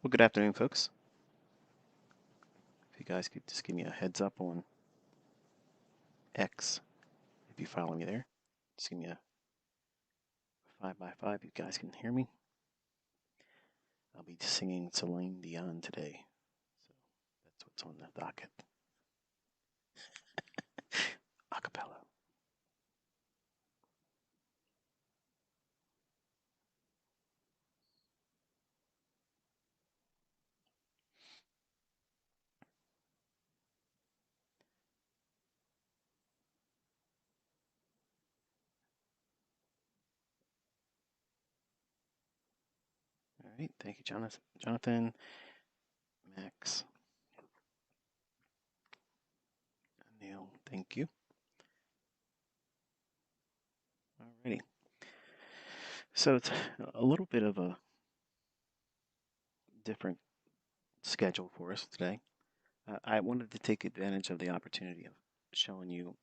Well, good afternoon, folks. If you guys could just give me a heads up on X, if you follow me there. Just give me a 5x5 if you guys can hear me. I'll be singing Celine Dion today. So that's what's on the docket. Acapella. All right, thank you, Jonathan, Max, Neil, thank you. Alrighty. So it's a little bit of a different schedule for us today. I wanted to take advantage of the opportunity of showing you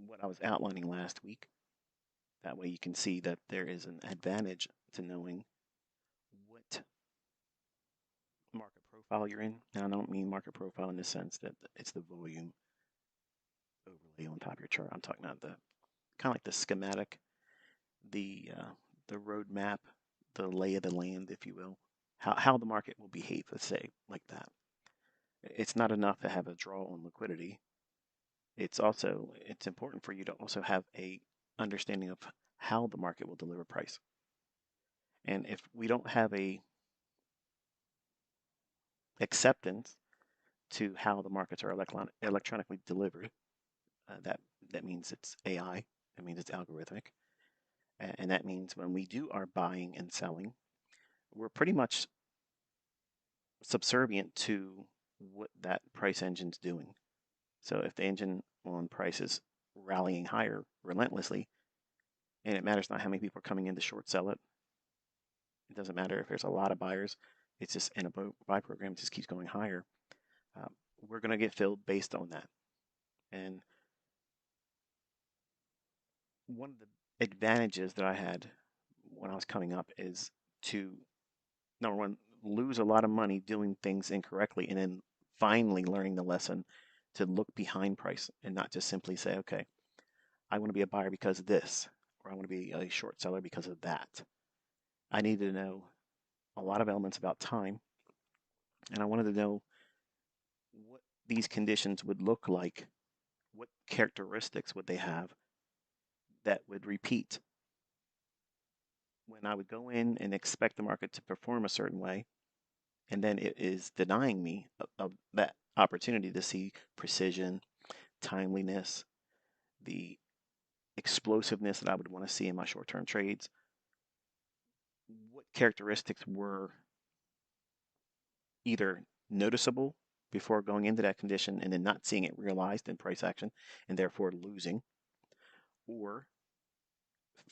what I was outlining last week. That way you can see that there is an advantage to knowing what market profile you're in. Now, I don't mean market profile in the sense that it's the volume overlay on top of your chart. I'm talking about the kind of like the schematic, the roadmap, the lay of the land, if you will, how the market will behave, let's say, like that. It's not enough to have a draw on liquidity. It's important for you to also have a understanding of how the market will deliver price. And if we don't have a acceptance to how the markets are electronically delivered, that means it's AI, that means it's algorithmic, and that means when we do our buying and selling, we're pretty much subservient to what that price engine's doing. So if the engine on price is rallying higher relentlessly, and it matters not how many people are coming in to short sell it, it doesn't matter if there's a lot of buyers, it's just in a buy program, it just keeps going higher. We're going to get filled based on that. And one of the advantages that I had when I was coming up is to, number one, lose a lot of money doing things incorrectly, and then finally learning the lesson to look behind price and not just simply say, okay, I want to be a buyer because of this, or I want to be a short seller because of that. I needed to know a lot of elements about time, and I wanted to know what these conditions would look like, what characteristics would they have that would repeat. When I would go in and expect the market to perform a certain way, and then it is denying me of that opportunity to see precision, timeliness, the explosiveness that I would want to see in my short-term trades, what characteristics were either noticeable before going into that condition and then not seeing it realized in price action and therefore losing, or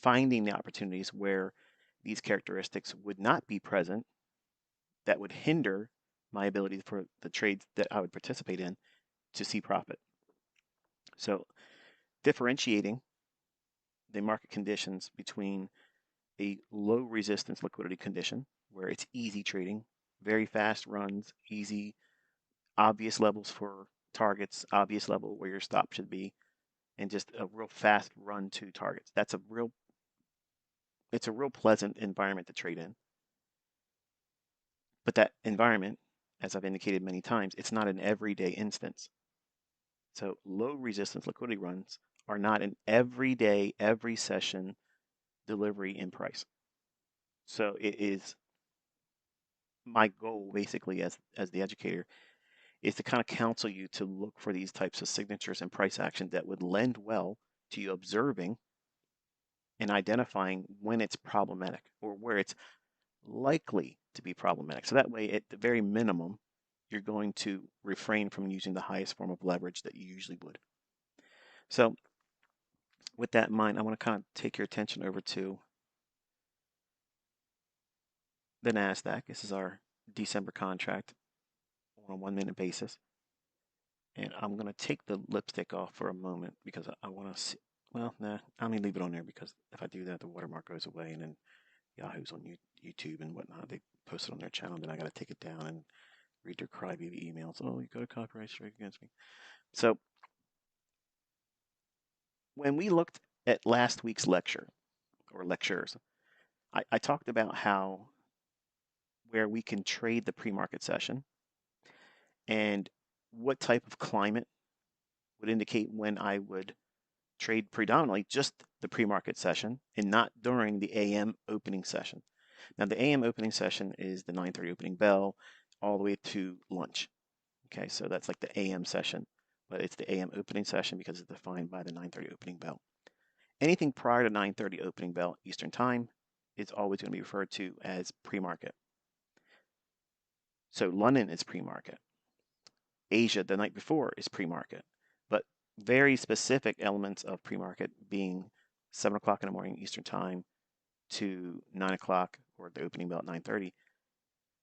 finding the opportunities where these characteristics would not be present that would hinder my ability for the trades that I would participate in to see profit. So differentiating the market conditions between a low resistance liquidity condition where it's easy trading, very fast runs, easy, obvious levels for targets, obvious level where your stop should be, and just a real fast run to targets. It's a real pleasant environment to trade in. But that environment, as I've indicated many times, it's not an everyday instance. So low resistance liquidity runs are not an everyday, every session delivery in price. So it is my goal basically as the educator is to kind of counsel you to look for these types of signatures and price action that would lend well to you observing and identifying when it's problematic or where it's likely to be problematic. So that way, at the very minimum, you're going to refrain from using the highest form of leverage that you usually would. So with that in mind, I want to kind of take your attention over to the NASDAQ. This is our December contract on a 1 minute basis. And I'm going to take the lipstick off for a moment because I want to see, well, nah, I'm going to leave it on there because if I do that, the watermark goes away and then yahoos on YouTube and whatnot. They post it on their channel, then I got to take it down and read their crybaby emails. Oh, you got a copyright strike against me. So when we looked at last week's lecture or lectures, I talked about how where we can trade the pre-market session and what type of climate would indicate when I would trade predominantly just the pre-market session and not during the AM opening session. Now the AM opening session is the 9:30 opening bell all the way to lunch. Okay, so that's like the AM session, but it's the AM opening session because it's defined by the 9:30 opening bell. Anything prior to 9:30 opening bell Eastern time is always going to be referred to as pre-market. So London is pre-market. Asia the night before is pre-market, but very specific elements of pre-market being 7 o'clock in the morning Eastern time to 9 o'clock or the opening bell at 9:30.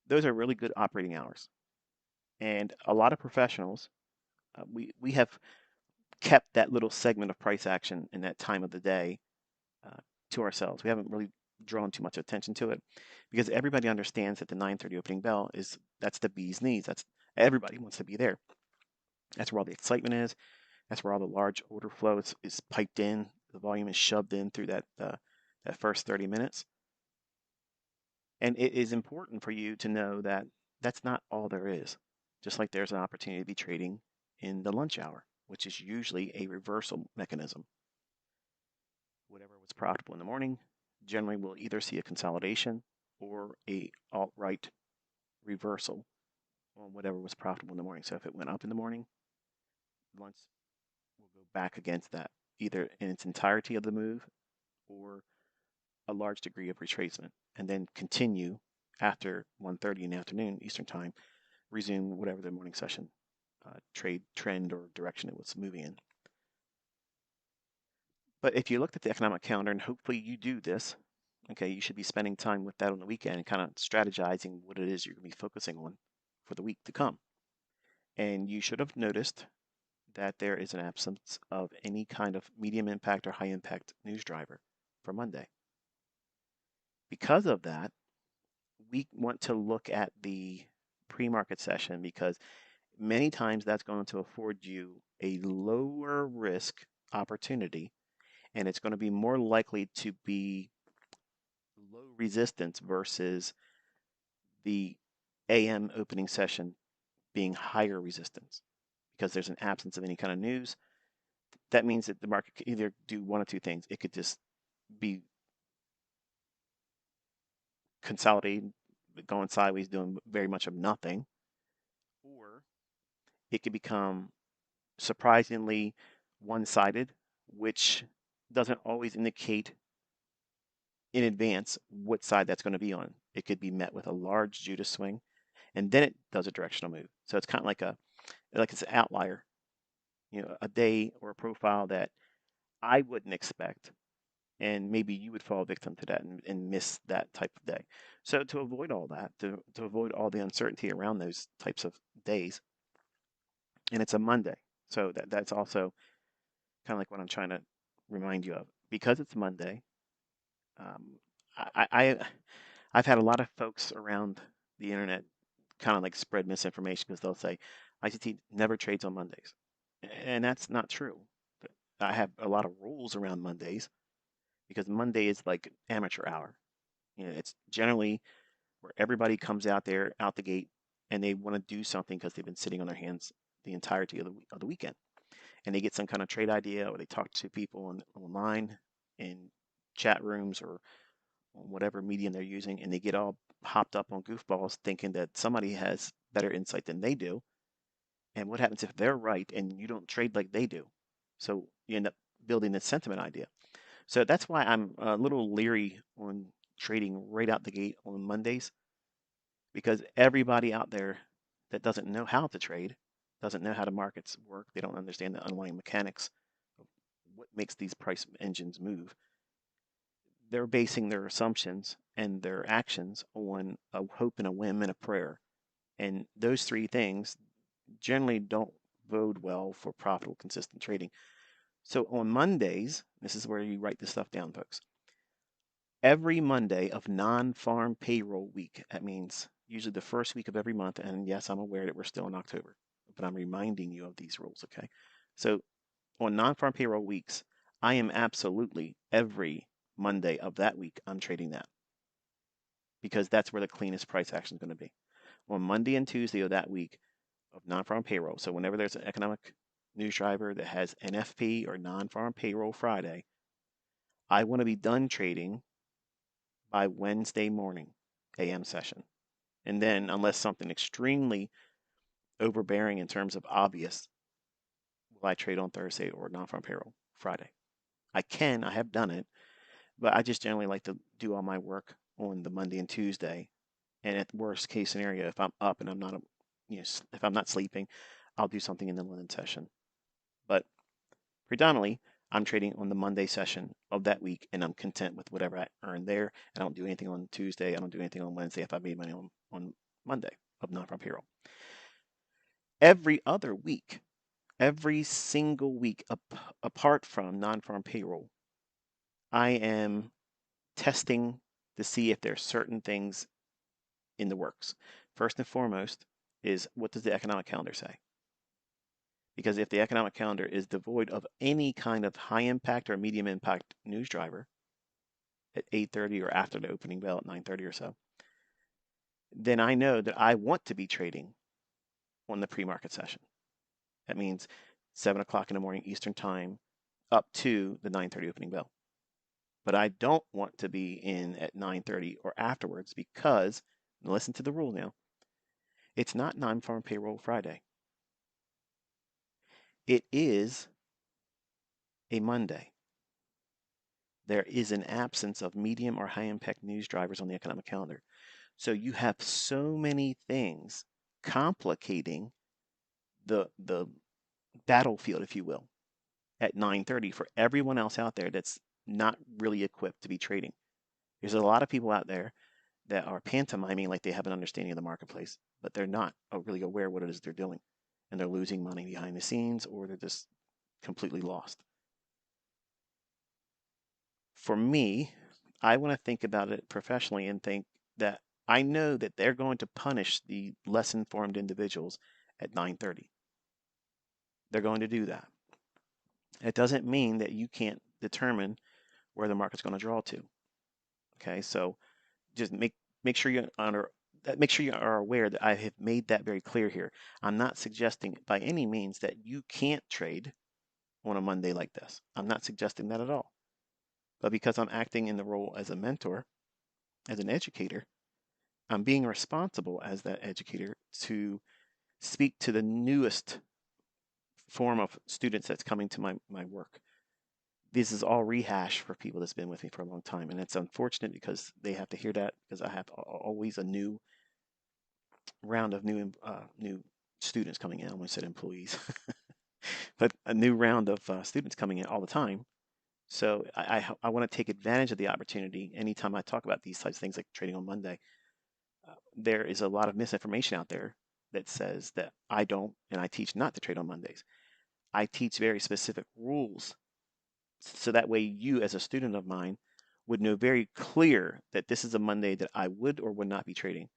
Those are really good operating hours. And a lot of professionals, we have kept that little segment of price action in that time of the day uh, to ourselves. We haven't really drawn too much attention to it because everybody understands that the 9:30 opening bell that's the bee's knees. That's everybody wants to be there. That's where all the excitement is. That's where all the large order flow is piped in. The volume is shoved in through that first 30 minutes. And it is important for you to know that that's not all there is. Just like there's an opportunity to be trading in the lunch hour, which is usually a reversal mechanism. Whatever was profitable in the morning, generally we'll either see a consolidation or a alt-right reversal on whatever was profitable in the morning. So if it went up in the morning, lunch will go back against that, either in its entirety of the move or a large degree of retracement, and then continue after 1:30 in the afternoon Eastern time, resume whatever the morning session trade trend or direction it was moving in. But if you looked at the economic calendar, and hopefully you do this, okay, you should be spending time with that on the weekend and kind of strategizing what it is you're going to be focusing on for the week to come. And you should have noticed that there is an absence of any kind of medium impact or high impact news driver for Monday. Because of that, we want to look at the pre-market session because many times that's going to afford you a lower risk opportunity, and it's going to be more likely to be low resistance versus the AM opening session being higher resistance because there's an absence of any kind of news. That means that the market could either do one of two things. It could just be consolidating, going sideways, doing very much of nothing, or it could become surprisingly one-sided, which doesn't always indicate in advance what side that's going to be on. It could be met with a large Judas swing, and then it does a directional move. So it's kind of like it's an outlier, a day or a profile that I wouldn't expect, and maybe you would fall victim to that and miss that type of day. So to avoid all that, to avoid all the uncertainty around those types of days, and it's a Monday, so that's also kind of like what I'm trying to remind you of. Because it's Monday, um, I've had a lot of folks around the internet kind of like spread misinformation because they'll say ICT never trades on Mondays, and that's not true. I have a lot of rules around Mondays because Monday is like amateur hour. It's generally where everybody comes out there out the gate and they want to do something because they've been sitting on their hands the entirety of the weekend, and they get some kind of trade idea or they talk to people online in chat rooms or on whatever medium they're using, and they get all hopped up on goofballs thinking that somebody has better insight than they do. And what happens if they're right and you don't trade like they do? So you end up building this sentiment idea. So that's why I'm a little leery on trading right out the gate on Mondays because everybody out there that doesn't know how to trade, doesn't know how the markets work, they don't understand the underlying mechanics of what makes these price engines move. They're basing their assumptions and their actions on a hope and a whim and a prayer. And those three things generally don't bode well for profitable, consistent trading. So on Mondays, this is where you write this stuff down, folks. every Monday of non-farm payroll week. That means usually the first week of every month. And yes, I'm aware that we're still in October, but I'm reminding you of these rules, okay? So on non-farm payroll weeks, I am absolutely every Monday of that week, I'm trading that because that's where the cleanest price action is going to be. On Monday and Tuesday of that week of non-farm payroll, so whenever there's an economic news driver that has NFP or non-farm payroll Friday, I want to be done trading by Wednesday morning AM session. And then, unless something extremely overbearing in terms of obvious, will I trade on Thursday or non-farm payroll Friday? I have done it, but I just generally like to do all my work on the Monday and Tuesday. And at worst case scenario, if I'm up and I'm not, if I'm not sleeping, I'll do something in the London session. But predominantly, I'm trading on the Monday session of that week, and I'm content with whatever I earn there. I don't do anything on Tuesday. I don't do anything on Wednesday if I made money on Monday of non-farm payroll. Every other week, every single week, apart from non-farm payroll, I am testing to see if there's certain things in the works. First and foremost is, what does the economic calendar say? Because if the economic calendar is devoid of any kind of high impact or medium impact news driver at 8:30 or after the opening bell at 9:30 or so, then I know that I want to be trading on the pre-market session. That means 7 o'clock in the morning Eastern time up to the 9:30 opening bell. But I don't want to be in at 9:30 or afterwards because, listen to the rule now, it's not non-farm payroll Friday. It is a Monday. There is an absence of medium or high impact news drivers on the economic calendar. So you have so many things complicating the battlefield, if you will, at 9:30 for everyone else out there that's not really equipped to be trading. There's a lot of people out there that are pantomiming like they have an understanding of the marketplace, but they're not really aware what it is they're doing. And they're losing money behind the scenes, or they're just completely lost. For me, I want to think about it professionally and think that I know that they're going to punish the less informed individuals at 9:30. They're going to do that. It doesn't mean that you can't determine where the market's going to draw to. Okay, so just make sure you are aware that I have made that very clear here. I'm not suggesting by any means that you can't trade on a Monday like this. I'm not suggesting that at all. But because I'm acting in the role as a mentor, as an educator, I'm being responsible as that educator to speak to the newest form of students that's coming to my work. This is all rehash for people that's been with me for a long time. And it's unfortunate because they have to hear that, because I have always a new round of new students coming in. I almost said employees, but a new round of students coming in all the time. So I want to take advantage of the opportunity anytime I talk about these types of things like trading on Monday. There is a lot of misinformation out there that says that I don't, and I teach not to trade on Mondays. I teach very specific rules, so that way you, as a student of mine, would know very clear that this is a Monday that I would or would not be trading.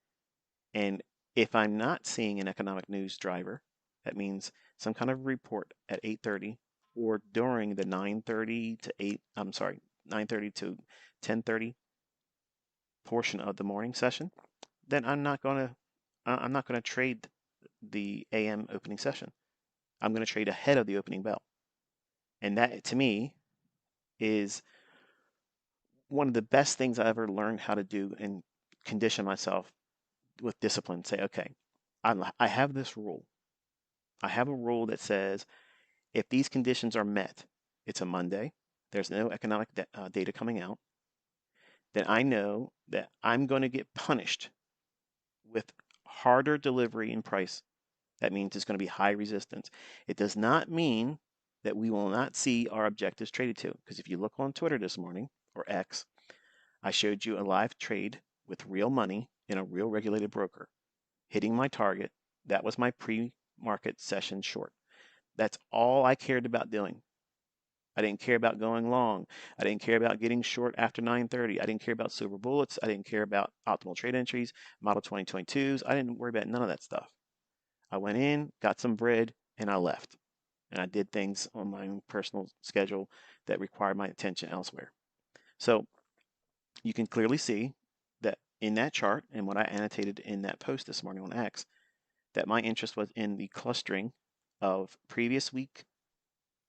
And if I'm not seeing an economic news driver, that means some kind of report at 8:30 or during the 9:30 to 9:30 to 10:30 portion of the morning session, then I'm not going to trade the AM opening session. I'm going to trade ahead of the opening bell. And that, to me, is one of the best things I ever learned how to do and condition myself with discipline. Say, okay, I have this rule. I have a rule that says if these conditions are met, it's a Monday, there's no economic data coming out, then I know that I'm going to get punished with harder delivery and price. That means it's going to be high resistance. It does not mean that we will not see our objectives traded to. Because if you look on Twitter this morning, or X, I showed you a live trade with real money in a real regulated broker, hitting my target. That was my pre-market session short. That's all I cared about doing. I didn't care about going long. I didn't care about getting short after 9:30. I didn't care about silver bullets. I didn't care about optimal trade entries, model 2022s. I didn't worry about none of that stuff. I went in, got some bread, and I left. And I did things on my own personal schedule that required my attention elsewhere. So you can clearly see that in that chart and what I annotated in that post this morning on X, that my interest was in the clustering of previous week.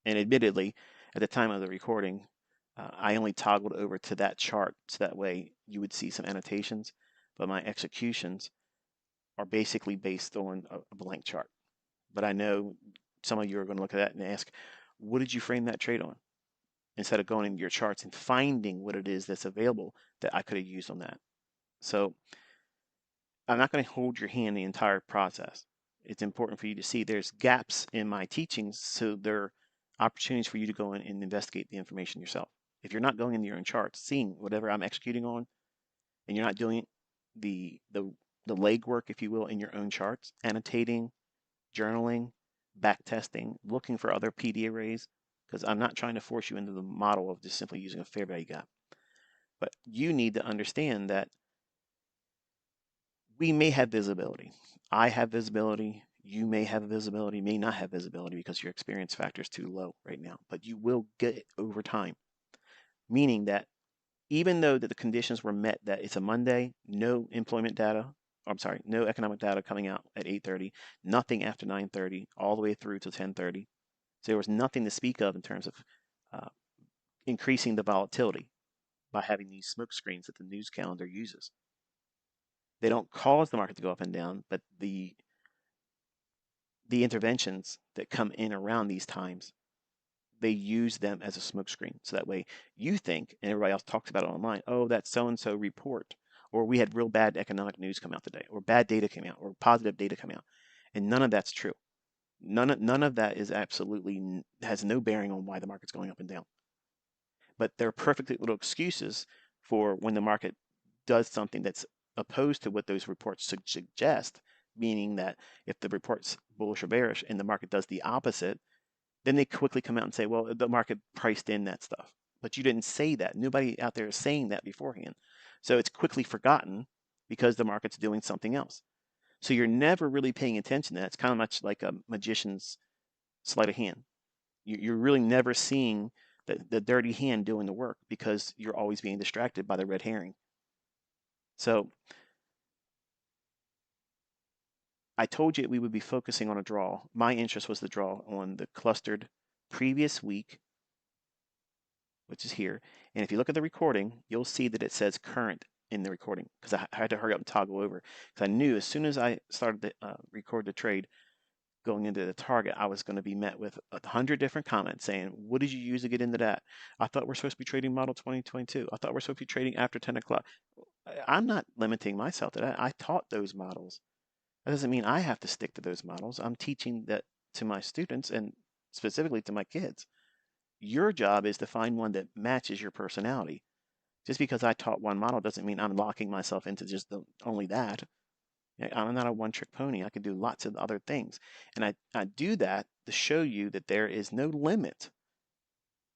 And admittedly, at the time of the recording, I only toggled over to that chart so that way you would see some annotations, but my executions are basically based on a blank chart. But I know some of you are going to look at that and ask, what did you frame that trade on? Instead of going into your charts and finding what it is that's available that I could have used on that. So I'm not going to hold your hand the entire process. It's important for you to see there's gaps in my teachings, so there are opportunities for you to go in and investigate the information yourself. If you're not going into your own charts, seeing whatever I'm executing on, and you're not doing the legwork, if you will, in your own charts, annotating, journaling, back testing, looking for other PD arrays, because I'm not trying to force you into the model of just simply using a fair value gap. But you need to understand that we may have visibility. I have visibility. You may have visibility, may not have visibility because your experience factor is too low right now, but you will get it over time. Meaning that even though that the conditions were met that it's a Monday, no employment data, I'm sorry, no economic data coming out at 8:30, nothing after 9:30, all the way through to 10:30. So there was nothing to speak of in terms of uh, increasing the volatility by having these smoke screens that the news calendar uses. They don't cause the market to go up and down, but the interventions that come in around these times, they use them as a smokescreen. So that way you think, and everybody else talks about it online, oh, that so-and-so report, or we had real bad economic news come out today, or bad data came out, or positive data come out. And none of that's true. None of that is absolutely, has no bearing on why the market's going up and down. But they're perfect little excuses for when the market does something that's opposed to what those reports suggest, meaning that if the report's bullish or bearish and the market does the opposite, then they quickly come out and say, well, the market priced in that stuff. But you didn't say that. Nobody out there is saying that beforehand. So it's quickly forgotten because the market's doing something else. So you're never really paying attention to that. It's kind of much like a magician's sleight of hand. You're really never seeing the dirty hand doing the work because you're always being distracted by the red herring. So I told you we would be focusing on a draw. My interest was the draw on the clustered previous week, which is here. And if you look at the recording, you'll see that it says current in the recording because I had to hurry up and toggle over because I knew as soon as I started to record the trade going into the target, I was going to be met with 100 different comments saying, what did you use to get into that? I thought we're supposed to be trading model 2022. I thought we're supposed to be trading after 10 o'clock. I'm not limiting myself to that. I taught those models. That doesn't mean I have to stick to those models. I'm teaching that to my students and specifically to my kids. Your job is to find one that matches your personality. Just because I taught one model doesn't mean I'm locking myself into just only that. I'm not a one-trick pony. I can do lots of other things. And I do that to show you that there is no limit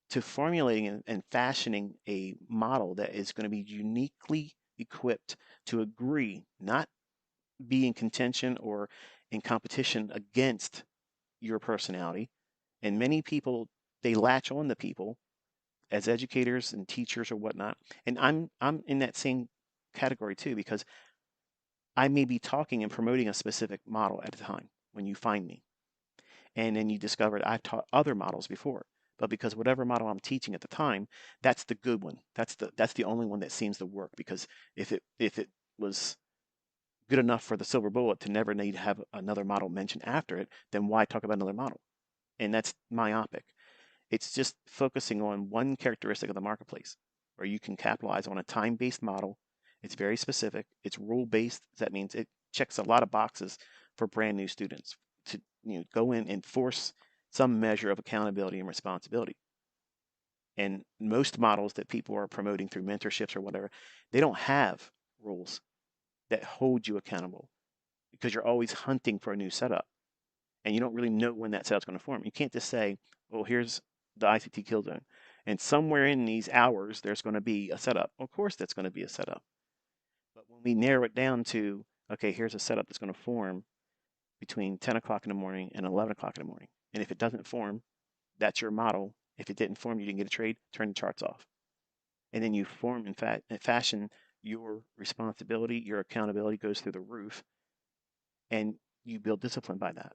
to formulating and fashioning a model that is going to be uniquely equipped to agree, not be in contention or in competition against your personality. And many people, they latch on to people as educators and teachers or whatnot. And I'm in that same category too, because I may be talking and promoting a specific model at a time when you find me. And then you discovered I've taught other models before. But because whatever model I'm teaching at the time, that's the good one. That's the only one that seems to work. Because if it was good enough for the silver bullet to never need to have another model mentioned after it, then why talk about another model? And that's myopic. It's just focusing on one characteristic of the marketplace where you can capitalize on a time-based model. It's very specific. It's rule-based. That means it checks a lot of boxes for brand new students to go in and force some measure of accountability and responsibility. And most models that people are promoting through mentorships or whatever, they don't have rules that hold you accountable because you're always hunting for a new setup and you don't really know when that setup's going to form. You can't just say, well, here's the ICT kill zone. And somewhere in these hours, there's going to be a setup. Of course, that's going to be a setup. But when we narrow it down to, okay, here's a setup that's going to form between 10 o'clock in the morning and 11 o'clock in the morning. And if it doesn't form, that's your model. If it didn't form, you didn't get a trade, turn the charts off. And then you form, in fact, fashion your responsibility, your accountability goes through the roof, and you build discipline by that.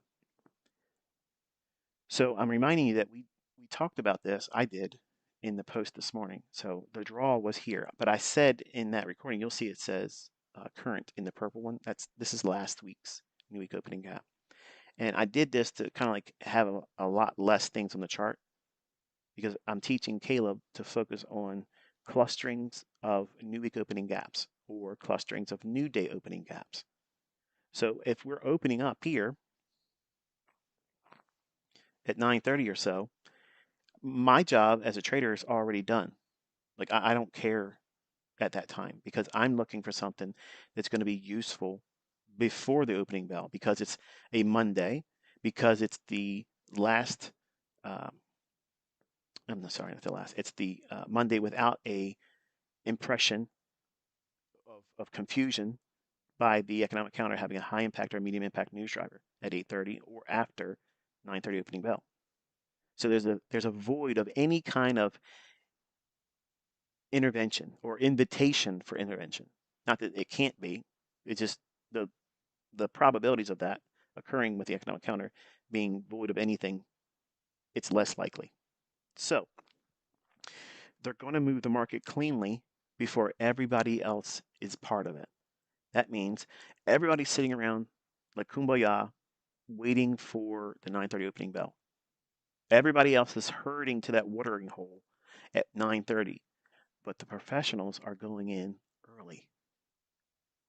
So I'm reminding you that we talked about this. I did in the post this morning. So the draw was here, but I said in that recording, you'll see it says current in the purple one. This is last week's new week opening gap, and I did this to kind of like have a lot less things on the chart because I'm teaching Caleb to focus on clusterings of new week opening gaps or clusterings of new day opening gaps. So if we're opening up here at 9:30 or so, my job as a trader is already done. Like I don't care at that time because I'm looking for something that's going to be useful before the opening bell because it's a Monday, because it's the last, um, I'm sorry, not the last, it's the Monday without a impression of confusion by the economic counter having a high impact or medium impact news driver at 8:30 or after 9:30 opening bell. So there's a void of any kind of intervention or invitation for intervention. Not that it can't be, it's just the probabilities of that occurring with the economic counter being void of anything, it's less likely. So they're going to move the market cleanly before everybody else is part of it. That means everybody's sitting around like kumbaya waiting for the 9:30 opening bell. Everybody else is herding to that watering hole at 9:30, but the professionals are going in early.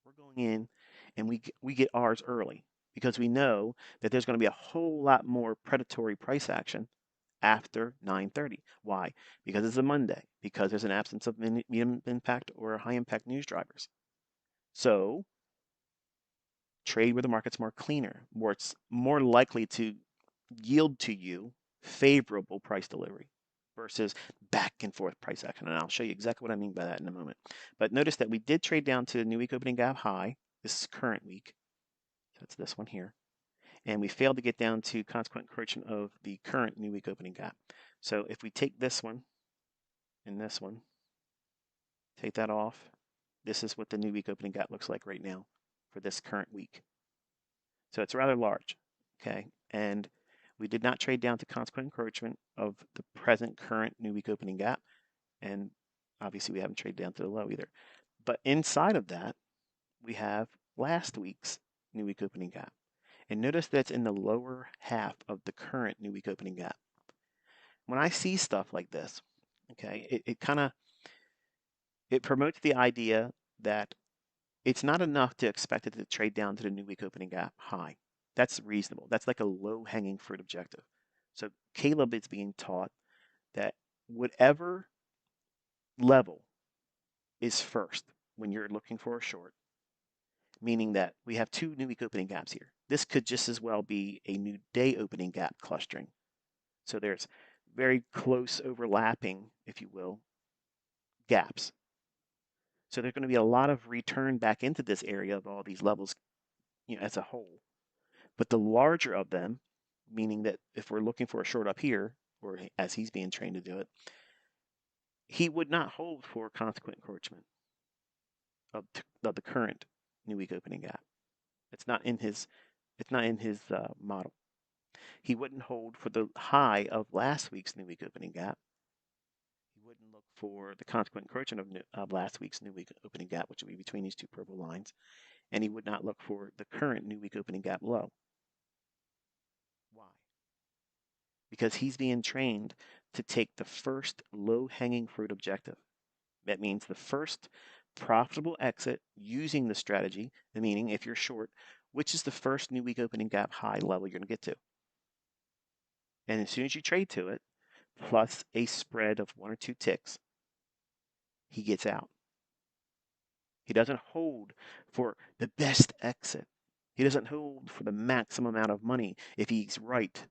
We're going in and we get ours early because we know that there's going to be a whole lot more predatory price action after 9:30. Why? Because it's a Monday, because there's an absence of medium impact or high impact news drivers. So trade where the market's more cleaner, where it's more likely to yield to you favorable price delivery versus back and forth price action. And I'll show you exactly what I mean by that in a moment. But notice that we did trade down to the new week opening gap high. This is current week. So it's this one here. And we failed to get down to consequent encroachment of the current new week opening gap. So if we take this one and this one, take that off, this is what the new week opening gap looks like right now for this current week. So it's rather large, okay? And we did not trade down to consequent encroachment of the present current new week opening gap. And obviously we haven't traded down to the low either. But inside of that, we have last week's new week opening gap. And notice that's in the lower half of the current new week opening gap. When I see stuff like this, okay, it promotes the idea that it's not enough to expect it to trade down to the new week opening gap high. That's reasonable. That's like a low-hanging fruit objective. So Caleb is being taught that whatever level is first when you're looking for a short, meaning that we have two new week opening gaps here. This could just as well be a new day opening gap clustering. So there's very close overlapping, if you will, gaps. So there's going to be a lot of return back into this area of all these levels, as a whole. But the larger of them, meaning that if we're looking for a short up here, or as he's being trained to do it, he would not hold for consequent encroachment of the current new week opening gap. It's not in his model. He wouldn't hold for the high of last week's new week opening gap. He wouldn't look for the consequent encroachment of last week's new week opening gap, which would be between these two purple lines, and he would not look for the current new week opening gap low. Why? Because he's being trained to take the first low-hanging fruit objective. That means the first profitable exit using the strategy, meaning if you're short, which is the first new week opening gap high level you're going to get to. And as soon as you trade to it, plus a spread of 1 or 2 ticks, he gets out. He doesn't hold for the best exit. He doesn't hold for the maximum amount of money if he's right.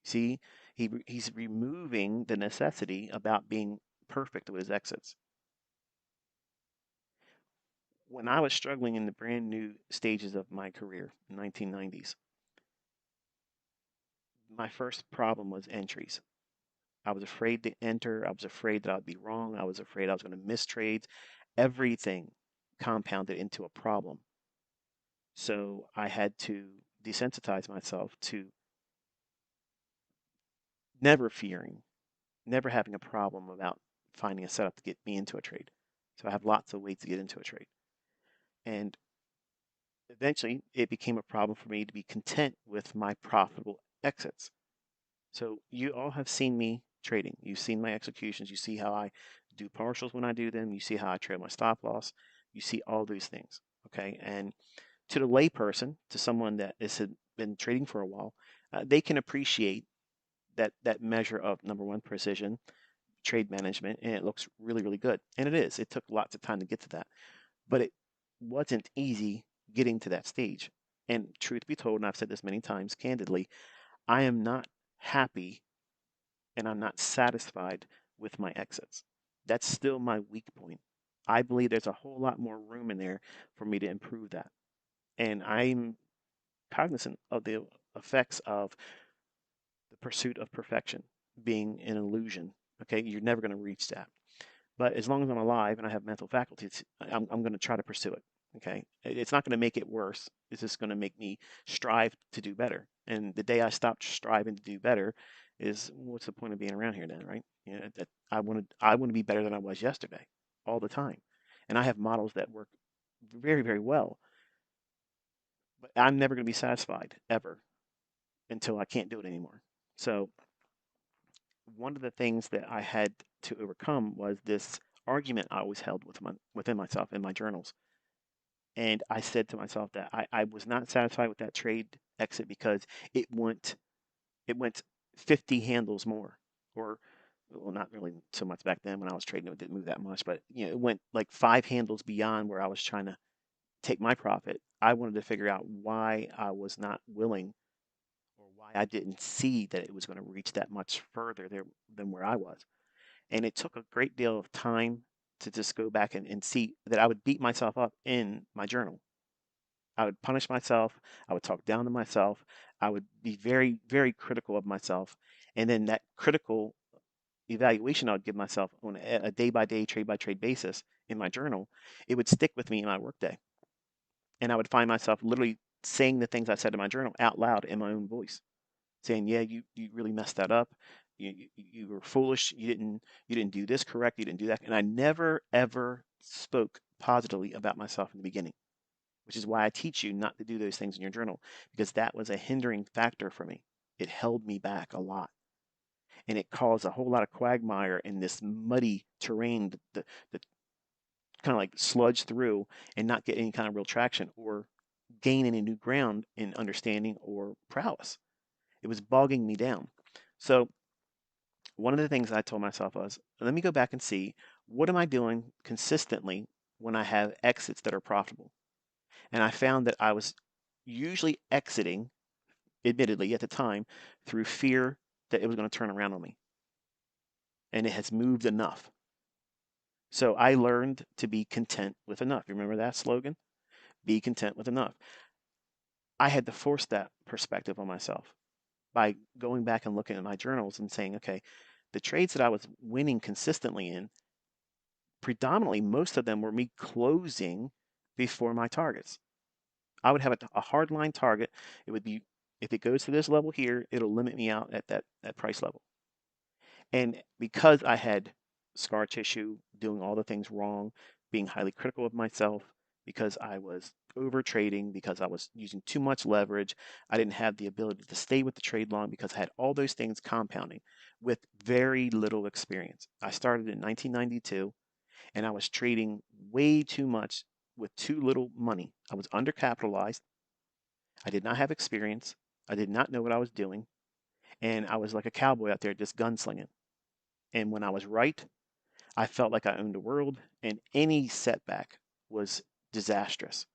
See, He's removing the necessity about being perfect with his exits. When I was struggling in the brand new stages of my career in 1990s, my first problem was entries. I was afraid to enter. I was afraid that I'd be wrong. I was afraid I was going to miss trades. Everything compounded into a problem. So I had to desensitize myself to never fearing, never having a problem about finding a setup to get me into a trade. So I have lots of ways to get into a trade. And eventually it became a problem for me to be content with my profitable exits. So you all have seen me trading. You've seen my executions. You see how I do partials when I do them. You see how I trail my stop loss. You see all these things. Okay. And to the layperson, to someone that has been trading for a while, they can appreciate that measure of number one, precision, trade management, and it looks really, really good. And it is. It took lots of time to get to that, but it wasn't easy getting to that stage. And truth be told, and I've said this many times candidly, I am not happy and I'm not satisfied with my exits. That's still my weak point. I believe there's a whole lot more room in there for me to improve that. And I'm cognizant of the effects of the pursuit of perfection being an illusion. Okay, you're never going to reach that. But as long as I'm alive and I have mental faculties, I'm going to try to pursue it. Okay, it's not going to make it worse. It's just going to make me strive to do better. And the day I stop striving to do better is what's the point of being around here then, right? You know, that I want to be better than I was yesterday all the time. And I have models that work very, very well, but I'm never going to be satisfied ever until I can't do it anymore. So one of the things that I had to overcome was this argument I always held within myself in my journals. And I said to myself that I was not satisfied with that trade exit because it went it went 50 handles more, or well, not really so much back then when I was trading, it didn't move that much, but it went like 5 handles beyond where I was trying to take my profit. I wanted to figure out why I was not willing or why I didn't see that it was going to reach that much further there than where I was. And it took a great deal of time to just go back and see that I would beat myself up in my journal. I would punish myself. I would talk down to myself. I would be very, very critical of myself. And then that critical evaluation I would give myself on a day by day, trade by trade basis in my journal, it would stick with me in my workday. And I would find myself literally saying the things I said in my journal out loud in my own voice, saying, "Yeah, you really messed that up. You were foolish. You didn't do this correct. You didn't do that." And I never ever spoke positively about myself in the beginning, which is why I teach you not to do those things in your journal, because that was a hindering factor for me. It held me back a lot, and it caused a whole lot of quagmire in this muddy terrain that kind of like sludge through and not get any kind of real traction or gain any new ground in understanding or prowess. It was bogging me down. So one of the things I told myself was, let me go back and see what am I doing consistently when I have exits that are profitable. And I found that I was usually exiting, admittedly at the time, through fear that it was going to turn around on me. And it has moved enough. So I learned to be content with enough. You remember that slogan? Be content with enough. I had to force that perspective on myself by going back and looking at my journals and saying, okay, the trades that I was winning consistently in, predominantly most of them were me closing before my targets. I would have a hard line target. It would be, if it goes to this level here, it'll limit me out at that price level. And because I had scar tissue, doing all the things wrong, being highly critical of myself, because I was over trading, because I was using too much leverage, I didn't have the ability to stay with the trade long because I had all those things compounding with very little experience. I started in 1992 and I was trading way too much with too little money. I was undercapitalized. I did not have experience. I did not know what I was doing. And I was like a cowboy out there just gunslinging. And when I was right, I felt like I owned the world, and any setback was disastrous.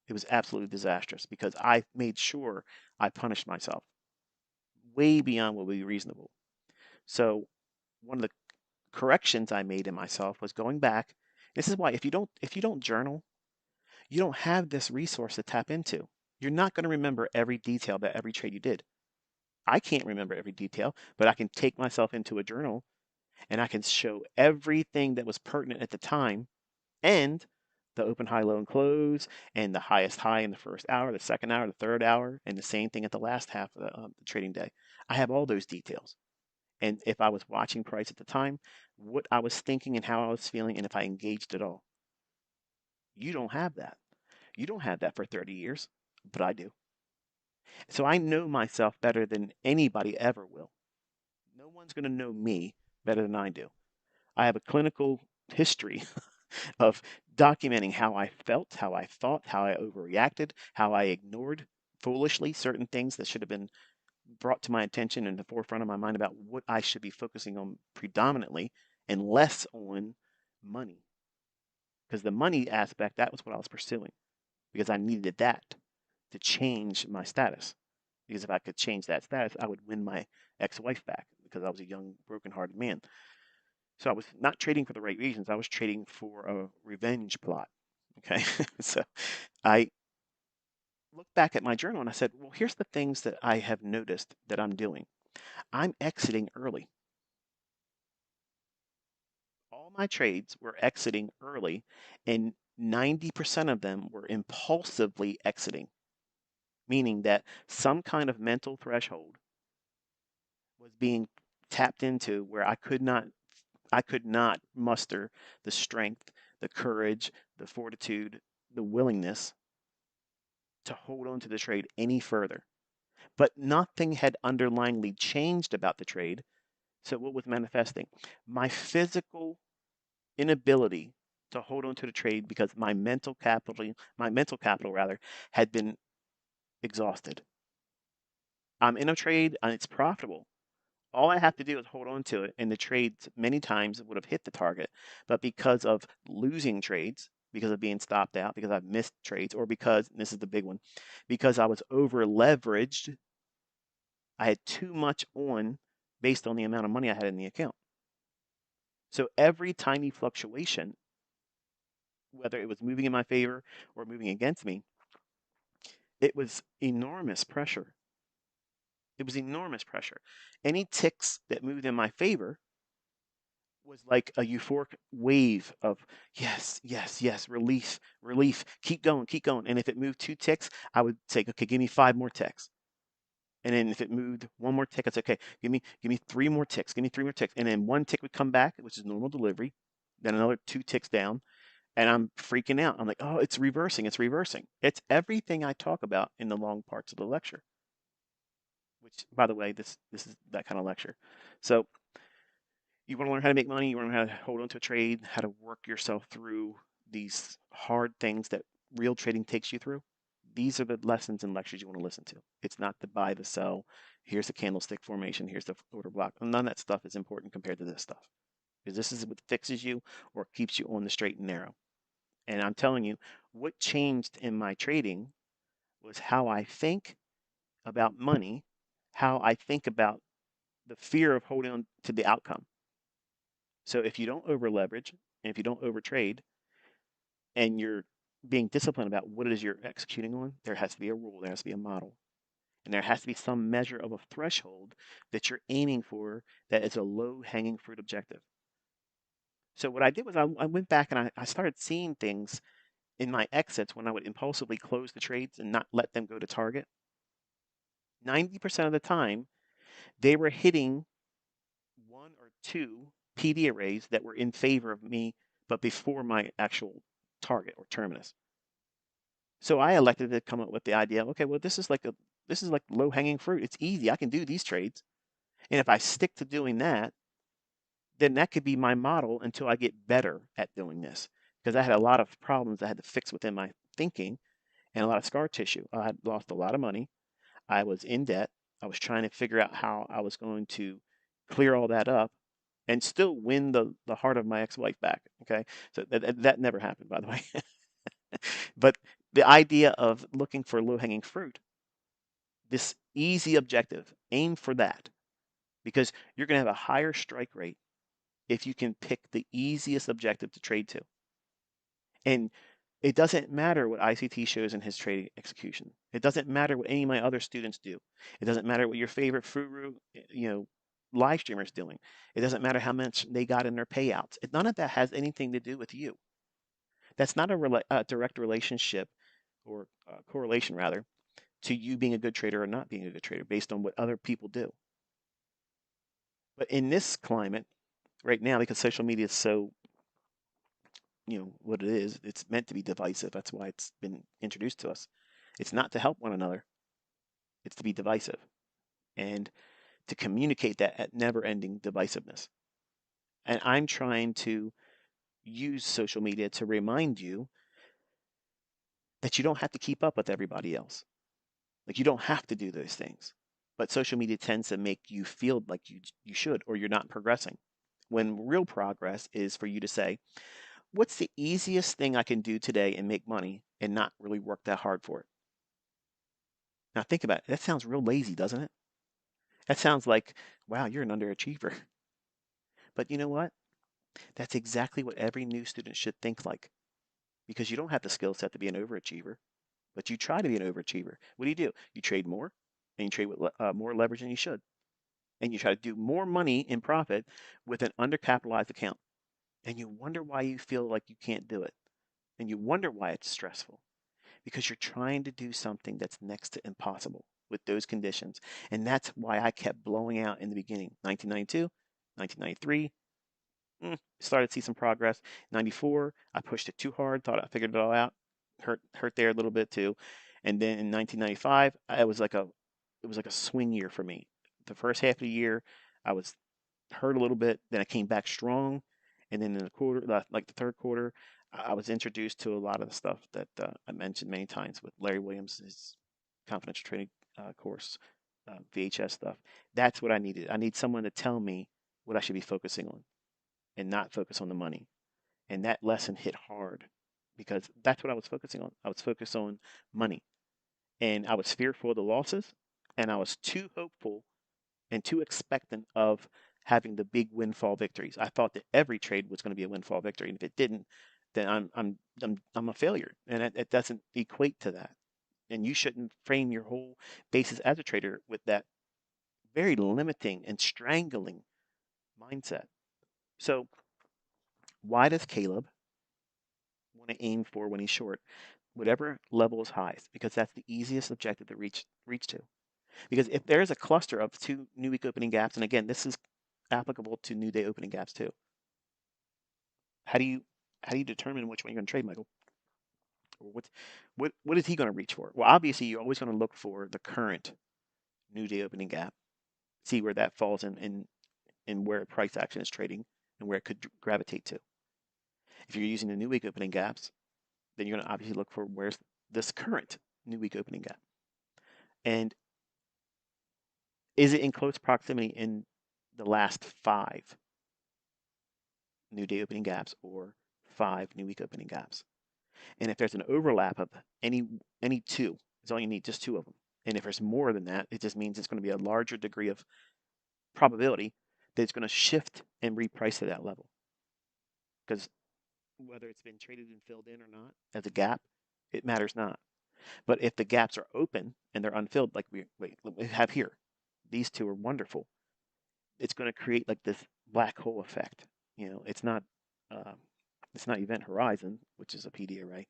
It was absolutely disastrous because I made sure I punished myself way beyond what would be reasonable. So one of the corrections I made in myself was going back. This is why if you don't journal, you don't have this resource to tap into. You're not going to remember every detail about every trade you did. I can't remember every detail, but I can take myself into a journal and I can show everything that was pertinent at the time and the open, high, low, and close, and the highest high in the first hour, the second hour, the third hour, and the same thing at the last half of the trading day. I have all those details. And if I was watching price at the time, what I was thinking and how I was feeling, and if I engaged at all. You don't have that. You don't have that for 30 years, but I do. So I know myself better than anybody ever will. No one's going to know me better than I do. I have a clinical history of documenting how I felt, how I thought, how I overreacted, how I ignored foolishly certain things that should have been brought to my attention in the forefront of my mind about what I should be focusing on predominantly and less on money. Because the money aspect, that was what I was pursuing because I needed that to change my status. Because if I could change that status, I would win my ex-wife back because I was a young, broken-hearted man. So I was not trading for the right reasons. I was trading for a revenge plot. Okay. So I looked back at my journal and I said, well, here's the things that I have noticed that I'm doing. I'm exiting early. All my trades were exiting early, and 90% of them were impulsively exiting, meaning that some kind of mental threshold was being tapped into where I could not muster the strength, the courage, the fortitude, the willingness to hold on to the trade any further. But nothing had underlyingly changed about the trade. So what was manifesting? My physical inability to hold on to the trade because my mental capital rather, had been exhausted. I'm in a trade and it's profitable. All I have to do is hold on to it, and the trades many times would have hit the target. But because of losing trades, because of being stopped out, because I've missed trades, or because, and this is the big one, because I was over leveraged, I had too much on based on the amount of money I had in the account. So every tiny fluctuation, whether it was moving in my favor or moving against me, it was enormous pressure. It was enormous pressure. Any ticks that moved in my favor was like a euphoric wave of yes, yes, yes, relief, relief, keep going, keep going. And if it moved 2 ticks, I would say, okay, give me 5 more ticks. And then if it moved one more tick, I'd say, okay, give me 3 more ticks, give me 3 more ticks. And then one tick would come back, which is normal delivery. Then another 2 ticks down. And I'm freaking out. I'm like, oh, it's reversing, it's reversing. It's everything I talk about in the long parts of the lecture. Which, by the way, this is that kind of lecture. So you want to learn how to make money, you want to learn how to hold on to a trade, how to work yourself through these hard things that real trading takes you through. These are the lessons and lectures you want to listen to. It's not the buy, the sell. Here's the candlestick formation. Here's the order block. None of that stuff is important compared to this stuff. Because this is what fixes you or keeps you on the straight and narrow. And I'm telling you, what changed in my trading was how I think about money, how I think about the fear of holding on to the outcome. So if you don't over leverage and if you don't over trade and you're being disciplined about what it is you're executing on, there has to be a rule, there has to be a model, and there has to be some measure of a threshold that you're aiming for that is a low hanging fruit objective. So what I did was I went back and I started seeing things in my exits when I would impulsively close the trades and not let them go to target. 90% of the time, they were hitting one or two PD arrays that were in favor of me, but before my actual target or terminus. So I elected to come up with the idea, okay, well, this is like low hanging fruit. It's easy. I can do these trades. And if I stick to doing that, then that could be my model until I get better at doing this. Because I had a lot of problems I had to fix within my thinking and a lot of scar tissue. I had lost a lot of money. I was in debt. I was trying to figure out how I was going to clear all that up and still win the heart of my ex-wife back. Okay. So that never happened, by the way. But the idea of looking for low hanging fruit, this easy objective, aim for that. because you're going to have a higher strike rate if you can pick the easiest objective to trade to. And it doesn't matter what ICT shows in his trading execution. It doesn't matter what any of my other students do. It doesn't matter what your favorite Furu, live streamer's doing. It doesn't matter how much they got in their payouts. None of that has anything to do with you. That's not a direct relationship or correlation, rather, to you being a good trader or not being a good trader based on what other people do. But in this climate right now, because social media is so, what it is, it's meant to be divisive. That's why it's been introduced to us. It's not to help one another, it's to be divisive and to communicate that at never ending divisiveness. And I'm trying to use social media to remind you that you don't have to keep up with everybody else. Like, you don't have to do those things. But social media tends to make you feel like you should, or you're not progressing. When real progress is for you to say, what's the easiest thing I can do today and make money and not really work that hard for it? Now think about it. That sounds real lazy, doesn't it? That sounds like, wow, you're an underachiever. But you know what? That's exactly what every new student should think like, because you don't have the skill set to be an overachiever, but you try to be an overachiever. What do? You trade more, and you trade with more leverage than you should, and you try to do more money in profit with an undercapitalized account, and you wonder why you feel like you can't do it, and you wonder why it's stressful, because you're trying to do something that's next to impossible with those conditions, and that's why I kept blowing out in the beginning. 1992, 1993. Started to see some progress. 94, I pushed it too hard, thought I figured it all out. Hurt there a little bit too. And then in 1995, it was like a swing year for me. The first half of the year, I was hurt a little bit. Then I came back strong. And then in the quarter, like the third quarter, I was introduced to a lot of the stuff that I mentioned many times with Larry Williams, his confidential trading course, VHS stuff. That's what I needed. I need someone to tell me what I should be focusing on and not focus on the money. And that lesson hit hard because that's what I was focusing on. I was focused on money, and I was fearful of the losses, and I was too hopeful and too expectant of having the big windfall victories. I thought that every trade was going to be a windfall victory, and if it didn't, then I'm a failure, and it doesn't equate to that. And you shouldn't frame your whole basis as a trader with that very limiting and strangling mindset. So why does Caleb want to aim for when he's short? Whatever level is highest, because that's the easiest objective to reach to. Because if there's a cluster of two new week opening gaps, and again, this is applicable to new day opening gaps too. How do you determine which one you're going to trade, Michael? Or what is he going to reach for? Well, obviously you're always going to look for the current new day opening gap, see where that falls in where price action is trading and where it could gravitate to. If you're using the new week opening gaps, then you're going to obviously look for where's this current new week opening gap. And is it in close proximity in the last 5 new day opening gaps or 5 new week opening gaps? And if there's an overlap of any two, it's all you need, just 2 of them. And if there's more than that, it just means it's going to be a larger degree of probability that it's going to shift and reprice to that level. Because whether it's been traded and filled in or not as a gap, it matters not. But if the gaps are open and they're unfilled, like we have here, these 2 are wonderful. It's going to create like this black hole effect. It's not event horizon, which is a PD array,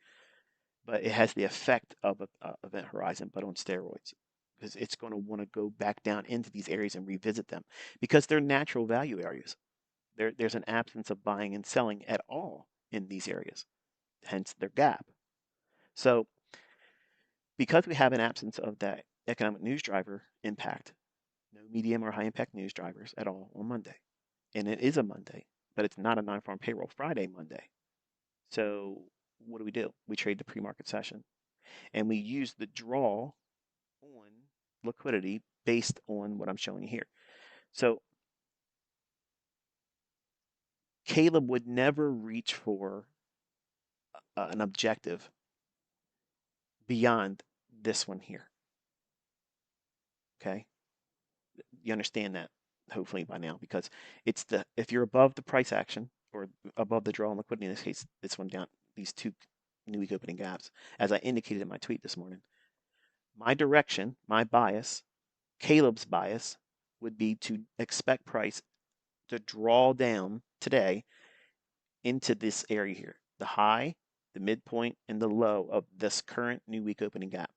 but it has the effect of event horizon, but on steroids, because it's going to want to go back down into these areas and revisit them because they're natural value areas. There's an absence of buying and selling at all in these areas, hence their gap. So because we have an absence of that economic news driver impact, no medium or high impact news drivers at all on Monday. And it is a Monday, but it's not a non-farm payroll Friday Monday. So what do? We trade the pre-market session, and we use the draw on liquidity based on what I'm showing you here. So Caleb would never reach for an objective beyond this one here. Okay? You understand that? hopefully by now, because it's if you're above the price action or above the draw on liquidity, in this case, this one down, these two new week opening gaps, as I indicated in my tweet this morning, my direction, my bias, Caleb's bias would be to expect price to draw down today into this area here, the high, the midpoint, and the low of this current new week opening gap.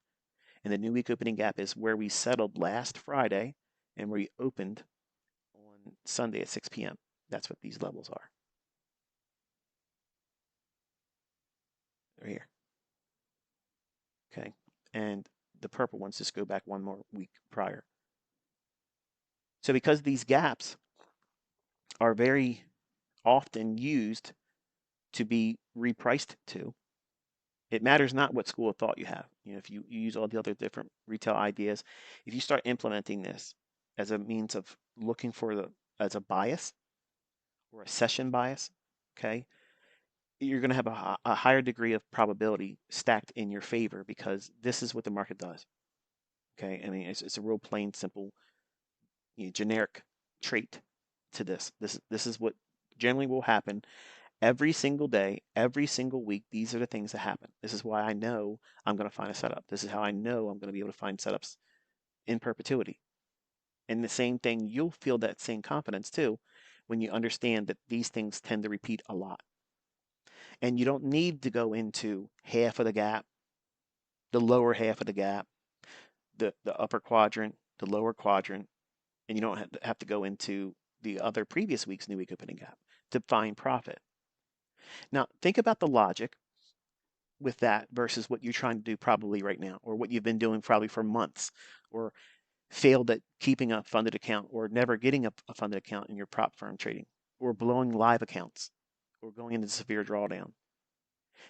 And the new week opening gap is where we settled last Friday and where we opened on Sunday at 6 p.m. That's what these levels are. They're here. Okay. And the purple ones just go back one more week prior. So because these gaps are very often used to be repriced to, it matters not what school of thought you have. If you use all the other different retail ideas, if you start implementing this as a means of looking for as a bias or a session bias, okay, you're going to have a higher degree of probability stacked in your favor because this is what the market does. Okay, I mean it's a real plain, simple, generic trait to this. This is what generally will happen every single day, every single week. These are the things that happen. This is why I know I'm going to find a setup. This is how I know I'm going to be able to find setups in perpetuity. And the same thing, you'll feel that same confidence too when you understand that these things tend to repeat a lot. And you don't need to go into half of the gap, the lower half of the gap, the upper quadrant, the lower quadrant, and you don't have to go into the other previous week's new week opening gap to find profit. Now, think about the logic with that versus what you're trying to do probably right now, or what you've been doing probably for months, or failed at keeping a funded account, or never getting a funded account in your prop firm trading, or blowing live accounts, or going into severe drawdown.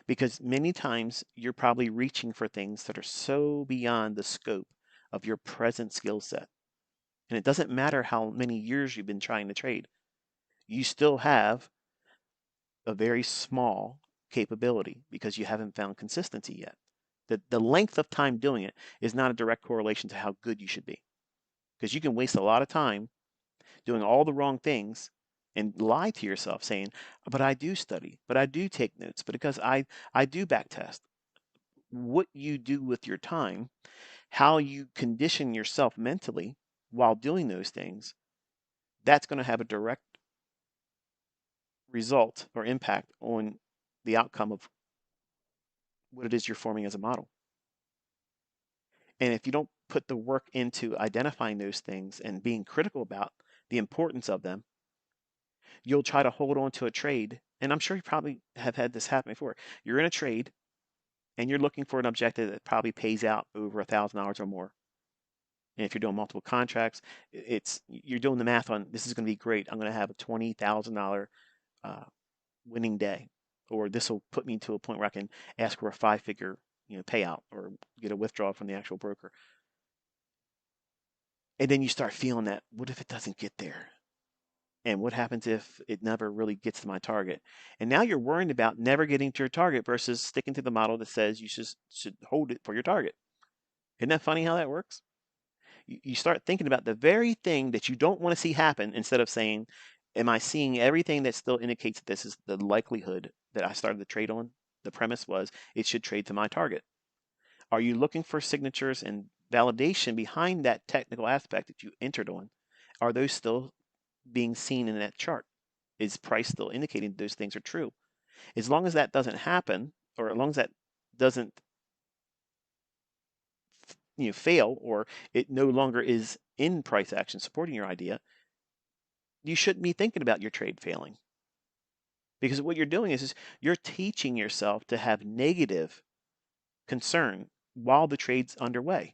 Because many times you're probably reaching for things that are so beyond the scope of your present skill set. And it doesn't matter how many years you've been trying to trade, you still have a very small capability because you haven't found consistency yet. The length of time doing it is not a direct correlation to how good you should be. Because you can waste a lot of time doing all the wrong things and lie to yourself saying, but I do study, but I do take notes, but because I do back test. What you do with your time, how you condition yourself mentally while doing those things, that's going to have a direct result or impact on the outcome of what it is you're forming as a model. And if you don't put the work into identifying those things and being critical about the importance of them, you'll try to hold on to a trade. And I'm sure you probably have had this happen before. You're in a trade and you're looking for an objective that probably pays out over $1,000 or more. And if you're doing multiple contracts, you're doing the math on this is going to be great. I'm going to have a $20,000 winning day, or this will put me to a point where I can ask for a 5-figure payout or get a withdrawal from the actual broker. And then you start feeling that, what if it doesn't get there? And what happens if it never really gets to my target? And now you're worrying about never getting to your target versus sticking to the model that says you should hold it for your target. Isn't that funny how that works? You start thinking about the very thing that you don't want to see happen instead of saying, am I seeing everything that still indicates that this is the likelihood that I started the trade on? The premise was it should trade to my target. Are you looking for signatures and validation behind that technical aspect that you entered on? Are those still being seen in that chart? Is price still indicating those things are true? As long as that doesn't happen, or as long as that doesn't fail, or it no longer is in price action supporting your idea, you shouldn't be thinking about your trade failing. Because what you're doing is you're teaching yourself to have negative concern while the trade's underway.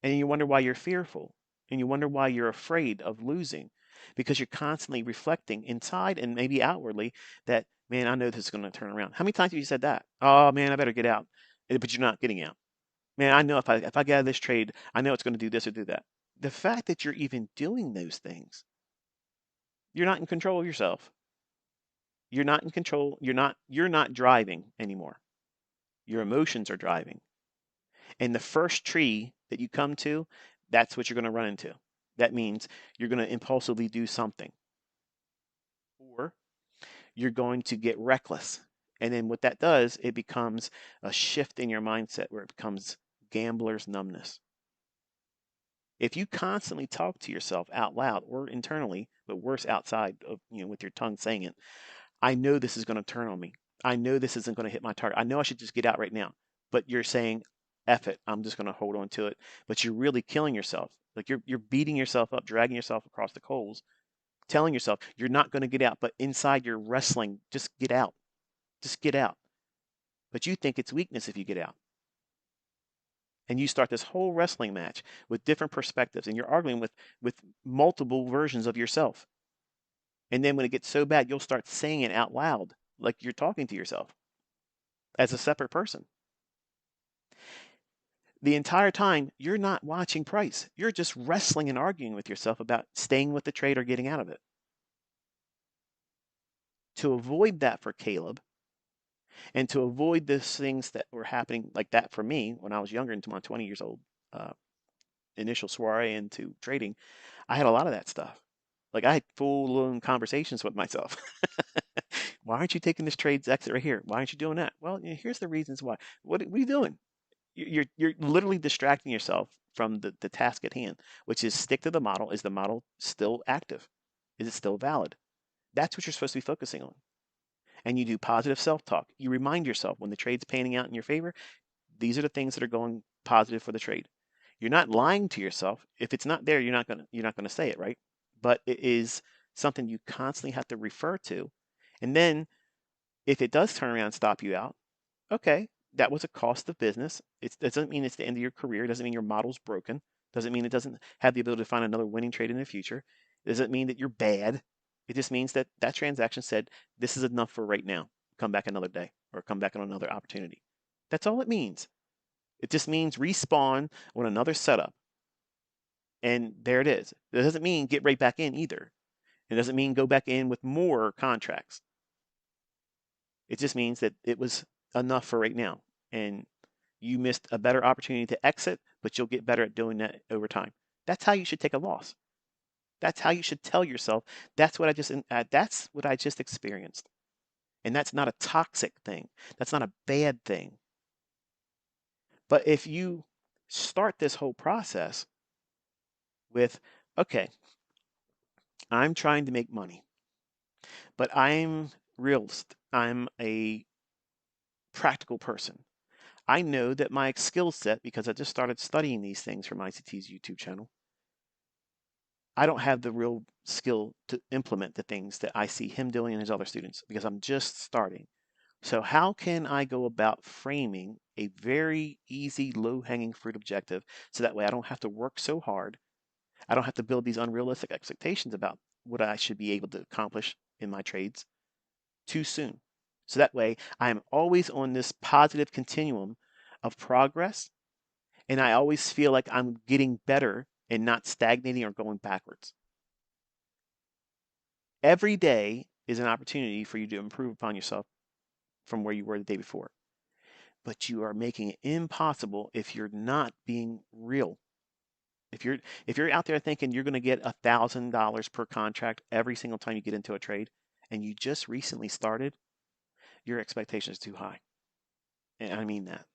And you wonder why you're fearful. And you wonder why you're afraid of losing. Because you're constantly reflecting inside and maybe outwardly that, man, I know this is going to turn around. How many times have you said that? Oh, man, I better get out. But you're not getting out. Man, I know if I get out of this trade, I know it's going to do this or do that. The fact that you're even doing those things, you're not in control of yourself. You're not in control. You're not driving anymore. Your emotions are driving. And the first tree that you come to, that's what you're going to run into. That means you're going to impulsively do something, or you're going to get reckless. And then what that does, it becomes a shift in your mindset where it becomes gambler's numbness. If you constantly talk to yourself out loud or internally, but worse outside of, with your tongue saying it, I know this is going to turn on me. I know this isn't going to hit my target. I know I should just get out right now. But you're saying, F it, I'm just going to hold on to it. But you're really killing yourself. Like you're beating yourself up, dragging yourself across the coals, telling yourself you're not going to get out, but inside you're wrestling, just get out. Just get out. But you think it's weakness if you get out. And you start this whole wrestling match with different perspectives, and you're arguing with multiple versions of yourself. And then when it gets so bad, you'll start saying it out loud, like you're talking to yourself as a separate person. The entire time, you're not watching price. You're just wrestling and arguing with yourself about staying with the trade or getting out of it. To avoid that for Caleb, and to avoid those things that were happening like that for me when I was younger, into my 20 years old, initial soiree into trading, I had a lot of that stuff. Like I had full-blown conversations with myself. Why aren't you taking this trade's exit right here? Why aren't you doing that? Well, here's the reasons why. What are you doing? You're literally distracting yourself from the task at hand, which is stick to the model. Is the model still active? Is it still valid? That's what you're supposed to be focusing on. And you do positive self-talk. You remind yourself when the trade's panning out in your favor, these are the things that are going positive for the trade. You're not lying to yourself. If it's not there, you're not gonna say it, right? But it is something you constantly have to refer to. And then if it does turn around and stop you out, okay, that was a cost of business. It doesn't mean it's the end of your career. It doesn't mean your model's broken. Doesn't mean it doesn't have the ability to find another winning trade in the future. It doesn't mean that you're bad. It just means that that transaction said, this is enough for right now. Come back another day or come back on another opportunity. That's all it means. It just means respawn on another setup. And there it is. It doesn't mean get right back in either. It doesn't mean go back in with more contracts. It just means that it was enough for right now. And you missed a better opportunity to exit, but you'll get better at doing that over time. That's how you should take a loss. That's how you should tell yourself, that's what I just experienced. And that's not a toxic thing. That's not a bad thing. But if you start this whole process with, okay, I'm trying to make money, but I'm realist. I'm a practical person. I know that my skill set, because I just started studying these things from ICT's YouTube channel, I don't have the real skill to implement the things that I see him doing and his other students because I'm just starting. So how can I go about framing a very easy, low-hanging fruit objective so that way I don't have to work so hard? I don't have to build these unrealistic expectations about what I should be able to accomplish in my trades too soon. So that way I am always on this positive continuum of progress, and I always feel like I'm getting better and not stagnating or going backwards. Every day is an opportunity for you to improve upon yourself from where you were the day before. But you are making it impossible if you're not being real. If you're out there thinking you're going to get $1,000 per contract every single time you get into a trade, and you just recently started, your expectation is too high. And I mean that.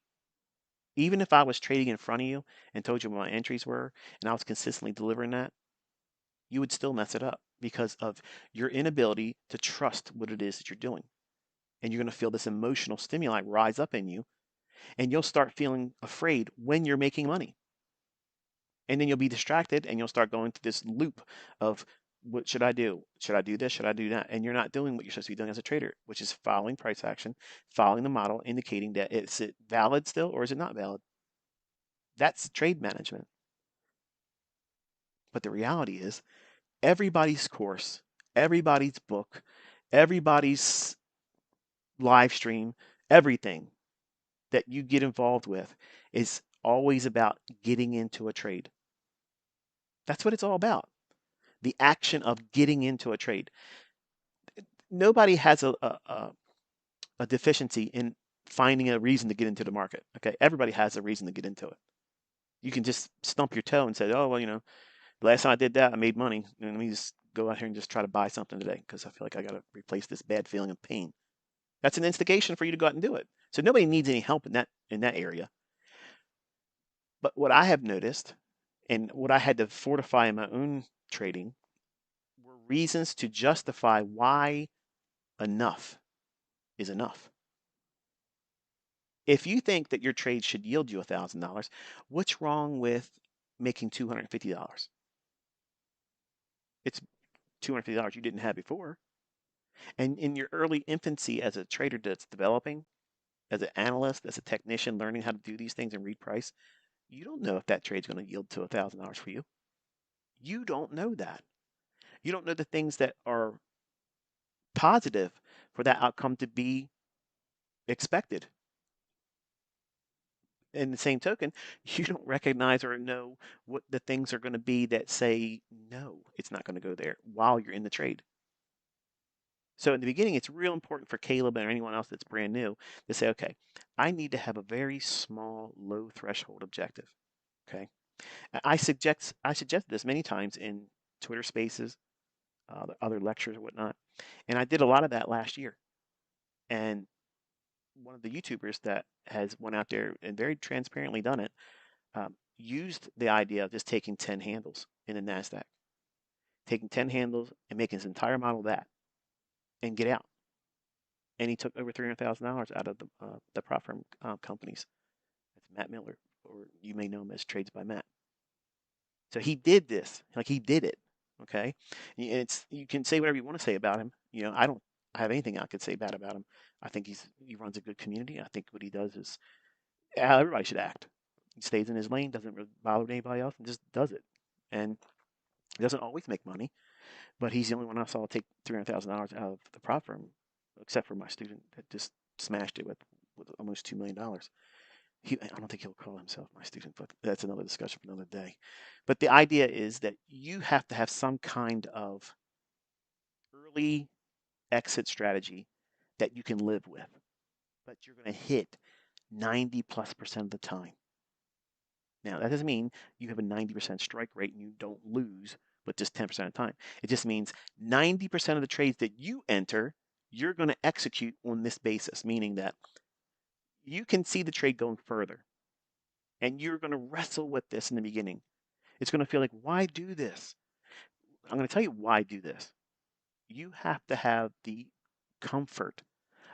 Even if I was trading in front of you and told you what my entries were, and I was consistently delivering that, you would still mess it up because of your inability to trust what it is that you're doing. And you're going to feel this emotional stimuli rise up in you, and you'll start feeling afraid when you're making money. And then you'll be distracted and you'll start going through this loop of, what should I do? Should I do this? Should I do that? And you're not doing what you're supposed to be doing as a trader, which is following price action, following the model, indicating that is it valid still or is it not valid? That's trade management. But the reality is, everybody's course, everybody's book, everybody's live stream, everything that you get involved with is always about getting into a trade. That's what it's all about. The action of getting into a trade. Nobody has a deficiency in finding a reason to get into the market. Okay, everybody has a reason to get into it. You can just stump your toe and say, oh well, The last time I did that, I made money. And let me just go out here and just try to buy something today because I feel like I got to replace this bad feeling of pain. That's an instigation for you to go out and do it. So nobody needs any help in that area. But what I have noticed and what I had to fortify in my own trading were reasons to justify why enough is enough. If you think that your trade should yield you $1,000, what's wrong with making $250? It's $250 you didn't have before. And in your early infancy as a trader that's developing, as an analyst, as a technician learning how to do these things and read price, you don't know if that trade's going to yield to $1,000 for you. You don't know that. You don't know the things that are positive for that outcome to be expected. In the same token, you don't recognize or know what the things are going to be that say, no, it's not going to go there while you're in the trade. So in the beginning, it's real important for Caleb or anyone else that's brand new to say, okay, I need to have a very small, low threshold objective. Okay. I suggest this many times in Twitter Spaces, other lectures or whatnot, and I did a lot of that last year. And one of the YouTubers that has went out there and very transparently done it used the idea of just taking 10 handles in the NASDAQ, taking 10 handles and making his entire model that and get out. And he took over $300,000 out of the prop firm companies. That's Matt Miller, or you may know him as Trades by Matt. So he did this, like he did it. Okay, you can say whatever you want to say about him. I don't have anything I could say bad about him. I think he runs a good community. I think what he does is how everybody should act. He stays in his lane, doesn't really bother anybody else, and just does it. And he doesn't always make money, but he's the only one I saw take $300,000 out of the prop firm, except for my student that just smashed it with almost $2 million. I don't think he'll call himself my student, but that's another discussion for another day. But the idea is that you have to have some kind of early exit strategy that you can live with, but you're going to hit 90+% of the time. Now, that doesn't mean you have a 90% strike rate and you don't lose, but just 10% of the time. It just means 90% of the trades that you enter, you're going to execute on this basis, meaning that you can see the trade going further. And you're going to wrestle with this in the beginning. It's going to feel like, why do this? I'm going to tell you why do this. You have to have the comfort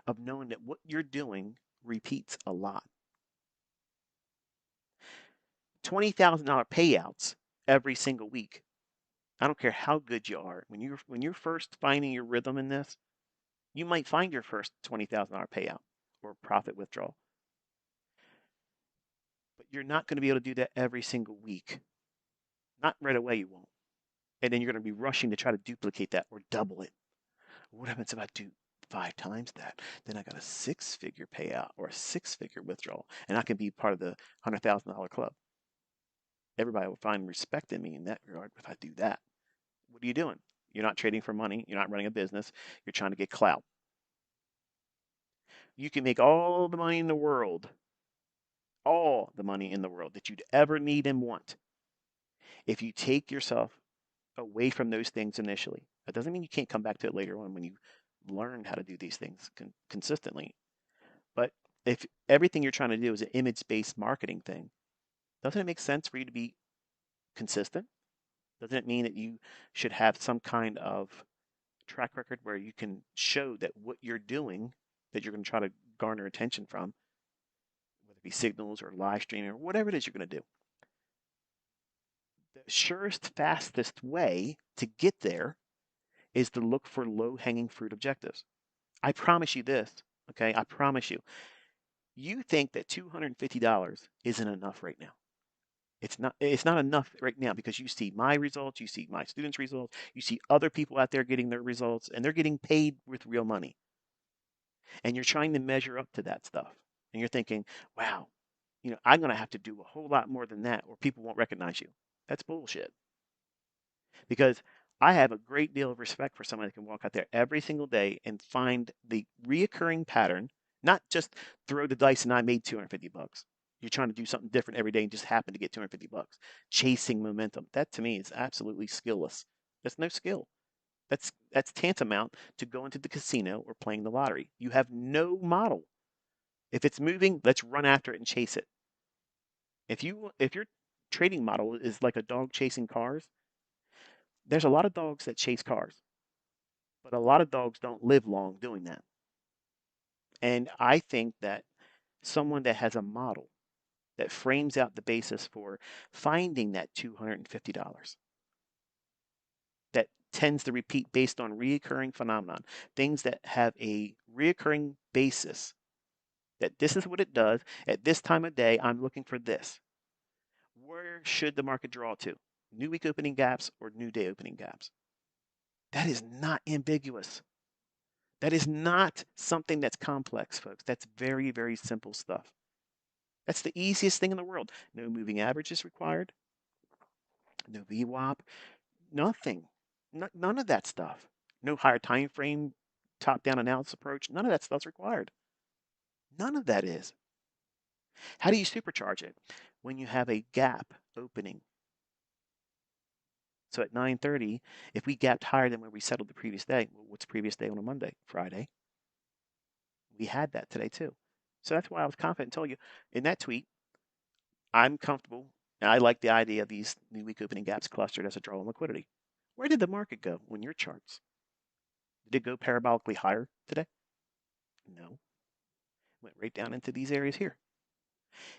of knowing that what you're doing repeats a lot. $20,000 payouts every single week. I don't care how good you are. When you're first finding your rhythm in this, you might find your first $20,000 payout or profit withdrawal. But you're not going to be able to do that every single week. Not right away, you won't. And then you're going to be rushing to try to duplicate that or double it. What happens if I do 5 times that? Then I got a 6-figure payout or a 6-figure withdrawal, and I can be part of the $100,000 club. Everybody will find respect in me in that regard if I do that. What are you doing? You're not trading for money. You're not running a business. You're trying to get clout. You can make all the money in the world, all the money in the world that you'd ever need and want. If you take yourself away from those things initially, that doesn't mean you can't come back to it later on when you learn how to do these things consistently. But if everything you're trying to do is an image-based marketing thing, doesn't it make sense for you to be consistent? Doesn't it mean that you should have some kind of track record where you can show that what you're doing, that you're going to try to garner attention from, whether it be signals or live streaming or whatever it is you're going to do? The surest, fastest way to get there is to look for low-hanging fruit objectives. I promise you this, okay? I promise you. You think that $250 isn't enough right now. It's not enough right now because you see my results, you see my students' results, you see other people out there getting their results, and they're getting paid with real money. And you're trying to measure up to that stuff. And you're thinking, wow, I'm going to have to do a whole lot more than that or people won't recognize you. That's bullshit. Because I have a great deal of respect for someone that can walk out there every single day and find the reoccurring pattern, not just throw the dice and I made $250. You're trying to do something different every day and just happen to get 250 bucks. Chasing momentum. That to me is absolutely skillless. That's no skill. That's tantamount to going to the casino or playing the lottery. You have no model. If it's moving, let's run after it and chase it. If your trading model is like a dog chasing cars, there's a lot of dogs that chase cars, but a lot of dogs don't live long doing that. And I think that someone that has a model that frames out the basis for finding that $250 that tends to repeat based on reoccurring phenomenon, things that have a reoccurring basis, that this is what it does at this time of day, I'm looking for this. Where should the market draw to? New week opening gaps or new day opening gaps? That is not ambiguous. That is not something that's complex, folks. That's very, very simple stuff. That's the easiest thing in the world. No moving averages required, no VWAP, nothing. None of that stuff. No higher time frame, top-down analysis approach. None of that stuff's required. None of that is. How do you supercharge it? When you have a gap opening. So at 9:30, if we gapped higher than where we settled the previous day, well, what's previous day on a Monday? Friday. We had that today too. So that's why I was confident and told you in that tweet, I'm comfortable. And I like the idea of these new week opening gaps clustered as a draw on liquidity. Where did the market go when your charts? Did it go parabolically higher today? No. Went right down into these areas here.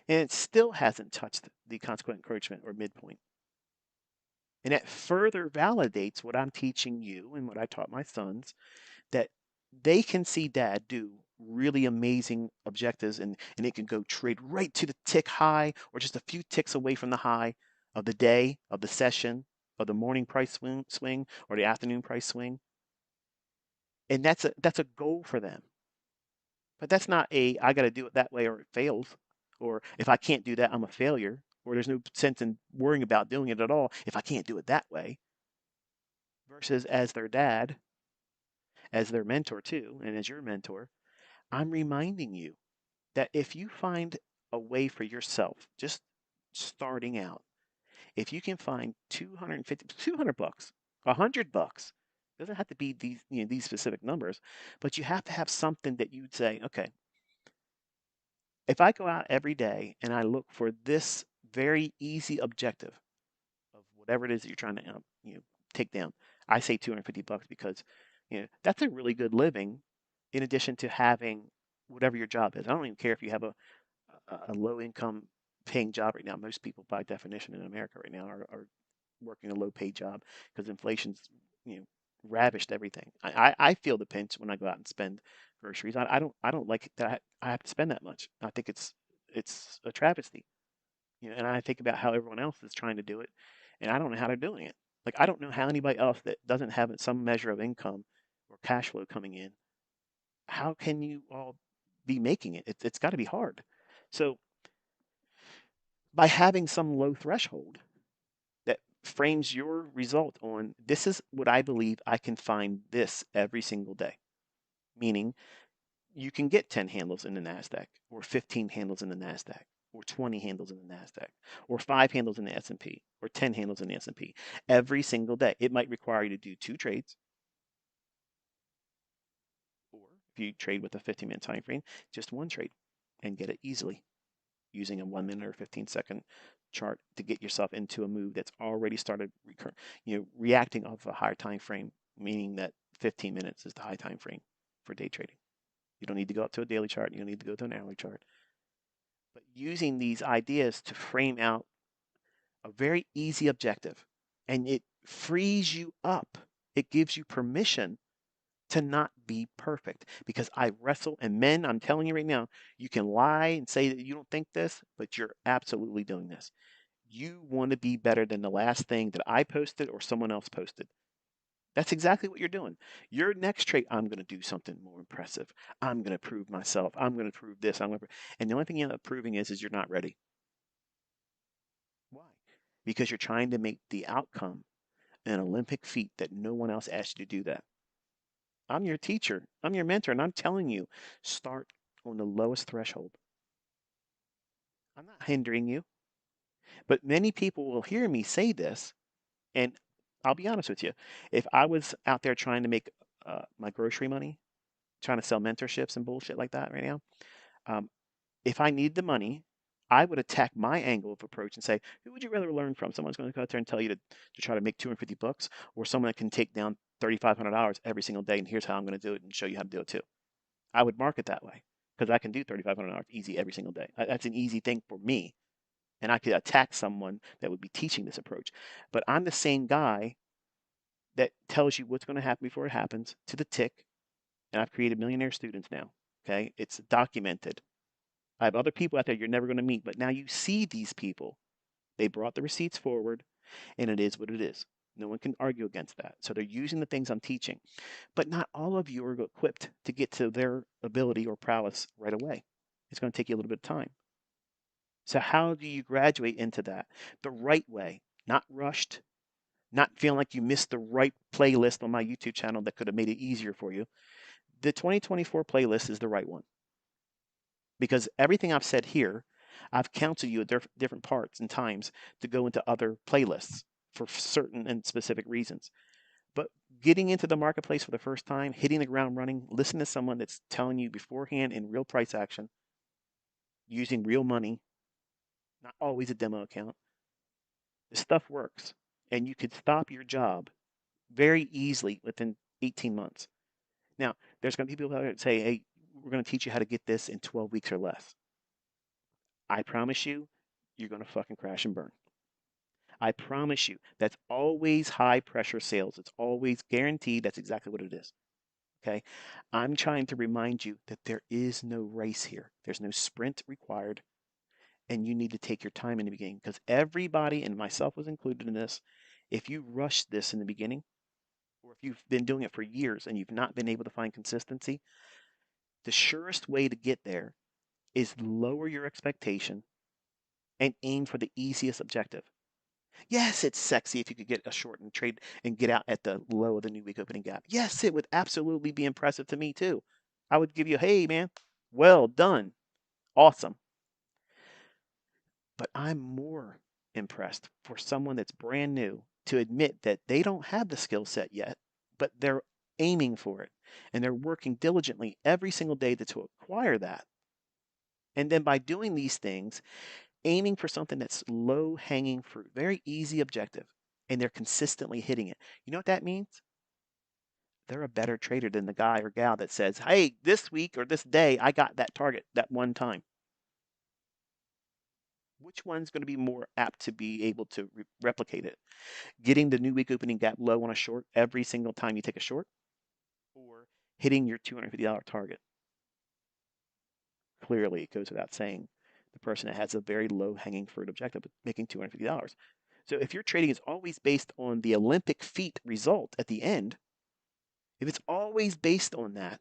And it still hasn't touched the consequent encroachment or midpoint. And that further validates what I'm teaching you and what I taught my sons, that they can see dad do really amazing objectives and it can go trade right to the tick high or just a few ticks away from the high of the day, of the session, of the morning price swing or the afternoon price swing. And that's a goal for them. But that's not I got to do it that way or it fails. Or if I can't do that, I'm a failure. Or there's no sense in worrying about doing it at all if I can't do it that way. Versus as their dad, as their mentor too, and as your mentor, I'm reminding you that if you find a way for yourself, just starting out, if you can find 250, 200 bucks, 100 bucks, doesn't have to be these specific numbers, but you have to have something that you'd say, okay, if I go out every day and I look for this very easy objective of whatever it is that you're trying to take down, I say 250 bucks because that's a really good living in addition to having whatever your job is. I don't even care if you have a low income paying job right now. Most people by definition in America right now are working a low paid job because inflation's you know ravished everything. I feel the pinch when I go out and spend groceries. I don't like that I have to spend that much. I think it's a travesty. And I think about how everyone else is trying to do it, and I don't know how they're doing it. Like I don't know how anybody else that doesn't have some measure of income or cash flow coming in, how can you all be making it? It's got to be hard. So by having some low threshold that frames your result on this is what I believe I can find this every single day, meaning you can get 10 handles in the NASDAQ or 15 handles in the NASDAQ or 20 handles in the NASDAQ or 5 handles in the S&P or 10 handles in the S&P every single day. It might require you to do 2 trades, or if you trade with a 15-minute time frame, just 1 trade and get it easily using a 1 minute or 15-second chart to get yourself into a move that's already started reacting off a higher time frame, meaning that 15 minutes is the high time frame for day trading. You don't need to go up to a daily chart. You don't need to go to an hourly chart. But using these ideas to frame out a very easy objective, and it frees you up. It gives you permission to not be perfect, because I wrestle, and men, I'm telling you right now, you can lie and say that you don't think this, but you're absolutely doing this. You want to be better than the last thing that I posted or someone else posted. That's exactly what you're doing. Your next trait, I'm going to do something more impressive. I'm going to prove myself. I'm going to prove this. And the only thing you end up proving is you're not ready. Why? Because you're trying to make the outcome an Olympic feat that no one else asked you to do that. I'm your teacher. I'm your mentor, and I'm telling you, start on the lowest threshold. I'm not hindering you, but many people will hear me say this, and I'll be honest with you. If I was out there trying to make my grocery money, trying to sell mentorships and bullshit like that right now, um, if I need the money, I would attack my angle of approach and say, who would you rather learn from? Someone's going to go out there and tell you to try to make 250 bucks, or someone that can take down $3,500 every single day, and here's how I'm going to do it and show you how to do it too. I would market that way because I can do $3,500 easy every single day. That's an easy thing for me. And I could attack someone that would be teaching this approach. But I'm the same guy that tells you what's going to happen before it happens to the tick. And I've created millionaire students now. Okay. It's documented. I have other people out there you're never going to meet, but now you see these people. They brought the receipts forward, and it is what it is. No one can argue against that. So they're using the things I'm teaching. But not all of you are equipped to get to their ability or prowess right away. It's going to take you a little bit of time. So, how do you graduate into that? The right way, not rushed, not feeling like you missed the right playlist on my YouTube channel that could have made it easier for you. The 2024 playlist is the right one because everything I've said here, I've counseled you at different parts and times to go into other playlists for certain and specific reasons. But getting into the marketplace for the first time, hitting the ground running, listen to someone that's telling you beforehand in real price action, using real money, not always a demo account. This stuff works. And you could stop your job very easily within 18 months. Now, there's going to be people out there that say, hey, we're going to teach you how to get this in 12 weeks or less. I promise you, you're going to fucking crash and burn. I promise you, that's always high pressure sales. It's always guaranteed. That's exactly what it is. Okay. I'm trying to remind you that there is no race here. There's no sprint required. And you need to take your time in the beginning because everybody, and myself was included in this, if you rush this in the beginning, or if you've been doing it for years and you've not been able to find consistency, the surest way to get there is lower your expectation and aim for the easiest objective. Yes, it's sexy if you could get a short and trade and get out at the low of the new week opening gap. Yes, it would absolutely be impressive to me too. I would give you, hey man, well done, awesome. But I'm more impressed for someone that's brand new to admit that they don't have the skill set yet, but they're aiming for it and they're working diligently every single day to acquire that. And then by doing these things, aiming for something that's low hanging fruit, very easy objective, and they're consistently hitting it. You know what that means? They're a better trader than the guy or gal that says, hey, this week or this day, I got that target that one time. Which one's going to be more apt to be able to replicate it? Getting the new week opening gap low on a short every single time you take a short, or hitting your $250 target? Clearly, it goes without saying, the person that has a very low hanging fruit objective, making $250. So if your trading is always based on the Olympic feat result at the end, if it's always based on that,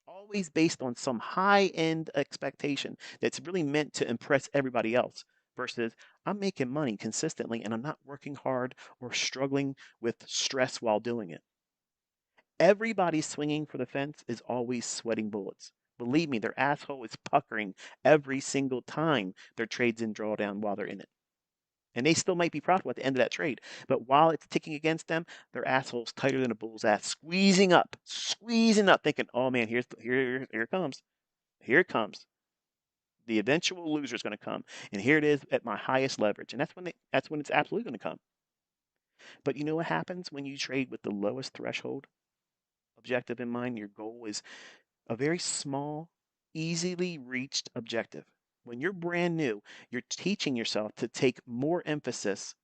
always based on some high end expectation that's really meant to impress everybody else, versus I'm making money consistently and I'm not working hard or struggling with stress while doing it. Everybody swinging for the fence is always sweating bullets. Believe me, their asshole is puckering every single time their trade's in drawdown while they're in it. And they still might be profitable at the end of that trade. But while it's ticking against them, their asshole's tighter than a bull's ass, squeezing up, thinking, oh man, here it comes. Here it comes. The eventual loser is going to come. And here it is at my highest leverage. And that's when it's absolutely going to come. But you know what happens when you trade with the lowest threshold objective in mind? Your goal is a very small, easily reached objective. When you're brand new, you're teaching yourself to take more emphasis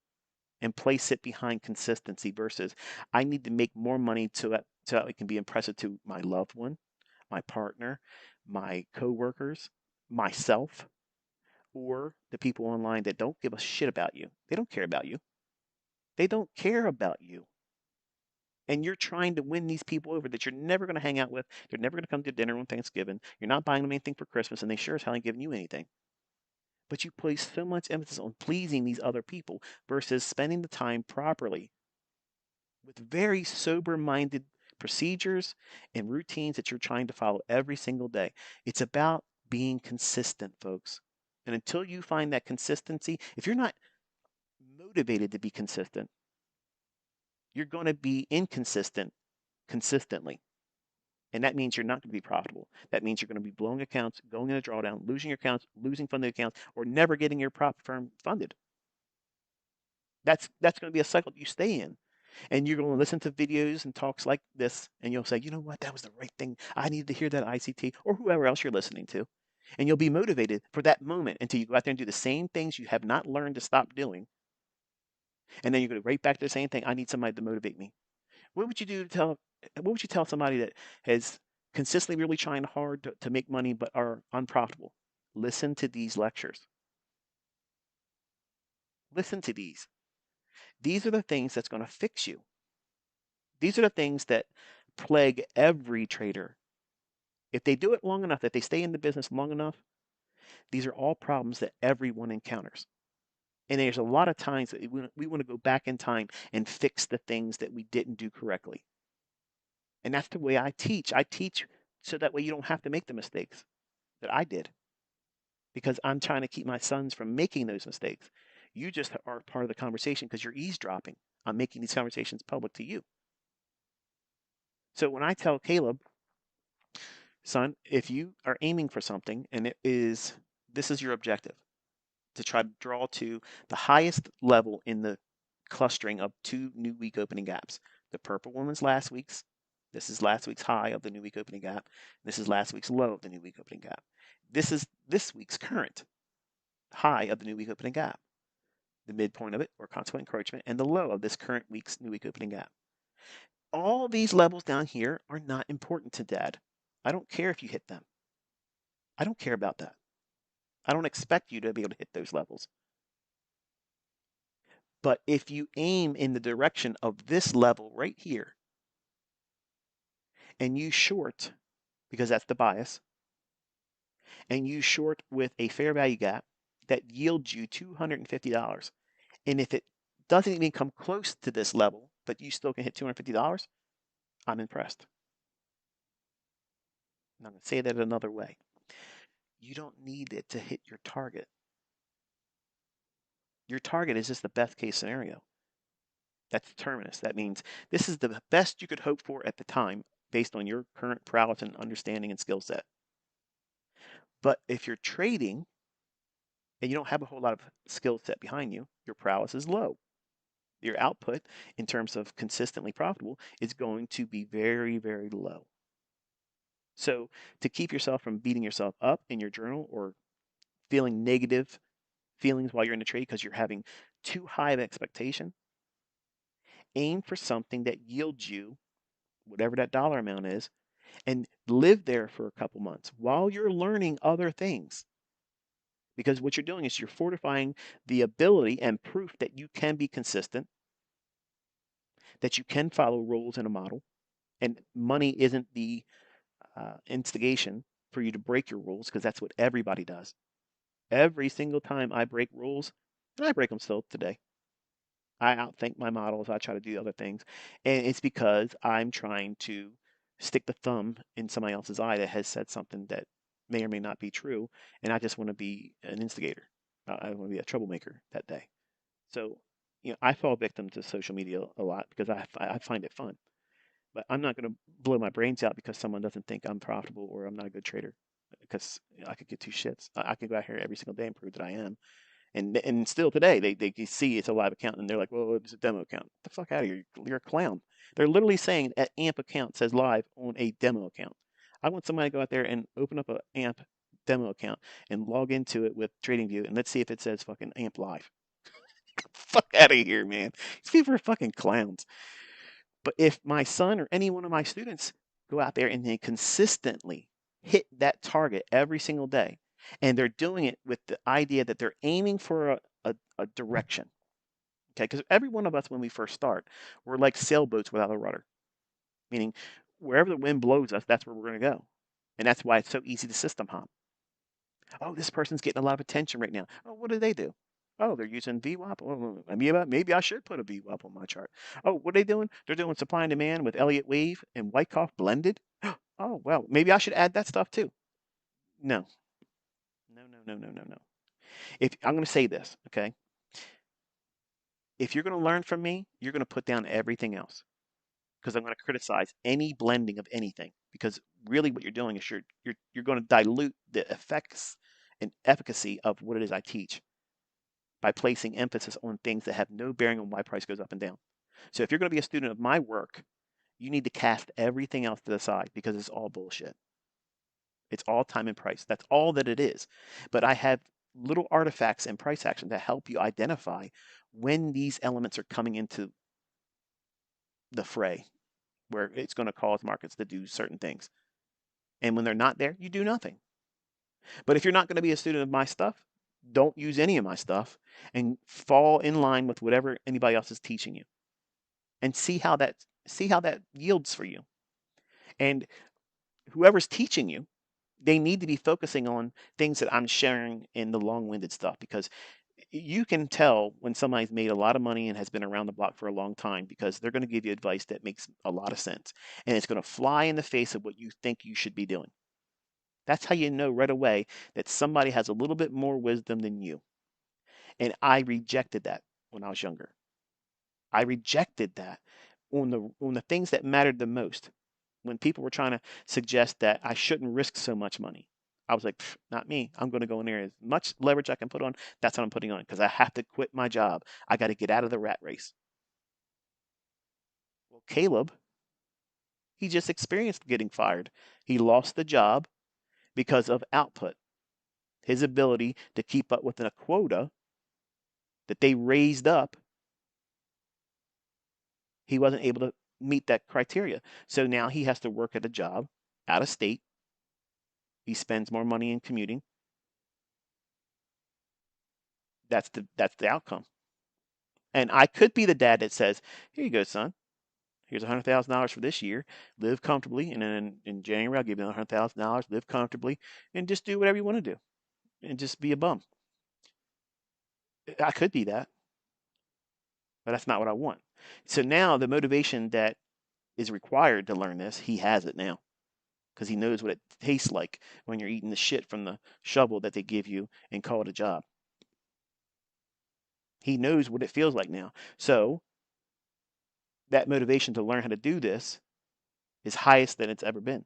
and place it behind consistency versus I need to make more money so it can be impressive to my loved one, my partner, my coworkers, myself, or the people online that don't give a shit about you. They don't care about you. They don't care about you. And you're trying to win these people over that you're never going to hang out with. They're never going to come to dinner on Thanksgiving. You're not buying them anything for Christmas, and they sure as hell ain't giving you anything. But you place so much emphasis on pleasing these other people versus spending the time properly with very sober minded procedures and routines that you're trying to follow every single day. It's about being consistent, folks. And until you find that consistency, if you're not motivated to be consistent, you're going to be inconsistent consistently. And that means you're not going to be profitable. That means you're going to be blowing accounts, going in a drawdown, losing your accounts, losing funded accounts, or never getting your prop firm funded. That's going to be a cycle you stay in. And you're going to listen to videos and talks like this, and you'll say, you know what, that was the right thing. I needed to hear that ICT, or whoever else you're listening to. And you'll be motivated for that moment until you go out there and do the same things you have not learned to stop doing. And then you're going to go right back to the same thing. I need somebody to motivate me. What would you do to tell? What would you tell somebody that has consistently really trying hard to make money but are unprofitable? Listen to these lectures. Listen to these. These are the things that's going to fix you. These are the things that plague every trader. If they do it long enough, if they stay in the business long enough, these are all problems that everyone encounters. And there's a lot of times that we want to go back in time and fix the things that we didn't do correctly. And that's the way I teach. I teach so that way you don't have to make the mistakes that I did, because I'm trying to keep my sons from making those mistakes. You just are part of the conversation because you're eavesdropping. I'm making these conversations public to you. So when I tell Caleb, son, if you are aiming for something and this is your objective, to try to draw to the highest level in the clustering of two new week opening gaps. The purple one was last week's. This is last week's high of the new week opening gap. This is last week's low of the new week opening gap. This is this week's current high of the new week opening gap, the midpoint of it, or consequent encroachment, and the low of this current week's new week opening gap. All these levels down here are not important to Dad. I don't care if you hit them. I don't care about that. I don't expect you to be able to hit those levels. But if you aim in the direction of this level right here, and you short, because that's the bias, and you short with a fair value gap that yields you $250, and if it doesn't even come close to this level, but you still can hit $250, I'm impressed. And I'm going to say that another way. You don't need it to hit your target. Your target is just the best case scenario. That's terminus. That means this is the best you could hope for at the time based on your current prowess and understanding and skill set. But if you're trading and you don't have a whole lot of skill set behind you, your prowess is low. Your output in terms of consistently profitable is going to be very, very low. So to keep yourself from beating yourself up in your journal or feeling negative feelings while you're in the trade because you're having too high of expectation, aim for something that yields you whatever that dollar amount is and live there for a couple months while you're learning other things. Because what you're doing is you're fortifying the ability and proof that you can be consistent, that you can follow rules in a model, and money isn't the instigation for you to break your rules, because that's what everybody does. Every single time I break rules, and I break them still today, I outthink my models. I try to do other things. And it's because I'm trying to stick the thumb in somebody else's eye that has said something that may or may not be true. And I just want to be an instigator. I want to be a troublemaker that day. So, I fall victim to social media a lot because I find it fun. But I'm not going to blow my brains out because someone doesn't think I'm profitable or I'm not a good trader, because I could get two shits. I could go out here every single day and prove that I am. And still today, they see it's a live account and they're like, well, it's a demo account. Get the fuck out of here. You're a clown. They're literally saying that AMP account says live on a demo account. I want somebody to go out there and open up an AMP demo account and log into it with TradingView and let's see if it says fucking AMP live. Fuck out of here, man. These people are fucking clowns. But if my son or any one of my students go out there and they consistently hit that target every single day, and they're doing it with the idea that they're aiming for a direction, okay? Because every one of us, when we first start, we're like sailboats without a rudder, meaning wherever the wind blows us, that's where we're going to go. And that's why it's so easy to system hop. Oh, this person's getting a lot of attention right now. Oh, what do they do? Oh, they're using VWAP. Oh, maybe I should put a VWAP on my chart. Oh, what are they doing? They're doing supply and demand with Elliott Wave and Wyckoff blended. Oh, well, maybe I should add that stuff too. No, no, no, no, no, no, no. If I'm going to say this, okay? If you're going to learn from me, you're going to put down everything else because I'm going to criticize any blending of anything because really what you're doing is you're going to dilute the effects and efficacy of what it is I teach by placing emphasis on things that have no bearing on why price goes up and down. So if you're going to be a student of my work, you need to cast everything else to the side because it's all bullshit. It's all time and price. That's all that it is. But I have little artifacts and price action to help you identify when these elements are coming into the fray, where it's going to cause markets to do certain things. And when they're not there, you do nothing. But if you're not going to be a student of my stuff, don't use any of my stuff and fall in line with whatever anybody else is teaching you and see how that yields for you. And whoever's teaching you, they need to be focusing on things that I'm sharing in the long-winded stuff because you can tell when somebody's made a lot of money and has been around the block for a long time because they're going to give you advice that makes a lot of sense and it's going to fly in the face of what you think you should be doing. That's how you know right away that somebody has a little bit more wisdom than you. And I rejected that when I was younger. I rejected that on the things that mattered the most. When people were trying to suggest that I shouldn't risk so much money, I was like, not me. I'm going to go in there as much leverage I can put on. That's what I'm putting on because I have to quit my job. I got to get out of the rat race. Well, Caleb, he just experienced getting fired. He lost the job because of output, his ability to keep up with a quota that they raised up. He wasn't able to meet that criteria. So now he has to work at a job out of state. He spends more money in commuting. That's the outcome. And I could be the dad that says, "Here you go, son. Here's $100,000 for this year. Live comfortably, and then in January I'll give you another $100,000. Live comfortably, and just do whatever you want to do, and just be a bum." I could be that, but that's not what I want. So now the motivation that is required to learn this, he has it now because he knows what it tastes like when you're eating the shit from the shovel that they give you and call it a job. He knows what it feels like now. So that motivation to learn how to do this is highest than it's ever been.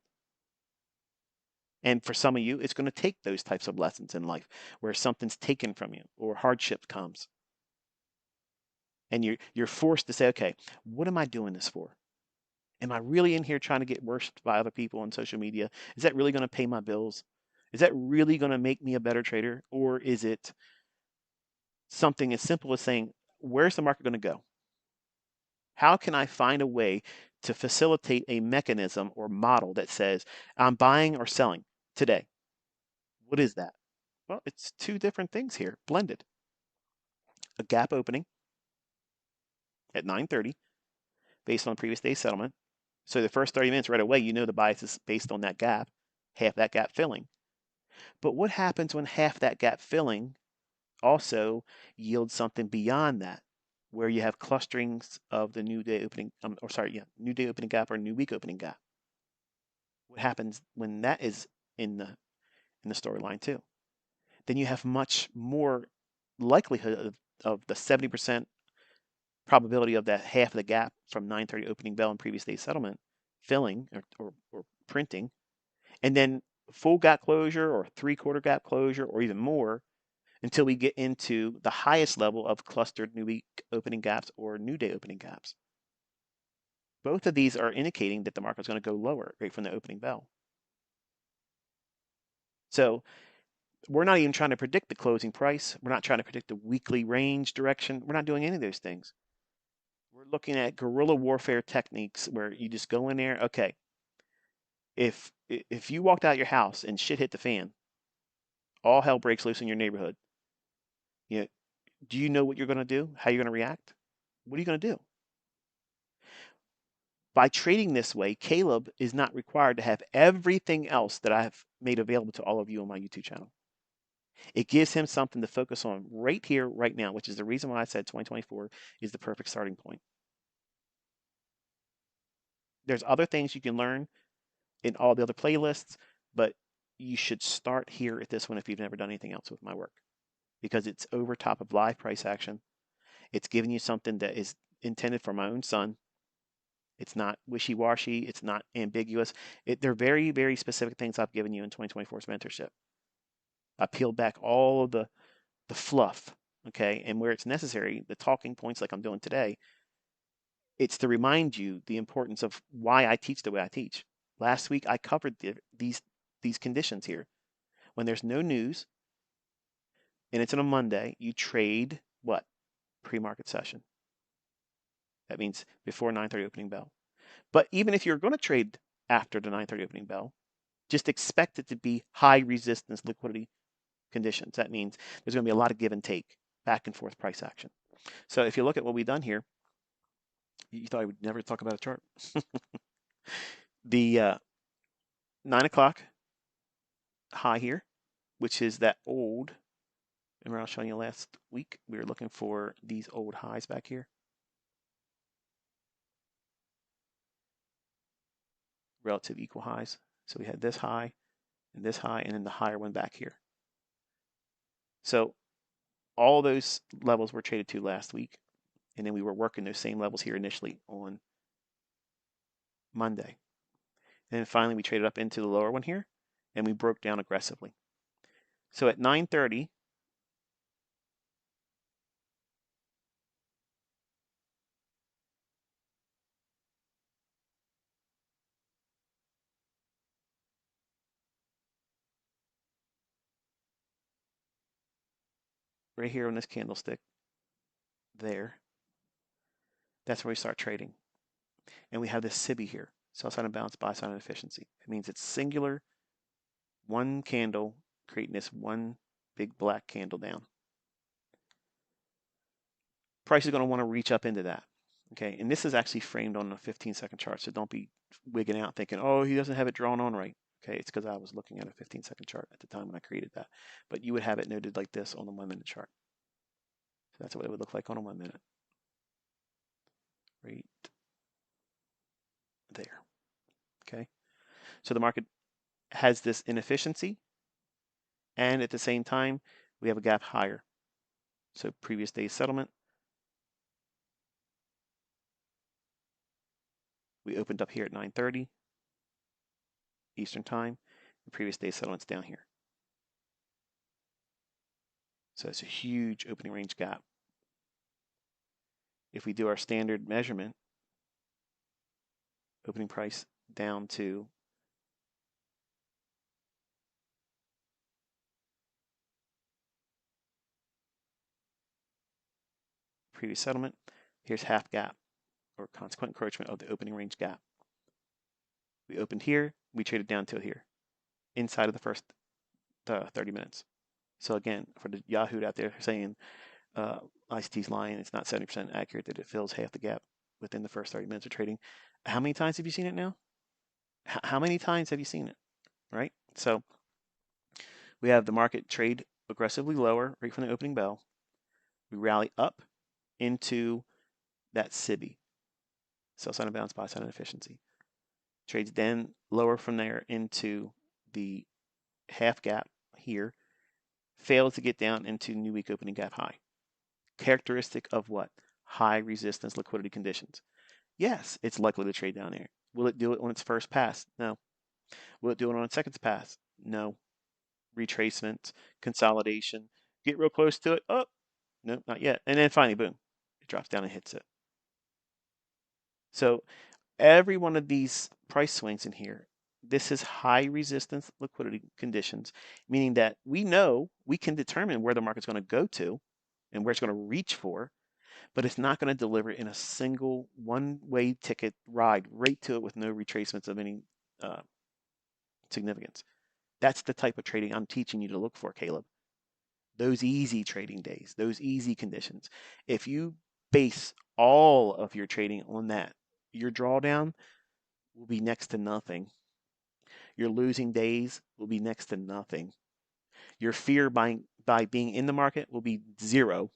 And for some of you, it's going to take those types of lessons in life where something's taken from you or hardship comes. And you're forced to say, okay, what am I doing this for? Am I really in here trying to get worshipped by other people on social media? Is that really going to pay my bills? Is that really going to make me a better trader? Or is it something as simple as saying, where's the market going to go? How can I find a way to facilitate a mechanism or model that says I'm buying or selling today? What is that? Well, it's two different things here, blended. A gap opening at 9:30 based on previous day settlement. So the first 30 minutes right away, you know the bias is based on that gap, half that gap filling. But what happens when half that gap filling also yields something beyond that, where you have clusterings of the new day opening, new day opening gap or new week opening gap? What happens when that is in the storyline too? Then you have much more likelihood of the 70% probability of that half of the gap from 9:30 opening bell and previous day settlement filling or printing, and then full gap closure or three-quarter gap closure or even more until we get into the highest level of clustered new week opening gaps or new day opening gaps. Both of these are indicating that the market's going to go lower right from the opening bell. So we're not even trying to predict the closing price. We're not trying to predict the weekly range direction. We're not doing any of those things. We're looking at guerrilla warfare techniques where you just go in there. Okay, if you walked out your house and shit hit the fan, all hell breaks loose in your neighborhood. You know, do you know what you're going to do? How you're going to react? What are you going to do? By trading this way, Caleb is not required to have everything else that I've made available to all of you on my YouTube channel. It gives him something to focus on right here, right now, which is the reason why I said 2024 is the perfect starting point. There's other things you can learn in all the other playlists, but you should start here at this one if you've never done anything else with my work. because it's over top of live price action. It's giving you something that is intended for my own son. It's not wishy-washy. It's not ambiguous. They're very, very specific things I've given you in 2024's mentorship. I peeled back all of the fluff, okay, and where it's necessary, the talking points like I'm doing today, it's to remind you the importance of why I teach the way I teach. Last week I covered these conditions here. When there's no news and it's on a Monday, you trade what? Pre-market session. That means before 9:30 opening bell. But even if you're going to trade after the 9:30 opening bell, just expect it to be high resistance liquidity conditions. That means there's going to be a lot of give and take, back and forth price action. So if you look at what we've done here, you thought I would never talk about a chart. The 9 o'clock high here, which is that old, remember I was showing you last week, we were looking for these old highs back here. Relative equal highs. So we had this high, and then the higher one back here. So all those levels were traded to last week, and then we were working those same levels here initially on Monday. And then finally we traded up into the lower one here, and we broke down aggressively. So at 9:30, right here on this candlestick, there, that's where we start trading. And we have this SIBI here, sell side imbalance, buy side inefficiency. It means it's singular, one candle, creating this one big black candle down. Price is going to want to reach up into that. Okay, and this is actually framed on a 15-second chart, so don't be wigging out thinking, oh, he doesn't have it drawn on right. Okay, it's because I was looking at a 15-second chart at the time when I created that. But you would have it noted like this on the 1-minute chart. So that's what it would look like on a 1 minute. Right there. Okay, so the market has this inefficiency, and at the same time, we have a gap higher. So previous day's settlement, we opened up here at 9:30 Eastern time. The previous day's settlement's down here. So it's a huge opening range gap. If we do our standard measurement, opening price down to previous settlement, here's half gap or consequent encroachment of the opening range gap. We opened here, we traded down to here, inside of the first 30 minutes. So again, for the Yahoo out there saying ICT's lying, it's not 70% accurate that it fills half the gap within the first 30 minutes of trading. How many times have you seen it now? How many times have you seen it, right? So we have the market trade aggressively lower right from the opening bell. We rally up into that SIBI, sell side imbalance, buy side inefficiency. Trades then lower from there into the half gap here, fails to get down into new week opening gap high. Characteristic of what? High resistance liquidity conditions. Yes, it's likely to trade down there. Will it do it on its first pass? No. Will it do it on its second pass? No. Retracement, consolidation, get real close to it. Oh, no, not yet. And then finally, boom, it drops down and hits it. So every one of these price swings in here, this is high resistance liquidity conditions, meaning that we know we can determine where the market's going to go to and where it's going to reach for, but it's not going to deliver in a single one-way ticket ride right to it with no retracements of any significance. That's the type of trading I'm teaching you to look for, Caleb. Those easy trading days, those easy conditions. If you base all of your trading on that, your drawdown will be next to nothing. Your losing days will be next to nothing. Your fear by being in the market will be zero.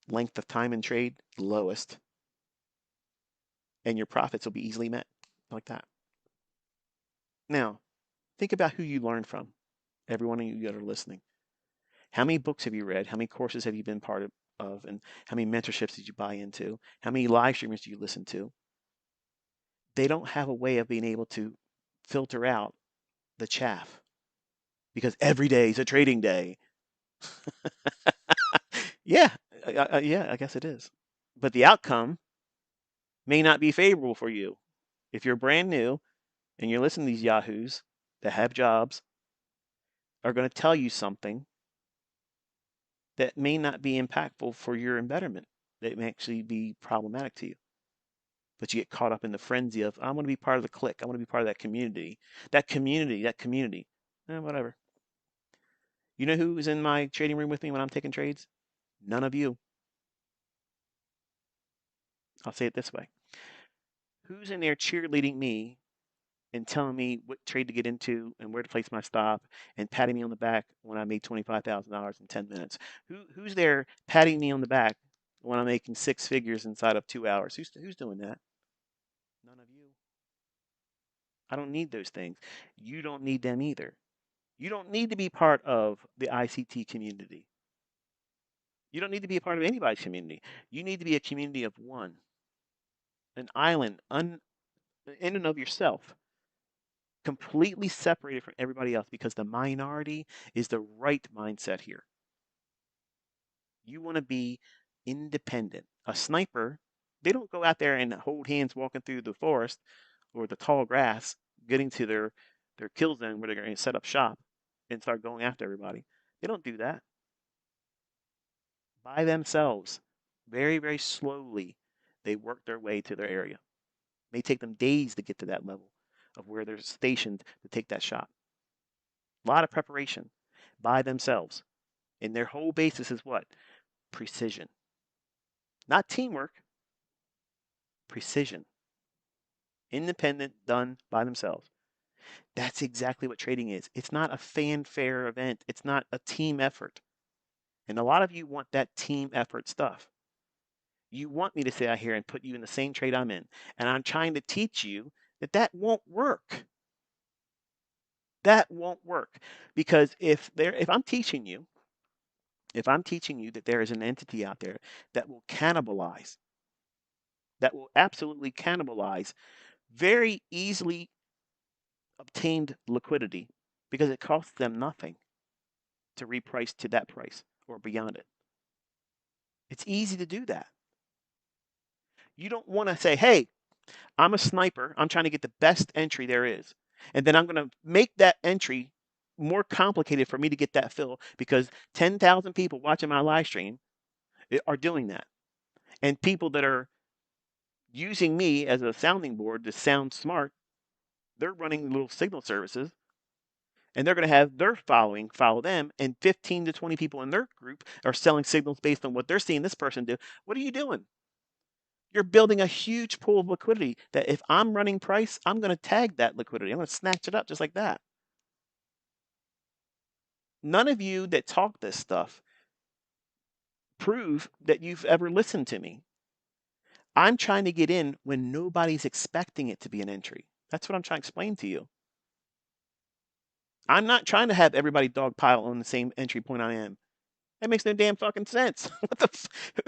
Length of time in trade, lowest. And your profits will be easily met like that. Now, think about who you learned from, every one of you that are listening. How many books have you read? How many courses have you been part of? And how many mentorships did you buy into? How many live streamers do you listen to? They don't have a way of being able to filter out the chaff because every day is a trading day. Yeah, yeah, I guess it is. But the outcome may not be favorable for you. If you're brand new and you're listening to these yahoos that have jobs, are going to tell you something that may not be impactful for your embetterment. That may actually be problematic to you. But you get caught up in the frenzy of, I want to be part of the clique. I want to be part of that community. That community, that community. Whatever. You know who's in my trading room with me when I'm taking trades? None of you. I'll say it this way. Who's in there cheerleading me and telling me what trade to get into and where to place my stop and patting me on the back when I made $25,000 in 10 minutes? Who's there patting me on the back when I'm making six figures inside of 2 hours? Who's doing that? None of you. I don't need those things. You don't need them either. You don't need to be part of the ICT community. You don't need to be a part of anybody's community. You need to be a community of one, an island in and of yourself, completely separated from everybody else because the minority is the right mindset here. You want to be independent. A sniper, they don't go out there and hold hands walking through the forest or the tall grass, getting to their kill zone where they're going to set up shop and start going after everybody. They don't do that by themselves. Very, very slowly, they work their way to their area. It may take them days to get to that level of where they're stationed to take that shot. A lot of preparation by themselves. And their whole basis is what? Precision. Not teamwork, precision. Independent, done by themselves. That's exactly what trading is. It's not a fanfare event. It's not a team effort. And a lot of you want that team effort stuff. You want me to sit out here and put you in the same trade I'm in. And I'm trying to teach you that that won't work. That won't work. Because if I'm teaching you that there is an entity out there that will cannibalize, that will absolutely cannibalize very easily obtained liquidity because it costs them nothing to reprice to that price or beyond it. It's easy to do that. You don't want to say, hey, I'm a sniper. I'm trying to get the best entry there is. And then I'm going to make that entry more complicated for me to get that fill because 10,000 people watching my live stream are doing that. And people that are using me as a sounding board to sound smart, they're running little signal services and they're going to have their following follow them. And 15 to 20 people in their group are selling signals based on what they're seeing this person do. What are you doing? You're building a huge pool of liquidity that if I'm running price, I'm going to tag that liquidity. I'm going to snatch it up just like that. None of you that talk this stuff prove that you've ever listened to me. I'm trying to get in when nobody's expecting it to be an entry. That's what I'm trying to explain to you. I'm not trying to have everybody dogpile on the same entry point I am. That makes no damn fucking sense.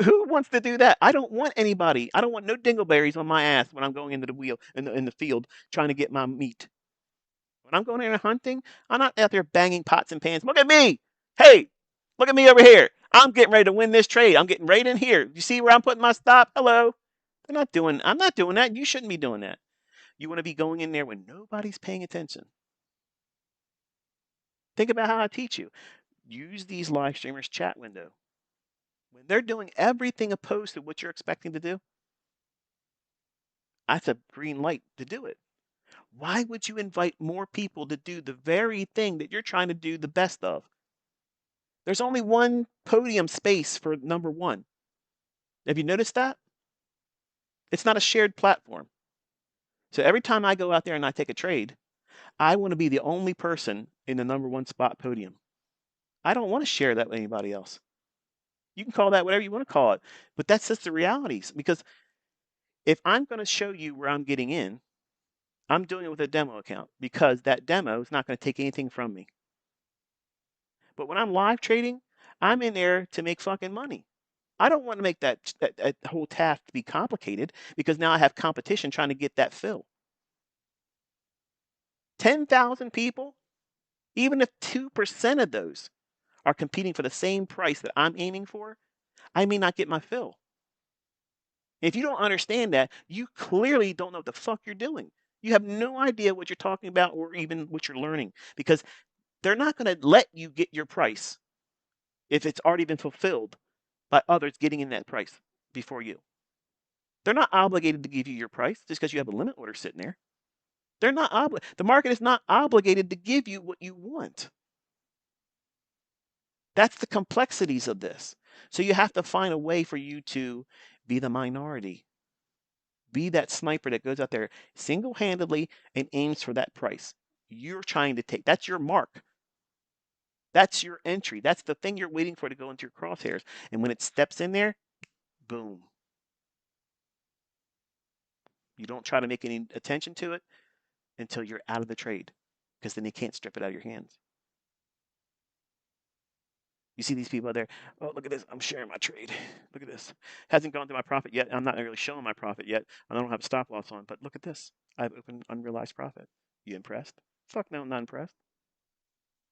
Who wants to do that? I don't want anybody. I don't want no dingleberries on my ass when I'm going into the wheel in the field trying to get my meat. When I'm going in and hunting, I'm not out there banging pots and pans. Look at me. Hey, look at me over here. I'm getting ready to win this trade. I'm getting right in here. You see where I'm putting my stop? Hello. I'm not doing that. You shouldn't be doing that. You want to be going in there when nobody's paying attention. Think about how I teach you. Use these live streamers chat window. When they're doing everything opposed to what you're expecting to do, that's a green light to do it. Why would you invite more people to do the very thing that you're trying to do the best of? There's only one podium space for number one. Have you noticed that? It's not a shared platform. So every time I go out there and I take a trade, I want to be the only person in the number one spot podium. I don't want to share that with anybody else. You can call that whatever you want to call it, but that's just the realities. Because if I'm going to show you where I'm getting in, I'm doing it with a demo account because that demo is not going to take anything from me. But when I'm live trading, I'm in there to make fucking money. I don't want to make that whole task be complicated because now I have competition trying to get that fill. 10,000 people, even if 2% of those are competing for the same price that I'm aiming for, I may not get my fill. If you don't understand that, you clearly don't know what the fuck you're doing. You have no idea what you're talking about or even what you're learning because they're not going to let you get your price if it's already been fulfilled by others getting in that price before you. They're not obligated to give you your price just because you have a limit order sitting there. They're not the market is not obligated to give you what you want. That's the complexities of this. So you have to find a way for you to be the minority. Be that sniper that goes out there single-handedly and aims for that price. You're trying to take, that's your mark. That's your entry. That's the thing you're waiting for to go into your crosshairs. And when it steps in there, boom. You don't try to make any attention to it until you're out of the trade because then you can't strip it out of your hands. You see these people out there, oh, look at this. I'm sharing my trade. Look at this. Hasn't gone to my profit yet. I'm not really showing my profit yet. I don't have a stop loss on, but look at this. I've opened unrealized profit. You impressed? Fuck no, I'm not impressed.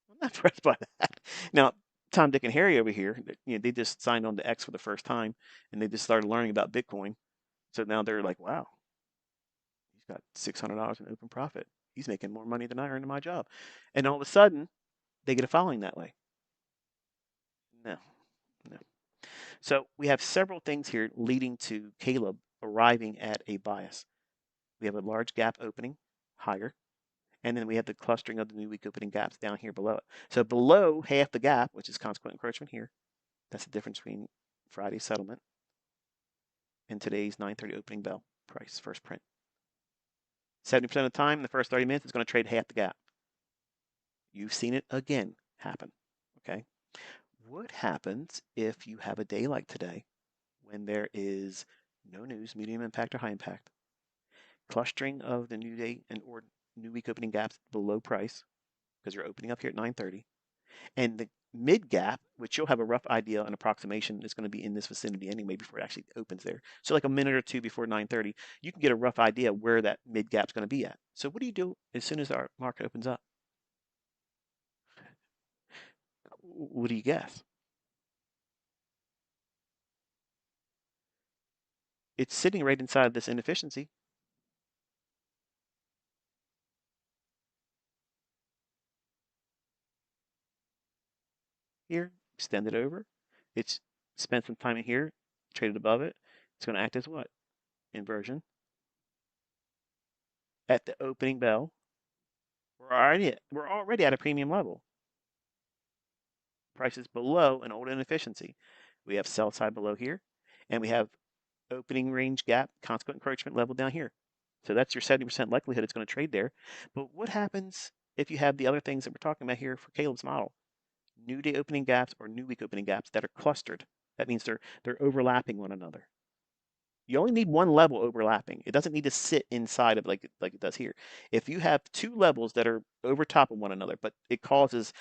I'm not impressed by that. Now, Tom, Dick, and Harry over here, they just signed on to X for the first time, and they just started learning about Bitcoin. So now they're like, wow, he's got $600 in open profit. He's making more money than I earned in my job. And all of a sudden, they get a following that way. No, no. So we have several things here leading to Caleb arriving at a bias. We have a large gap opening higher, and then we have the clustering of the new week opening gaps down here below it. So below half the gap, which is consequent encroachment here, that's the difference between Friday's settlement and today's 9:30 opening bell price, first print. 70% of the time in the first 30 minutes, it's going to trade half the gap. You've seen it again happen, okay? What happens if you have a day like today when there is no news, medium impact or high impact, clustering of the new day and or new week opening gaps below price because you're opening up here at 9:30, and the mid gap, which you'll have a rough idea, an approximation, is going to be in this vicinity anyway before it actually opens there. So like a minute or two before 9:30, you can get a rough idea where that mid gap's going to be at. So what do you do as soon as our market opens up? What do you guess? It's sitting right inside of this inefficiency. Here, extend it over. It's spent some time in here, traded above it. It's going to act as what? Inversion. At the opening bell, we're already at a premium level. Prices below an old inefficiency. We have sell side below here, and we have opening range gap, consequent encroachment level down here. So that's your 70% likelihood it's going to trade there. But what happens if you have the other things that we're talking about here for Caleb's model? New day opening gaps or new week opening gaps that are clustered. That means they're overlapping one another. You only need one level overlapping. It doesn't need to sit inside of like it does here. If you have two levels that are over top of one another, but it causes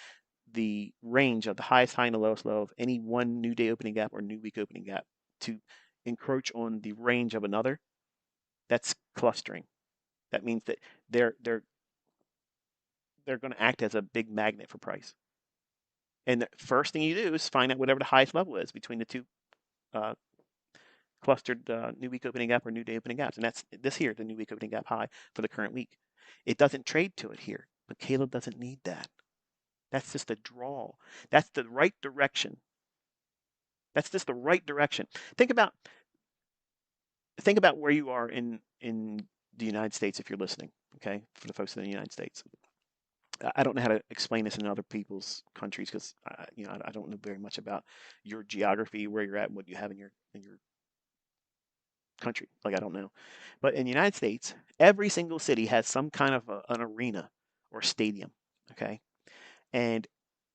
the range of the highest high and the lowest low of any one new day opening gap or new week opening gap to encroach on the range of another, that's clustering. That means that they're they're they're going to act as a big magnet for price. And the first thing you do is find out whatever the highest level is between the two uh, clustered new week opening gap or new day opening gaps. And that's this here, the new week opening gap high for the current week. It doesn't trade to it here, but Caleb doesn't need that. That's just a draw. That's the right direction. That's just the right direction. Think about where you are in the United States if you're listening. Okay, for the folks in the United States. I don't know how to explain this in other people's countries because I don't know very much about your geography, where you're at, and what you have in your country. Like I don't know, but in the United States, every single city has some kind of an arena or stadium. Okay, and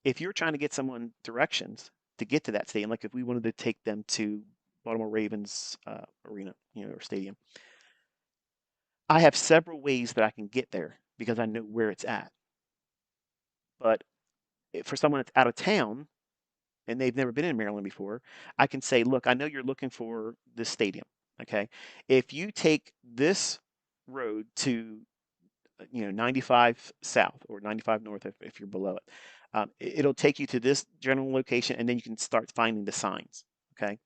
if you're trying to get someone directions to get to that stadium, like if we wanted to take them to Baltimore Ravens arena, or stadium, I have several ways that I can get there because I know where it's at. But for someone that's out of town, and they've never been in Maryland before, I can say, look, I know you're looking for this stadium. Okay. If you take this road to 95 south or 95 north if you're below it. It'll take you to this general location and then you can start finding the signs. Okay.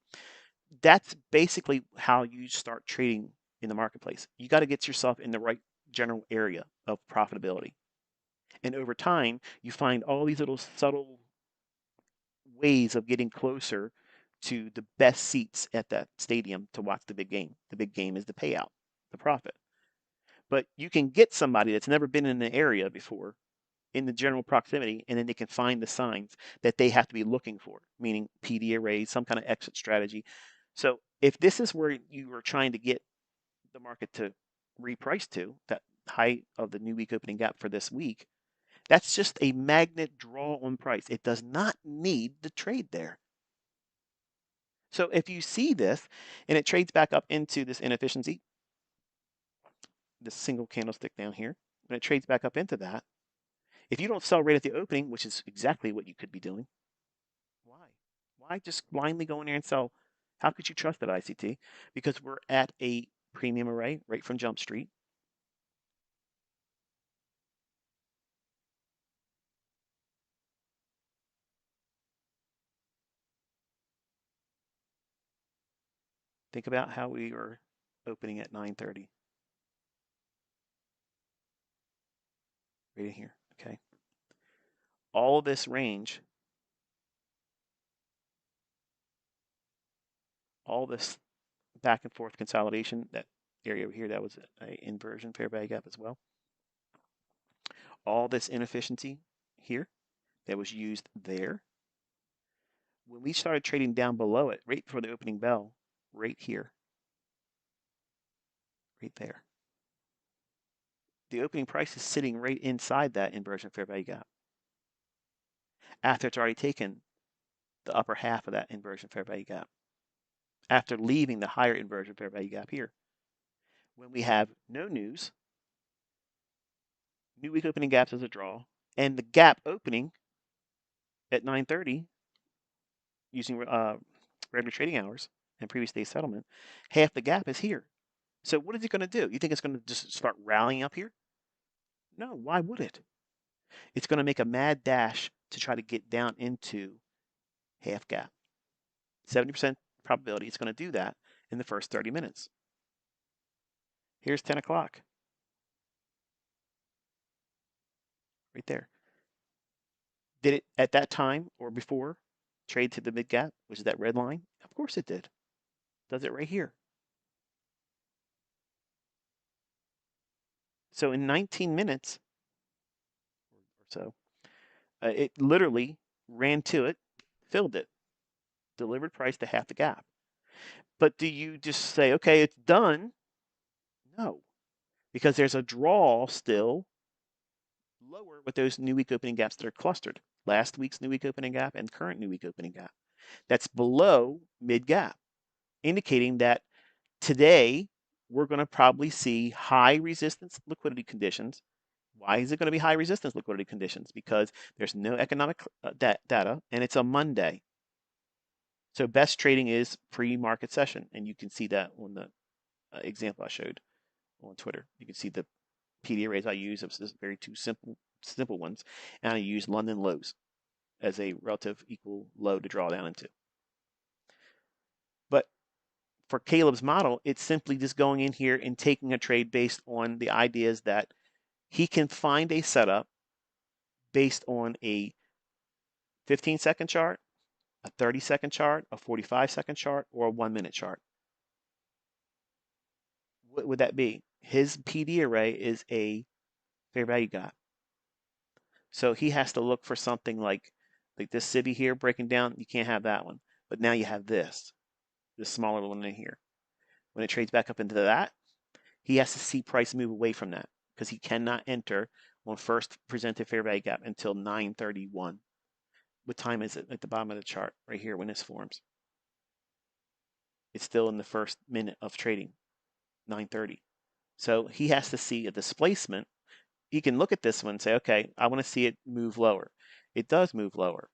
That's basically how you start trading in the marketplace. You got to get yourself in the right general area of profitability. And over time, you find all these little subtle ways of getting closer to the best seats at that stadium to watch the big game. The big game is the payout, the profit. But you can get somebody that's never been in the area before in the general proximity, and then they can find the signs that they have to be looking for, meaning PD arrays, some kind of exit strategy. So if this is where you are trying to get the market to reprice to, that height of the new week opening gap for this week, that's just a magnet draw on price. It does not need the trade there. So if you see this and it trades back up into this inefficiency, this single candlestick down here, when it trades back up into that, if you don't sell right at the opening, which is exactly what you could be doing, why? Why just blindly go in there and sell? How could you trust that ICT? Because we're at a premium array right from Jump Street. Think about how we were opening at 9:30. Right in here, okay? All this range, all this back and forth consolidation, that area over here, that was an inversion fair value gap as well. All this inefficiency here that was used there. When we started trading down below it, right before the opening bell, right here, right there, the opening price is sitting right inside that inversion fair value gap after it's already taken the upper half of that inversion fair value gap, after leaving the higher inversion fair value gap here. When we have no news, new week opening gaps as a draw, and the gap opening at 9:30 using regular trading hours and previous day settlement, half the gap is here. So what is it going to do? You think it's going to just start rallying up here? No, why would it? It's going to make a mad dash to try to get down into half gap. 70% probability it's going to do that in the first 30 minutes. Here's 10 o'clock. Right there. Did it at that time or before trade to the mid gap, which is that red line? Of course it did. Does it right here. So in 19 minutes or so, it literally ran to it, filled it, delivered price to half the gap. But do you just say, okay, it's done? No, because there's a draw still lower with those new week opening gaps that are clustered. Last week's new week opening gap and current new week opening gap. That's below mid gap, indicating that today we're going to probably see high resistance liquidity conditions. Why is it going to be high resistance liquidity conditions? Because there's no economic data and it's a Monday. So best trading is pre-market session, and you can see that on the example I showed on Twitter. You can see the PD arrays I use. It was just very two simple ones, and I use London lows as a relative equal low to draw down into. But for Caleb's model, it's simply just going in here and taking a trade based on the ideas that he can find a setup based on a 15-second chart, a 30-second chart, a 45-second chart, or a 1-minute chart. What would that be? His PD array is a fair value gap. So he has to look for something like this city here breaking down. You can't have that one. But now you have this smaller one in here. When it trades back up into that, he has to see price move away from that because he cannot enter on first presented fair value gap until 9:31. What time is it at the bottom of the chart right here when this forms? It's still in the first minute of trading, 9:30. So he has to see a displacement. He can look at this one and say, okay, I want to see it move lower. It does move lower.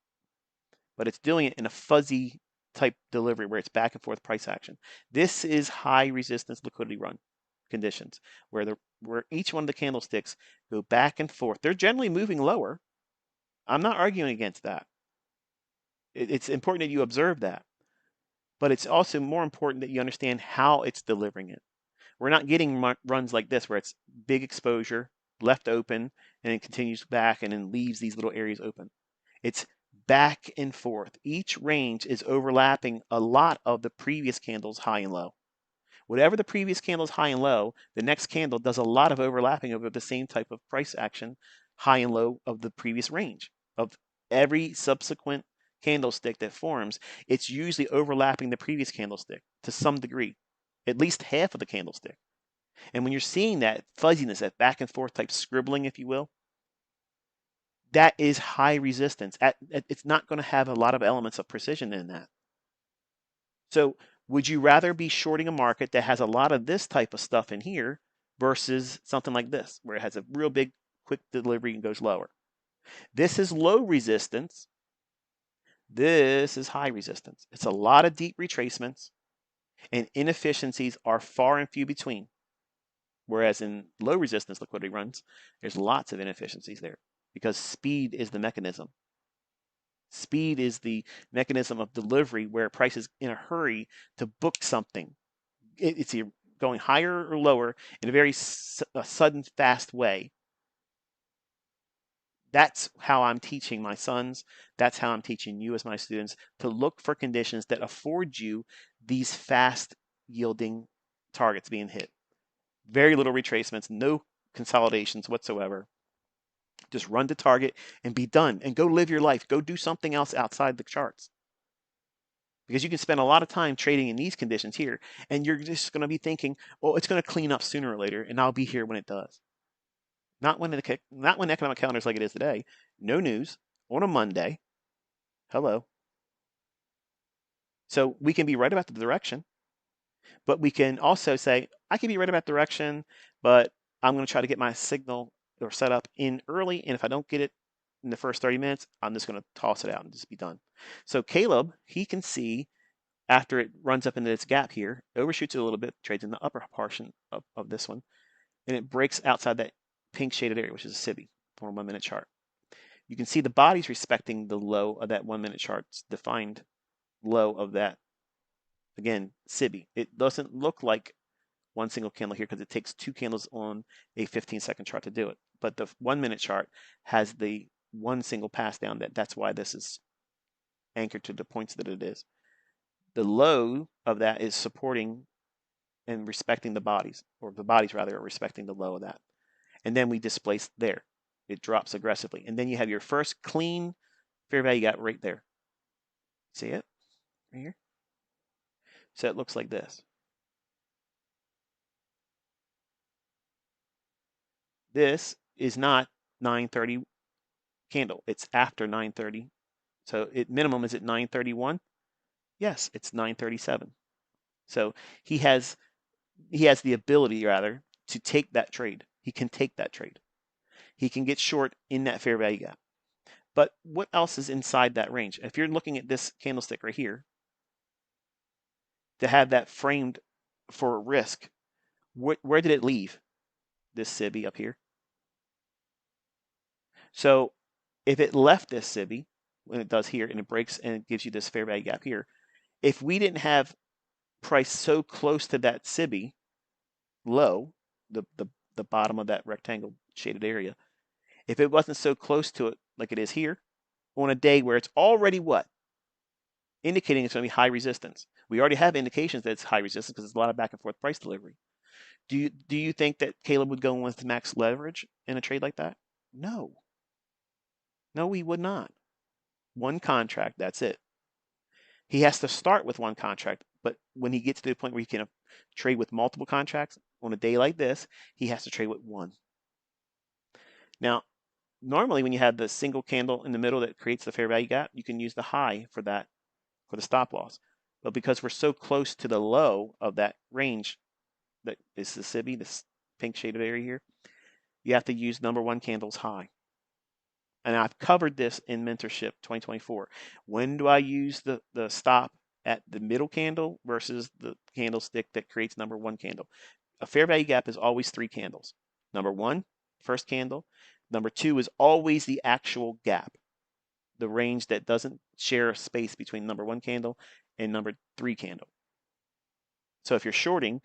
but it's doing it in a fuzzy type delivery where it's back and forth price action. This is high resistance liquidity run conditions where each one of the candlesticks go back and forth. They're generally moving lower. I'm not arguing against that. It's important that you observe that, but it's also more important that you understand how it's delivering it. We're not getting runs like this where it's big exposure, left open, and it continues back and then leaves these little areas open. It's back and forth. Each range is overlapping a lot of the previous candles high and low. Whatever the previous candle is high and low, the next candle does a lot of overlapping over the same type of price action, high and low of the previous range. Of every subsequent candlestick that forms, it's usually overlapping the previous candlestick to some degree, at least half of the candlestick. And when you're seeing that fuzziness, that back and forth type scribbling, if you will, that is high resistance. It's not going to have a lot of elements of precision in that. So would you rather be shorting a market that has a lot of this type of stuff in here versus something like this, where it has a real big quick delivery and goes lower? This is low resistance. This is high resistance. It's a lot of deep retracements, and inefficiencies are far and few between. Whereas in low resistance liquidity runs, there's lots of inefficiencies there because speed is the mechanism. Speed is the mechanism of delivery where a price is in a hurry to book something. It's going higher or lower in a very sudden, fast way. That's how I'm teaching my sons. That's how I'm teaching you as my students to look for conditions that afford you these fast yielding targets being hit. Very little retracements, no consolidations whatsoever. Just run to target and be done and go live your life. Go do something else outside the charts. Because you can spend a lot of time trading in these conditions here, and you're just going to be thinking, oh, it's going to clean up sooner or later, and I'll be here when it does. Not when the economic calendar is like it is today. No news on a Monday. Hello. So we can be right about the direction, but we can also say, I can be right about direction, but I'm going to try to get my signal or set up in early, and if I don't get it in the first 30 minutes, I'm just going to toss it out and just be done. So Caleb, he can see after it runs up into this gap here, overshoots it a little bit, trades in the upper portion of this one, and it breaks outside that pink shaded area, which is a SIBI on a 1 minute chart. You can see the body's respecting the low of that 1 minute chart's defined low of that, again, SIBI. It doesn't look like one single candle here because it takes 2 candles on a 15-second chart to do it. But the 1 minute chart has the one single pass down. That's why this is anchored to the points that it is. The low of that is supporting and respecting the bodies, or the bodies rather are respecting the low of that. And then we displace there. It drops aggressively. And then you have your first clean fair value gap right there. See it? Right here? So it looks like this. This is not 9:30 candle. It's after 9:30. So minimum is at 9:31. Yes, it's 9:37. So he has the ability rather to take that trade. He can take that trade. He can get short in that fair value gap. But what else is inside that range? If you're looking at this candlestick right here, to have that framed for risk, where did it leave? This SIBI up here. So if it left this SIBI, when it does here, and it breaks and it gives you this fair value gap here, if we didn't have price so close to that SIBI low, the bottom of that rectangle shaded area, if it wasn't so close to it like it is here, on a day where it's already what? Indicating it's going to be high resistance. We already have indications that it's high resistance because there's a lot of back and forth price delivery. Do you think that Caleb would go in with max leverage in a trade like that? No. No, he would not. One contract, that's it. He has to start with one contract, but when he gets to the point where he can trade with multiple contracts on a day like this, he has to trade with one. Now, normally when you have the single candle in the middle that creates the fair value gap, you can use the high for that, for the stop loss. But because we're so close to the low of that range, that is the SIBI, this pink shaded area here, you have to use number one candle's high. And I've covered this in Mentorship 2024. When do I use the stop at the middle candle versus the candlestick that creates number one candle? A fair value gap is always three candles. Number one, first candle. Number two is always the actual gap, the range that doesn't share a space between number one candle and number three candle. So if you're shorting,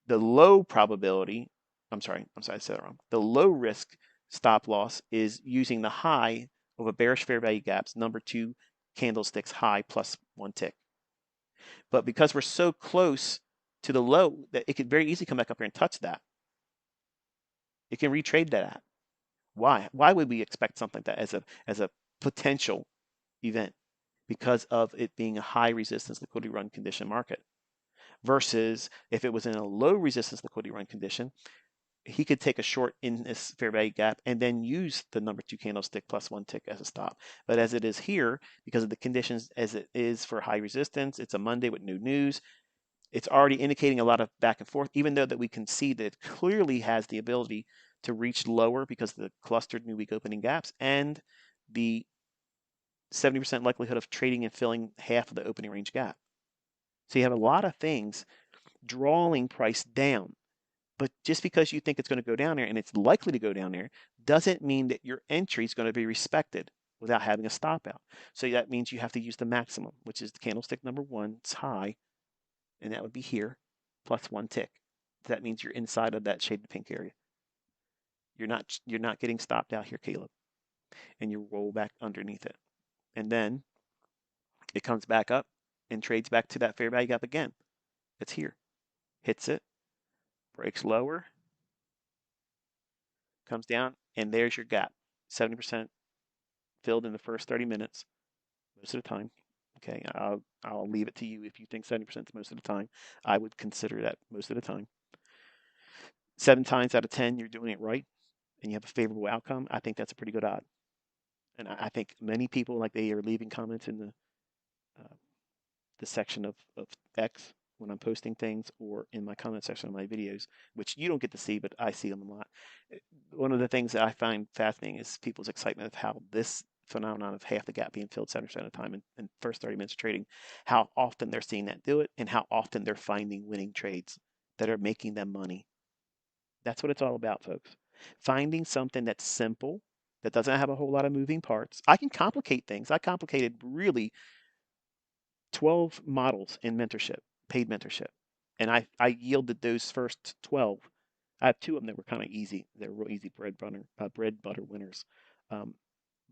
the low probability, I said that wrong. The low risk stop loss is using the high of a bearish fair value gap's number two candlesticks high plus one tick. But because we're so close to the low that it could very easily come back up here and touch that. It can retrade that. Why? Why would we expect something like that as a potential event? Because of it being a high resistance liquidity run condition market. Versus if it was in a low resistance liquidity run condition, he could take a short in this fair value gap and then use the number two candlestick plus one tick as a stop. But as it is here, because of the conditions as it is for high resistance, it's a Monday with no news. It's already indicating a lot of back and forth, even though that we can see that it clearly has the ability to reach lower because of the clustered new week opening gaps and the 70% likelihood of trading and filling half of the opening range gap. So you have a lot of things drawing price down. But just because you think it's going to go down there and it's likely to go down there doesn't mean that your entry is going to be respected without having a stop out. So that means you have to use the maximum, which is the candlestick number one. It's high, and that would be here, plus one tick. That means you're inside of that shaded pink area. You're not getting stopped out here, Caleb. And you roll back underneath it. And then it comes back up and trades back to that fair value gap again. It's here. Hits it, breaks lower, comes down, and there's your gap. 70% filled in the first 30 minutes, most of the time. Okay, I'll leave it to you if you think 70% is most of the time. I would consider that most of the time. 7 times out of 10, you're doing it right, and you have a favorable outcome. I think that's a pretty good odd. And I think many people, like, they are leaving comments in the section of X when I'm posting things or in my comment section of my videos, which you don't get to see, but I see them a lot. One of the things that I find fascinating is people's excitement of how this phenomenon of half the gap being filled 70% of the time in first 30 minutes of trading, how often they're seeing that do it and how often they're finding winning trades that are making them money. That's what it's all about, folks. Finding something that's simple, that doesn't have a whole lot of moving parts. I can complicate things. I complicated really 12 models in mentorship, paid mentorship. And I yielded those first 12. I have 2 of them that were kind of easy. They're real easy bread butter winners.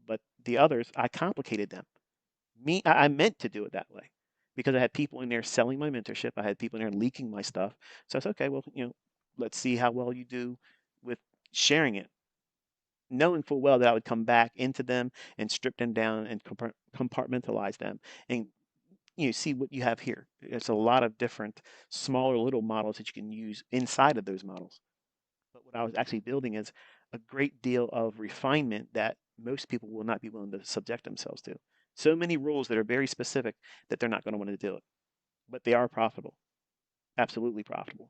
But the others, I complicated them. I meant to do it that way because I had people in there selling my mentorship. I had people in there leaking my stuff. So I said, okay, well, let's see how well you do with sharing it, knowing full well that I would come back into them and strip them down and compartmentalize them and see what you have here. There's a lot of different smaller little models that you can use inside of those models. But what I was actually building is a great deal of refinement that most people will not be willing to subject themselves to. So many rules that are very specific that they're not going to want to do it. But they are profitable, absolutely profitable.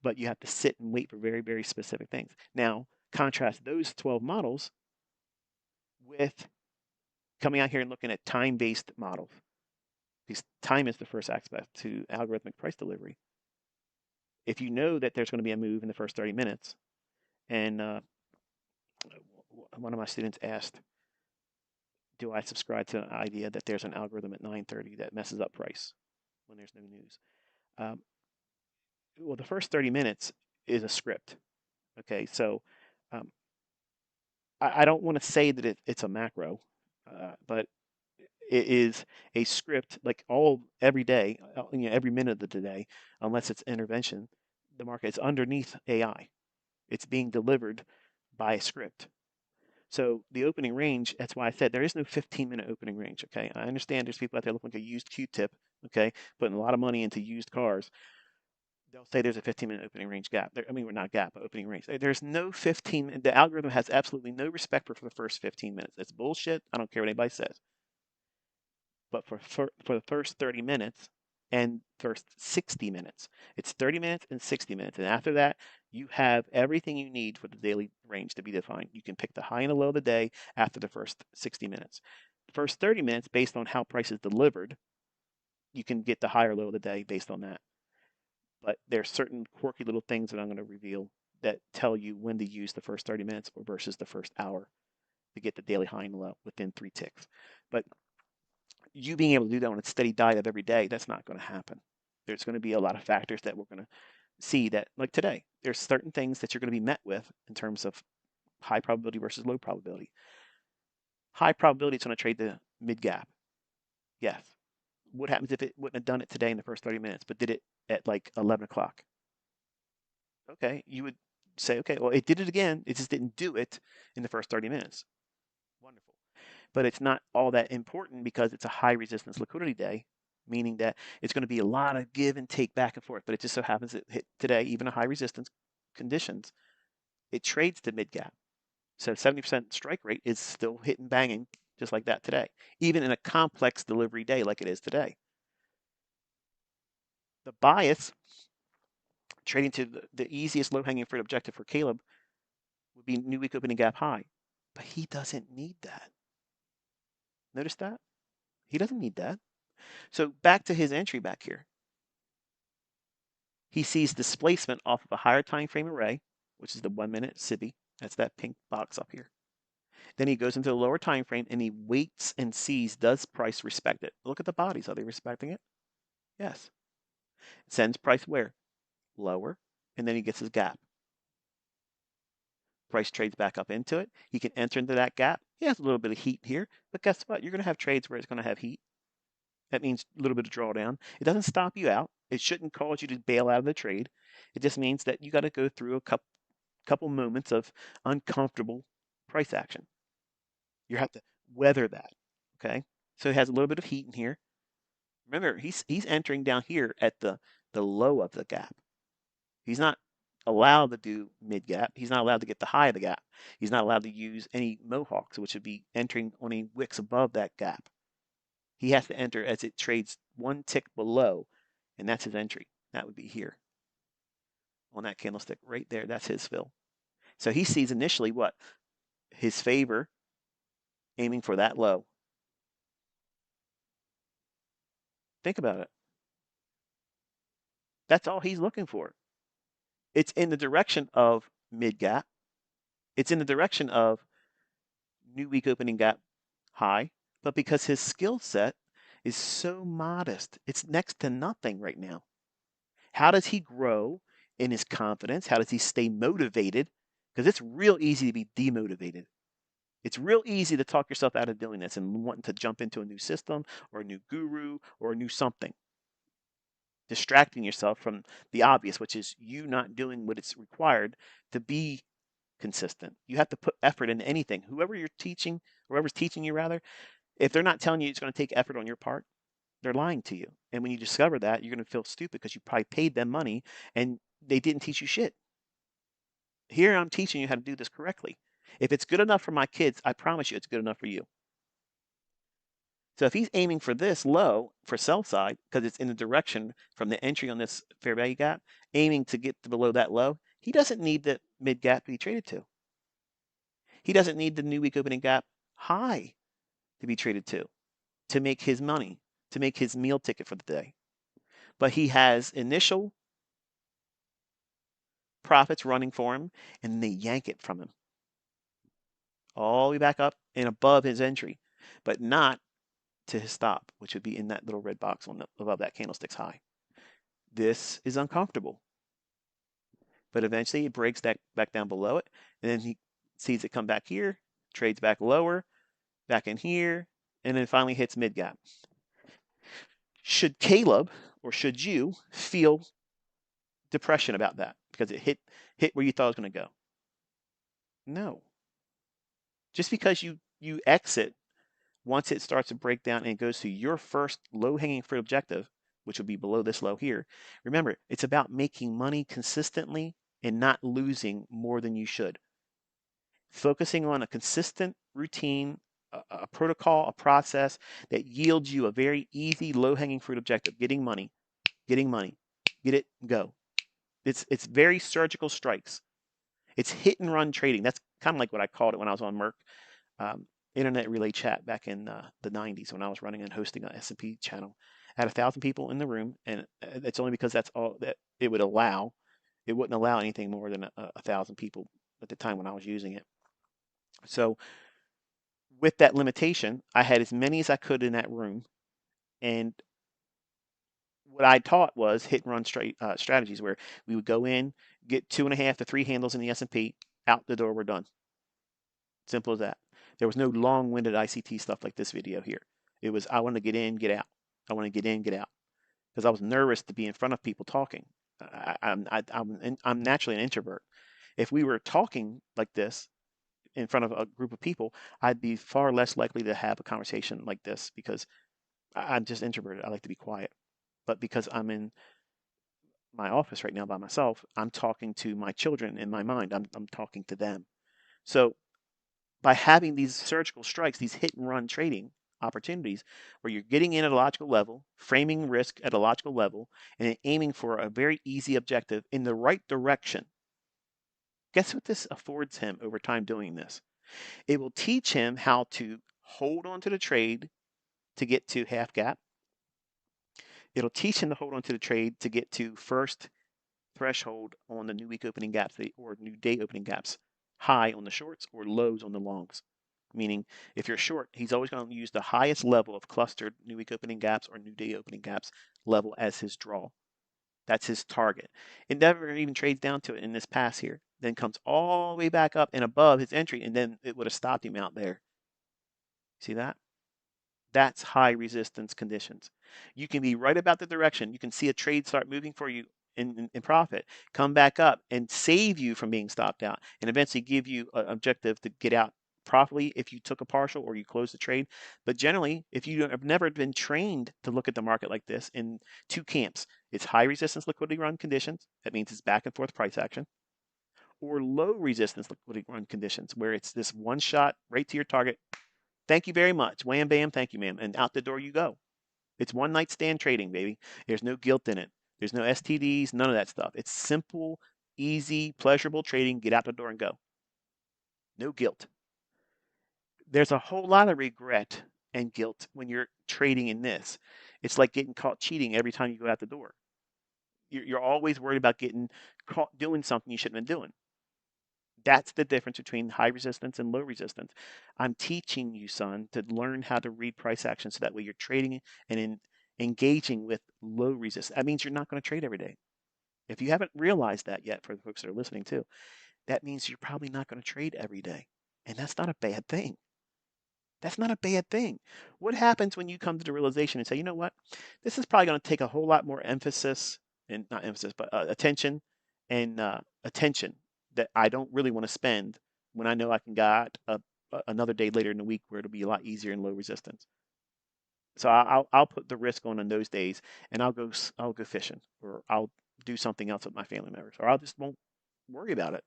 But you have to sit and wait for very, very specific things. Now, contrast those 12 models with coming out here and looking at time-based models. Because time is the first aspect to algorithmic price delivery. If you know that there's going to be a move in the first 30 minutes, and one of my students asked, do I subscribe to the idea that there's an algorithm at 9:30 that messes up price when there's no news? Well, the first 30 minutes is a script. Okay, so um, I don't want to say that it's a macro, but it is a script like every day, every minute of the day, unless it's intervention. The market is underneath AI. It's being delivered by a script. So the opening range, that's why I said there is no 15-minute opening range. Okay, I understand there's people out there looking like a used Q-tip. Okay, putting a lot of money into used cars. They'll say there's a 15-minute opening range gap. We're not gap, but opening range. There's no 15. The algorithm has absolutely no respect for the first 15 minutes. It's bullshit. I don't care what anybody says. But for the first 30 minutes and first 60 minutes, it's 30 minutes and 60 minutes. And after that, You have everything you need for the daily range to be defined. You can pick the high and the low of the day after the first 60 minutes. The first 30 minutes, based on how price is delivered, you can get the high or low of the day based on that. But there's certain quirky little things that I'm going to reveal that tell you when to use the first 30 minutes or versus the first hour to get the daily high and low within 3 ticks. But you being able to do that on a steady diet of every day, that's not going to happen. There's going to be a lot of factors that we're going to see that, like today, there's certain things that you're going to be met with in terms of high probability versus low probability. High probability it's going to trade the mid gap. Yes. What happens if it wouldn't have done it today in the first 30 minutes, but did it at like 11 o'clock? Okay, you would say, okay, well, it did it again. It just didn't do it in the first 30 minutes. Wonderful. But it's not all that important because it's a high resistance liquidity day, meaning that it's going to be a lot of give and take back and forth. But it just so happens that hit today, even a high resistance conditions, it trades to mid gap. So 70% strike rate is still hitting banging just like that today, even in a complex delivery day like it is today. The bias trading to the easiest low hanging fruit objective for Caleb would be new week opening gap high, but he doesn't need that. Notice that? He doesn't need that. So back to his entry back here. He sees displacement off of a higher time frame array, which is the 1 minute SIBI. That's that pink box up here. Then he goes into the lower time frame and he waits and sees, does price respect it? Look at the bodies. Are they respecting it? Yes. Sends price where? Lower. And then he gets his gap. Price trades back up into it. He can enter into that gap. He has a little bit of heat here, but guess what? You're going to have trades where it's going to have heat. That means a little bit of drawdown. It doesn't stop you out. It shouldn't cause you to bail out of the trade. It just means that you got to go through a couple moments of uncomfortable price action. You have to weather that. Okay. So it has a little bit of heat in here. Remember, he's entering down here at the low of the gap. He's not allowed to do mid gap. He's not allowed to get the high of the gap. He's not allowed to use any mohawks, which would be entering on any wicks above that gap. He has to enter as it trades 1 tick below, and that's his entry. That would be here on that candlestick right there. That's his fill. So he sees initially what? His favor aiming for that low. Think about it. That's all he's looking for. It's in the direction of mid gap. It's in the direction of new week opening gap high, but because his skill set is so modest, it's next to nothing right now. How does he grow in his confidence? How does he stay motivated? Because it's real easy to be demotivated. It's real easy to talk yourself out of doing this and wanting to jump into a new system or a new guru or a new something. Distracting yourself from the obvious, which is you not doing what it's required to be consistent. You have to put effort into anything. Whoever's teaching you rather, if they're not telling you it's going to take effort on your part, they're lying to you. And when you discover that, you're going to feel stupid because you probably paid them money and they didn't teach you shit. Here I'm teaching you how to do this correctly. If it's good enough for my kids, I promise you it's good enough for you. So if he's aiming for this low for sell side, because it's in the direction from the entry on this fair value gap, aiming to get to below that low, he doesn't need the mid gap to be traded to. He doesn't need the new week opening gap high to be traded to make his money, to make his meal ticket for the day. But he has initial profits running for him, and they yank it from him all the way back up and above his entry, but not to his stop, which would be in that little red box above that candlestick's high. This is uncomfortable, but eventually it breaks that back down below it, and then he sees it come back here, trades back lower, back in here, and then finally hits mid gap. Should Caleb or should you feel depression about that because it hit where you thought it was going to go? No. Just because you exit once it starts to break down and it goes to your first low-hanging fruit objective, which would be below this low here, remember, it's about making money consistently and not losing more than you should. Focusing on a consistent routine, a protocol, a process that yields you a very easy low-hanging fruit objective, getting money, get it, go. It's very surgical strikes. It's hit and run trading. That's kind of like what I called it when I was on Merck, um, internet relay chat back in the 90s when I was running and hosting a S&P channel. I had 1,000 people in the room, and it's only because that's all that it would allow. It wouldn't allow anything more than 1,000 people at the time when I was using it. So with that limitation, I had as many as I could in that room, and what I taught was hit and run strategies where we would go in, get 2.5 to 3 handles in the S&P, out the door, we're done. Simple as that. There was no long-winded ICT stuff like this video here. It was I want to get in, get out. I want to get in, get out, because I was nervous to be in front of people talking. I'm naturally an introvert. If we were talking like this in front of a group of people, I'd be far less likely to have a conversation like this because I'm just introverted. I like to be quiet. But because I'm in my office right now by myself, I'm talking to my children in my mind. I'm talking to them. So by having these surgical strikes, these hit and run trading opportunities where you're getting in at a logical level, framing risk at a logical level, and aiming for a very easy objective in the right direction. Guess what this affords him over time doing this? It will teach him how to hold on to the trade to get to half gap. It'll teach him to hold on to the trade to get to first threshold on the new week opening gaps or new day opening gaps, high on the shorts or lows on the longs. Meaning, if you're short, he's always going to use the highest level of clustered new week opening gaps or new day opening gaps level as his draw. That's his target. It never even trades down to it in this pass here. Then comes all the way back up and above his entry, and then it would have stopped him out there. See that? That's high resistance conditions. You can be right about the direction. You can see a trade start moving for you in profit, come back up and save you from being stopped out, and eventually give you an objective to get out profitably if you took a partial or you closed the trade. But generally, if you have never been trained to look at the market like this in two camps, it's high resistance liquidity run conditions. That means it's back and forth price action. Or low resistance liquidity run conditions, where it's this one shot right to your target. Thank you very much. Wham, bam, thank you, ma'am. And out the door you go. It's one night stand trading, baby. There's no guilt in it. There's no STDs, none of that stuff. It's simple, easy, pleasurable trading. Get out the door and go. No guilt. There's a whole lot of regret and guilt when you're trading in this. It's like getting caught cheating every time you go out the door. You're always worried about getting caught doing something you shouldn't have been doing. That's the difference between high resistance and low resistance. I'm teaching you, son, to learn how to read price action so that way you're trading and engaging with low resistance. That means you're not going to trade every day. If you haven't realized that yet, for the folks that are listening too, that means you're probably not going to trade every day. And that's not a bad thing. That's not a bad thing. What happens when you come to the realization and say, you know what, this is probably going to take a whole lot more emphasis and not emphasis, but attention and attention that I don't really want to spend when I know I can got another day later in the week where it'll be a lot easier and low resistance. So I'll put the risk on in those days, and I'll go fishing, or I'll do something else with my family members, or I'll just won't worry about it.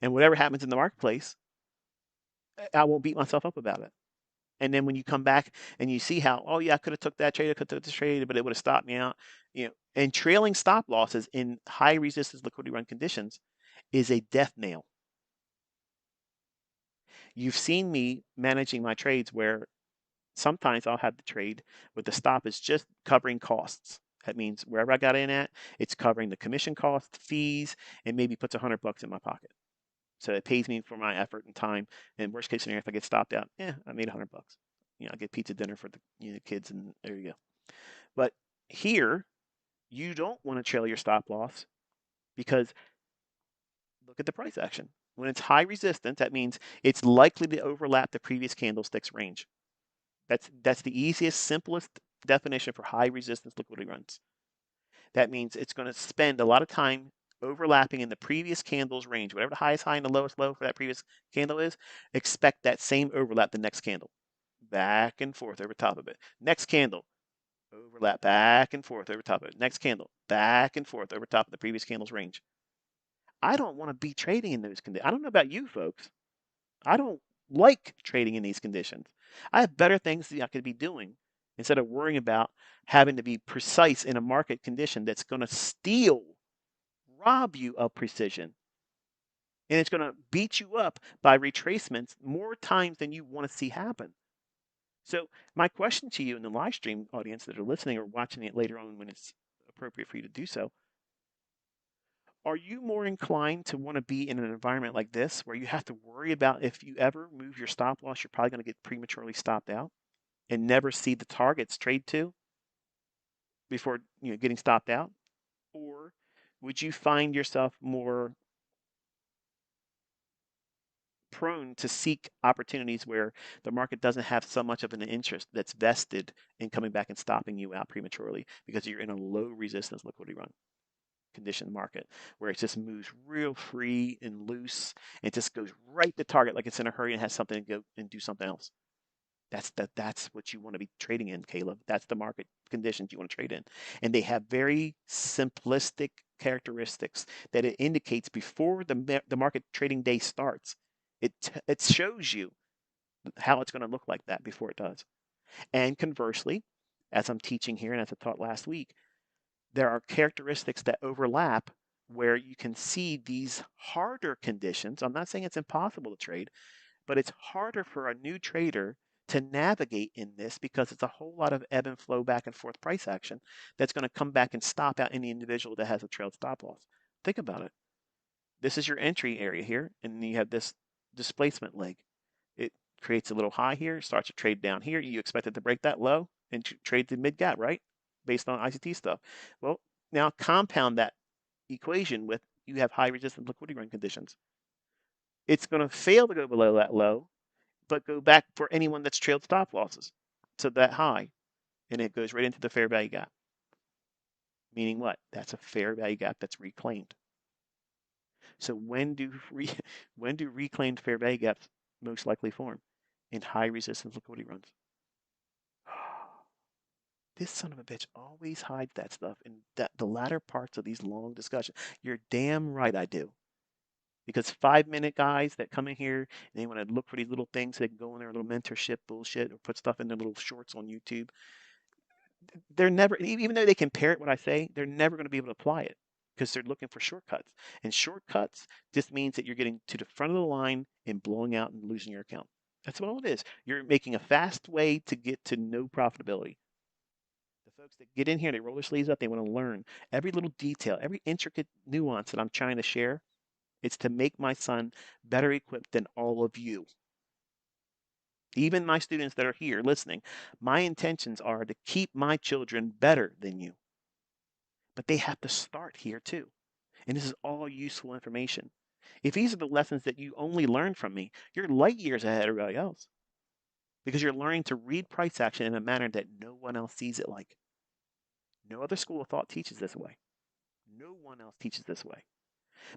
And whatever happens in the marketplace, I won't beat myself up about it. And then when you come back and you see how, oh yeah, I could have took that trade, I could have took this trade, but it would have stopped me out. And trailing stop losses in high resistance liquidity run conditions is a death nail. You've seen me managing my trades where sometimes I'll have the trade with the stop is just covering costs. That means wherever I got in at, it's covering the commission costs, fees, and maybe puts $100 in my pocket. So it pays me for my effort and time. And worst case scenario, if I get stopped out, I made $100. I get pizza dinner for the kids, and there you go. But here, you don't want to trail your stop loss because look at the price action. When it's high resistance, that means it's likely to overlap the previous candlestick's range. That's the easiest, simplest definition for high resistance liquidity runs. That means it's going to spend a lot of time overlapping in the previous candle's range. Whatever the highest high and the lowest low for that previous candle is, expect that same overlap the next candle. Back and forth over top of it. Next candle, overlap back and forth over top of it. Next candle, back and forth over top of the previous candle's range. I don't want to be trading in those conditions. I don't know about you folks. I don't like trading in these conditions. I have better things that I could be doing instead of worrying about having to be precise in a market condition that's going to steal rob you of precision. And it's going to beat you up by retracements more times than you want to see happen. So my question to you in the live stream audience that are listening or watching it later on when it's appropriate for you to do so, are you more inclined to want to be in an environment like this where you have to worry about if you ever move your stop loss, you're probably going to get prematurely stopped out and never see the targets trade to before getting stopped out? Or would you find yourself more prone to seek opportunities where the market doesn't have so much of an interest that's vested in coming back and stopping you out prematurely because you're in a low resistance liquidity run condition market where it just moves real free and loose and it just goes right to target like it's in a hurry and has something to go and do something else? That's what you want to be trading in, Caleb. That's the market conditions you want to trade in. And they have very simplistic characteristics that it indicates before the market trading day starts. It shows you how it's going to look like that before it does. And conversely, as I'm teaching here and as I taught last week, there are characteristics that overlap where you can see these harder conditions. I'm not saying it's impossible to trade, but it's harder for a new trader to navigate in this because it's a whole lot of ebb and flow back and forth price action that's going to come back and stop out any individual that has a trailed stop loss. Think about it. This is your entry area here, and then you have this displacement leg. It creates a little high here, starts to trade down here. You expect it to break that low and trade the mid gap, right? Based on ICT stuff. Well, now compound that equation with you have high resistance liquidity run conditions. It's going to fail to go below that low, but go back for anyone that's trailed stop losses to that high, and it goes right into the fair value gap. Meaning what? That's a fair value gap that's reclaimed. So when do reclaimed fair value gaps most likely form? In high resistance liquidity runs. This son of a bitch always hides that stuff in the latter parts of these long discussions. You're damn right I do. Because 5-minute guys that come in here and they want to look for these little things, so they can go in their little mentorship bullshit or put stuff in their little shorts on YouTube. They're never, even though they can parrot what I say, they're never going to be able to apply it because they're looking for shortcuts. And shortcuts just means that you're getting to the front of the line and blowing out and losing your account. That's what all it is. You're making a fast way to get to no profitability. The folks that get in here, they roll their sleeves up, they want to learn every little detail, every intricate nuance that I'm trying to share. It's to make my son better equipped than all of you. Even my students that are here listening, my intentions are to keep my children better than you. But they have to start here too. And this is all useful information. If these are the lessons that you only learn from me, you're light years ahead of everybody else because you're learning to read price action in a manner that no one else sees it like. No other school of thought teaches this way. No one else teaches this way.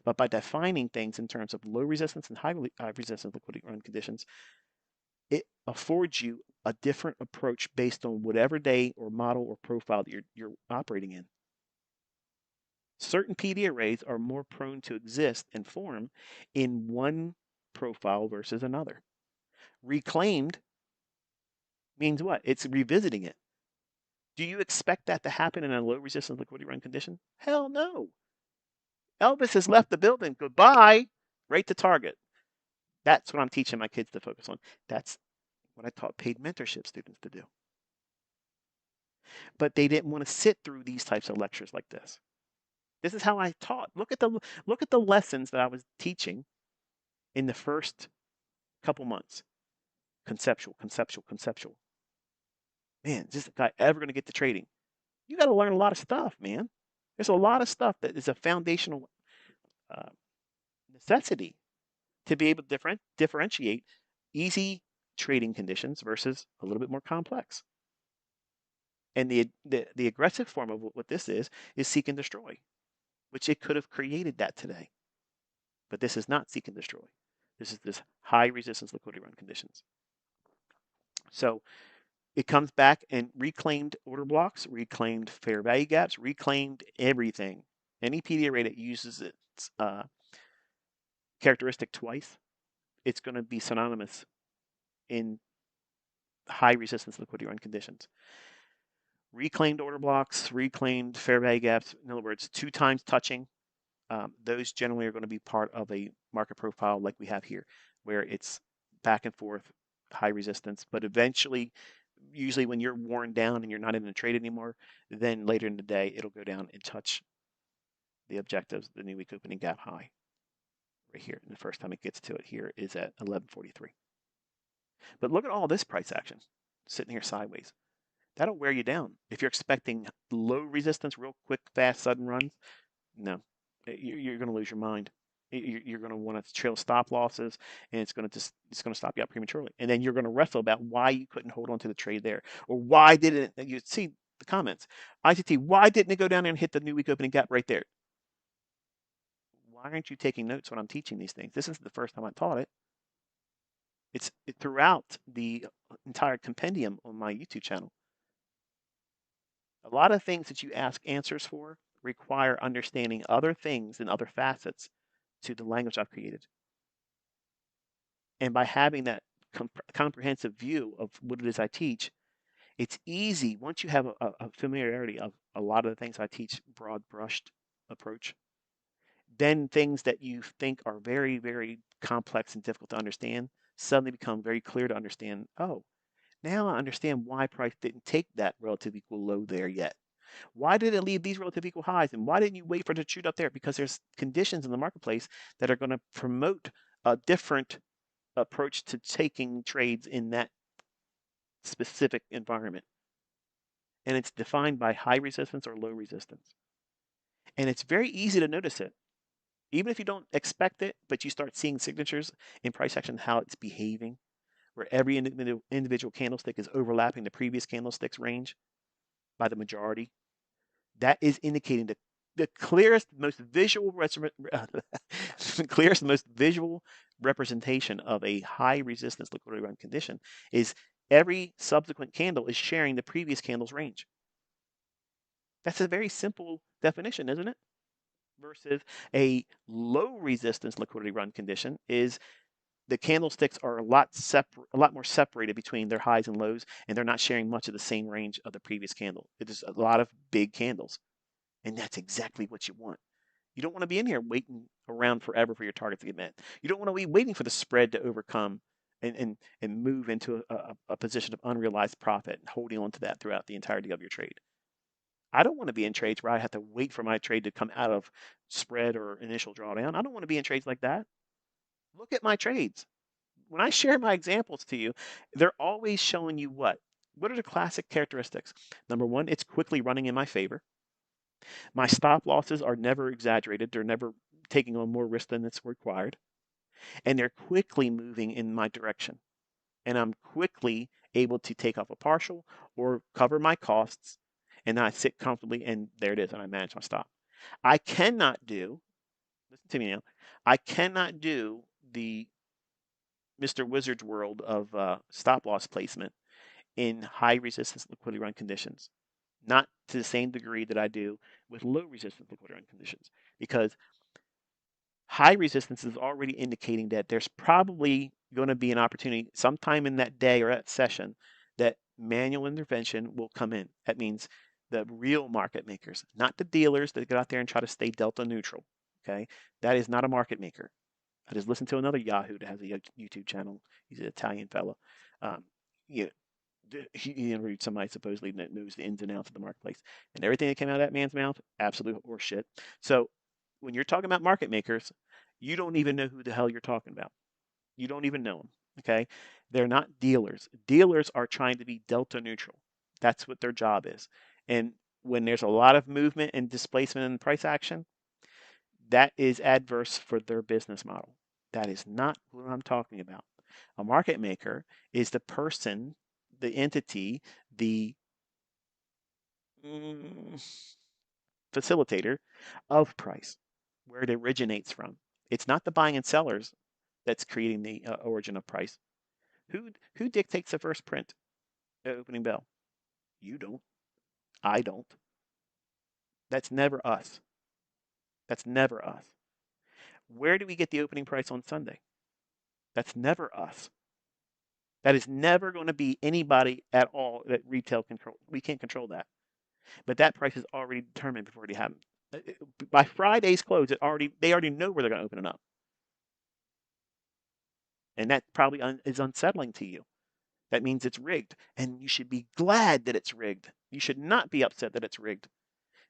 But by defining things in terms of low resistance and high resistance liquidity run conditions, it affords you a different approach based on whatever day or model or profile that you're operating in. Certain PD arrays are more prone to exist and form in one profile versus another. Reclaimed means what? It's revisiting it. Do you expect that to happen in a low resistance liquidity run condition? Hell no. Elvis has left the building. Goodbye. Right to target. That's what I'm teaching my kids to focus on. That's what I taught paid mentorship students to do. But they didn't want to sit through these types of lectures like this. This is how I taught. Look at the lessons that I was teaching in the first couple months. Conceptual, conceptual, conceptual. Man, is this guy ever going to get to trading? You got to learn a lot of stuff, man. There's a lot of stuff that is a foundational uh, necessity to be able to differentiate easy trading conditions versus a little bit more complex. And the aggressive form of what this is seek and destroy, which it could have created that today. But this is not seek and destroy. This is this high resistance liquidity run conditions. So it comes back and reclaimed order blocks, reclaimed fair value gaps, reclaimed everything. Any PD array that uses its characteristic twice, it's going to be synonymous in high resistance liquidity run conditions. Reclaimed order blocks, reclaimed fair value gaps, in other words, 2 times touching those generally are going to be part of a market profile like we have here, where it's back and forth, high resistance, but eventually, usually when you're worn down and you're not in the trade anymore, then later in the day, it'll go down and touch the objectives, the new week opening gap high right here. And the first time it gets to it here is at 1143. But look at all this price action sitting here sideways. That'll wear you down. If you're expecting low resistance, real quick, fast, sudden runs, no, you're going to lose your mind. You're going to want to trail stop losses, and it's going to stop you out prematurely. And then you're going to wrestle about why you couldn't hold on to the trade there, or why didn't you see the comments? ICT, why didn't it go down there and hit the new week opening gap right there? Why aren't you taking notes when I'm teaching these things? This isn't the first time I taught it. It's throughout the entire compendium on my YouTube channel. A lot of things that you ask answers for require understanding other things and other facets to the language I've created. And by having that comprehensive view of what it is I teach, it's easy once you have a familiarity of a lot of the things I teach, broad brushed approach, then things that you think are very, very complex and difficult to understand suddenly become very clear to understand. Oh, now I understand why price didn't take that relative equal low there yet. Why did it leave these relative equal highs? And why didn't you wait for it to shoot up there? Because there's conditions in the marketplace that are going to promote a different approach to taking trades in that specific environment. And it's defined by high resistance or low resistance. And it's very easy to notice it. Even if you don't expect it, but you start seeing signatures in price action, how it's behaving, where every individual candlestick is overlapping the previous candlestick's range by the majority. That is indicating the clearest, most visual clearest, most visual representation of a high resistance liquidity run condition is every subsequent candle is sharing the previous candle's range. That's a very simple definition, isn't it? Versus a low resistance liquidity run condition is the candlesticks are a lot more separated between their highs and lows, and they're not sharing much of the same range of the previous candle. It is a lot of big candles, and that's exactly what you want. You don't want to be in here waiting around forever for your target to get met. You don't want to be waiting for the spread to overcome and move into a position of unrealized profit and holding on to that throughout the entirety of your trade. I don't want to be in trades where I have to wait for my trade to come out of spread or initial drawdown. I don't want to be in trades like that. Look at my trades. When I share my examples to you, they're always showing you what? What are the classic characteristics? Number one, it's quickly running in my favor. My stop losses are never exaggerated. They're never taking on more risk than it's required. And they're quickly moving in my direction. And I'm quickly able to take off a partial or cover my costs. And then I sit comfortably, and there it is, and I manage my stop. I cannot do, listen to me now, I cannot do the Mr. Wizard's world of stop loss placement in high resistance liquidity run conditions. Not to the same degree that I do with low resistance liquidity run conditions, because high resistance is already indicating that there's probably going to be an opportunity sometime in that day or that session that manual intervention will come in. That means the real market makers, not the dealers that get out there and try to stay delta neutral. Okay, that is not a market maker. I just listened to another Yahoo that has a YouTube channel. He's an Italian fellow. You he interviewed somebody supposedly that knows the ins and outs of the marketplace, and everything that came out of that man's mouth, absolute horseshit. So when you're talking about market makers, you don't even know who the hell you're talking about. You don't even know them. Okay, they're not dealers. Dealers are trying to be delta neutral. That's what their job is. And when there's a lot of movement and displacement in price action, that is adverse for their business model. That is not what I'm talking about. A market maker is the person, the entity, the facilitator of price, where it originates from. It's not the buying and sellers that's creating the origin of price. Who dictates the first print at opening bell? You don't. I don't. That's never us. That's never us. Where do we get the opening price on Sunday? That's never us. That is never going to be anybody at all that retail control. We can't control that. But that price is already determined before it happens. By Friday's close, they already know where they're going to open it up, and that probably is unsettling to you. That means it's rigged, and you should be glad that it's rigged. You should not be upset that it's rigged,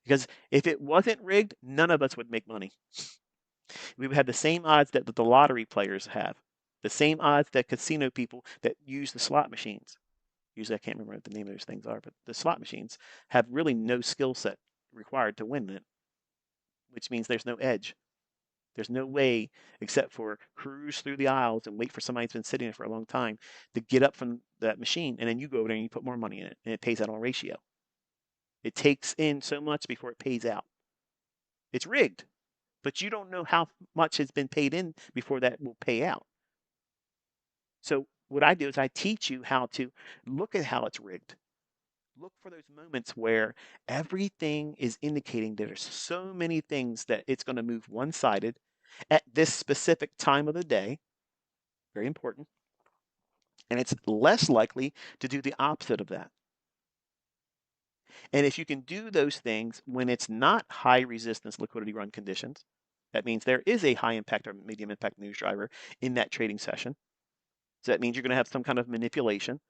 because if it wasn't rigged, none of us would make money. We would have the same odds that the lottery players have, the same odds that casino people that use the slot machines. Usually, I can't remember what the name of those things are, but the slot machines have really no skill set required to win it, which means there's no edge. There's no way except for cruise through the aisles and wait for somebody who's been sitting there for a long time to get up from that machine, and then you go over there and you put more money in it, and it pays out on ratio. It takes in so much before it pays out. It's rigged, but you don't know how much has been paid in before that will pay out. So what I do is I teach you how to look at how it's rigged. Look for those moments where everything is indicating that there's so many things that it's going to move one-sided at this specific time of the day. Very important. And it's less likely to do the opposite of that. And if you can do those things when it's not high resistance liquidity run conditions, that means there is a high impact or medium impact news driver in that trading session. So that means you're going to have some kind of manipulation,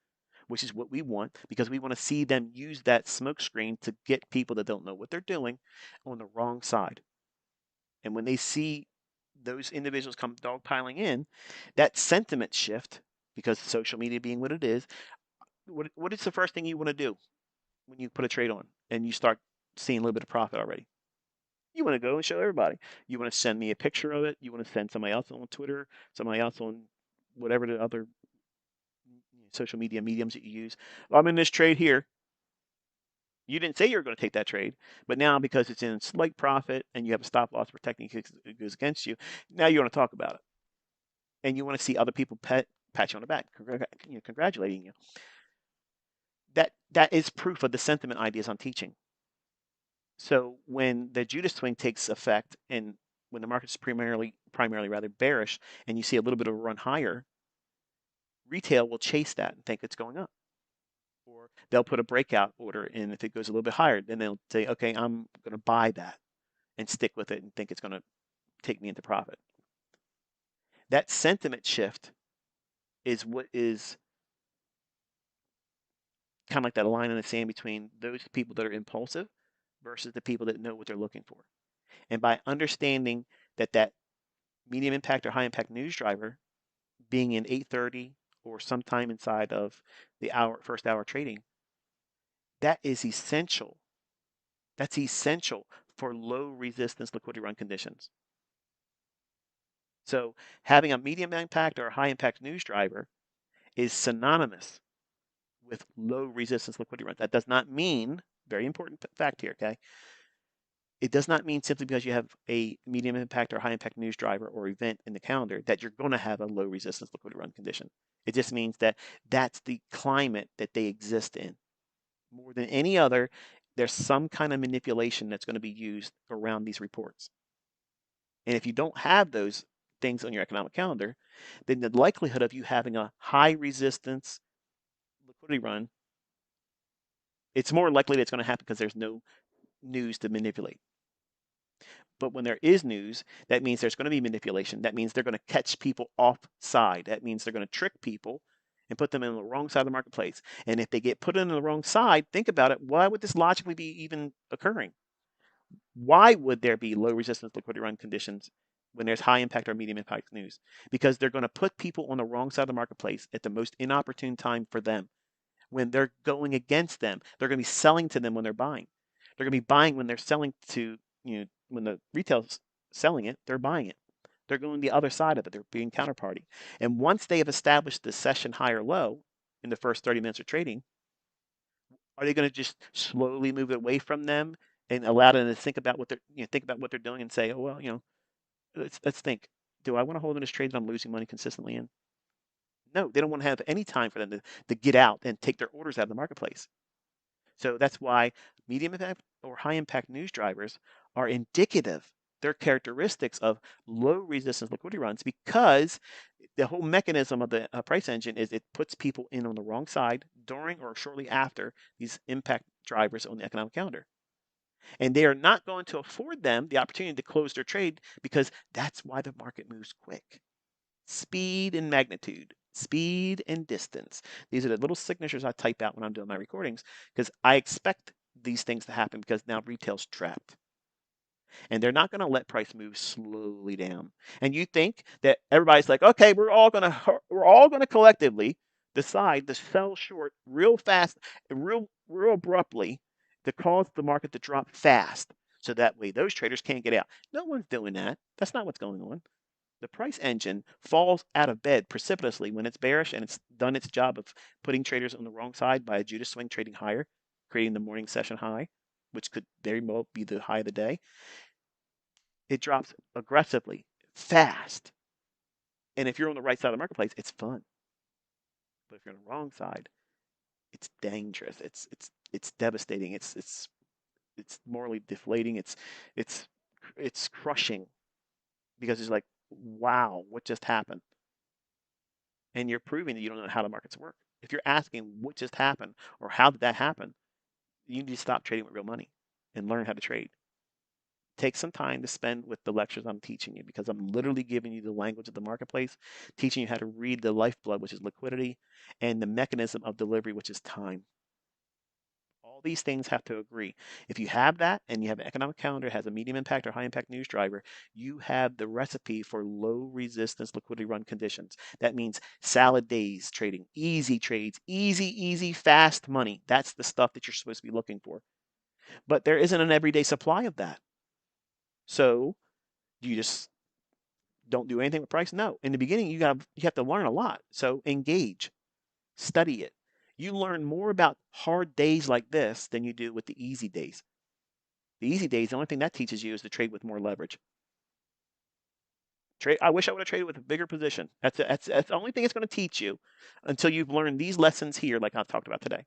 which is what we want, because we want to see them use that smoke screen to get people that don't know what they're doing on the wrong side. And when they see those individuals come dogpiling in, that sentiment shift, because social media being what it is, what is the first thing you want to do when you put a trade on and you start seeing a little bit of profit already? You want to go and show everybody. You want to send me a picture of it. You want to send somebody else on Twitter, somebody else on whatever the other social media mediums that you use. I'm in this trade here. You didn't say you were going to take that trade, but now because it's in slight profit and you have a stop loss protecting it goes against you, now you want to talk about it. And you want to see other people pat you on the back, congratulating you. That is proof of the sentiment ideas I'm teaching. So when the Judas swing takes effect and when the market's primarily rather bearish and you see a little bit of a run higher, retail will chase that and think it's going up. Or they'll put a breakout order in if it goes a little bit higher, then they'll say, okay, I'm going to buy that and stick with it and think it's going to take me into profit. That sentiment shift is what is kind of like that line in the sand between those people that are impulsive versus the people that know what they're looking for. And by understanding that medium impact or high impact news driver being in 8:30 or sometime inside of the first hour trading, that is essential. That's essential for low resistance liquidity run conditions. So having a medium impact or a high impact news driver is synonymous with low resistance liquidity runs. That does not mean, very important fact here, okay? It does not mean simply because you have a medium impact or high impact news driver or event in the calendar that you're going to have a low resistance liquidity run condition. It just means that that's the climate that they exist in. More than any other, there's some kind of manipulation that's going to be used around these reports. And if you don't have those things on your economic calendar, then the likelihood of you having a high resistance liquidity run, it's more likely that it's going to happen because there's no news to manipulate. But when there is news, that means there's going to be manipulation. That means they're going to catch people offside. That means they're going to trick people and put them in the wrong side of the marketplace. And if they get put in the wrong side, think about it. Why would this logically be even occurring? Why would there be low resistance liquidity run conditions when there's high impact or medium impact news? Because they're going to put people on the wrong side of the marketplace at the most inopportune time for them. When they're going against them, they're going to be selling to them when they're buying. They're going to be buying when they're selling to, when the retail's selling it, they're buying it. They're going the other side of it. They're being counterparty. And once they have established the session high or low in the first 30 minutes of trading, are they going to just slowly move away from them and allow them to think about what they're doing and say, oh well, let's think. Do I want to hold in this trade that I'm losing money consistently in? No, they don't want to have any time for them to get out and take their orders out of the marketplace. So that's why medium impact or high impact news drivers are indicative. They're characteristics of low resistance liquidity runs because the whole mechanism of the price engine is it puts people in on the wrong side during or shortly after these impact drivers on the economic calendar. And they are not going to afford them the opportunity to close their trade because that's why the market moves quick. Speed and magnitude, speed and distance. These are the little signatures I type out when I'm doing my recordings because I expect these things to happen because now retail's trapped. And they're not going to let price move slowly down. And you think that everybody's like, okay, we're all going to collectively decide to sell short real fast, real abruptly to cause the market to drop fast. So that way those traders can't get out. No one's doing that. That's not what's going on. The price engine falls out of bed precipitously when it's bearish and it's done its job of putting traders on the wrong side by a Judas swing trading higher, creating the morning session high, which could very well be the high of the day. It drops aggressively, fast. And if you're on the right side of the marketplace, it's fun. But if you're on the wrong side, it's dangerous. It's devastating. It's morally deflating. It's it's crushing because it's like, wow, what just happened? And you're proving that you don't know how the markets work. If you're asking what just happened or how did that happen, you need to stop trading with real money and learn how to trade. Take some time to spend with the lectures I'm teaching you because I'm literally giving you the language of the marketplace, teaching you how to read the lifeblood, which is liquidity, and the mechanism of delivery, which is time. All these things have to agree. If you have that and you have an economic calendar that has a medium impact or high impact news driver, you have the recipe for low resistance liquidity run conditions. That means salad days trading, easy trades, easy, fast money. That's the stuff that you're supposed to be looking for. But there isn't an everyday supply of that. So you just don't do anything with price? No. In the beginning, you have to learn a lot. So engage, study it. You learn more about hard days like this than you do with the easy days. The easy days, the only thing that teaches you is to trade with more leverage. Trade. I wish I would have traded with a bigger position. That's the only thing it's going to teach you until you've learned these lessons here, like I've talked about today.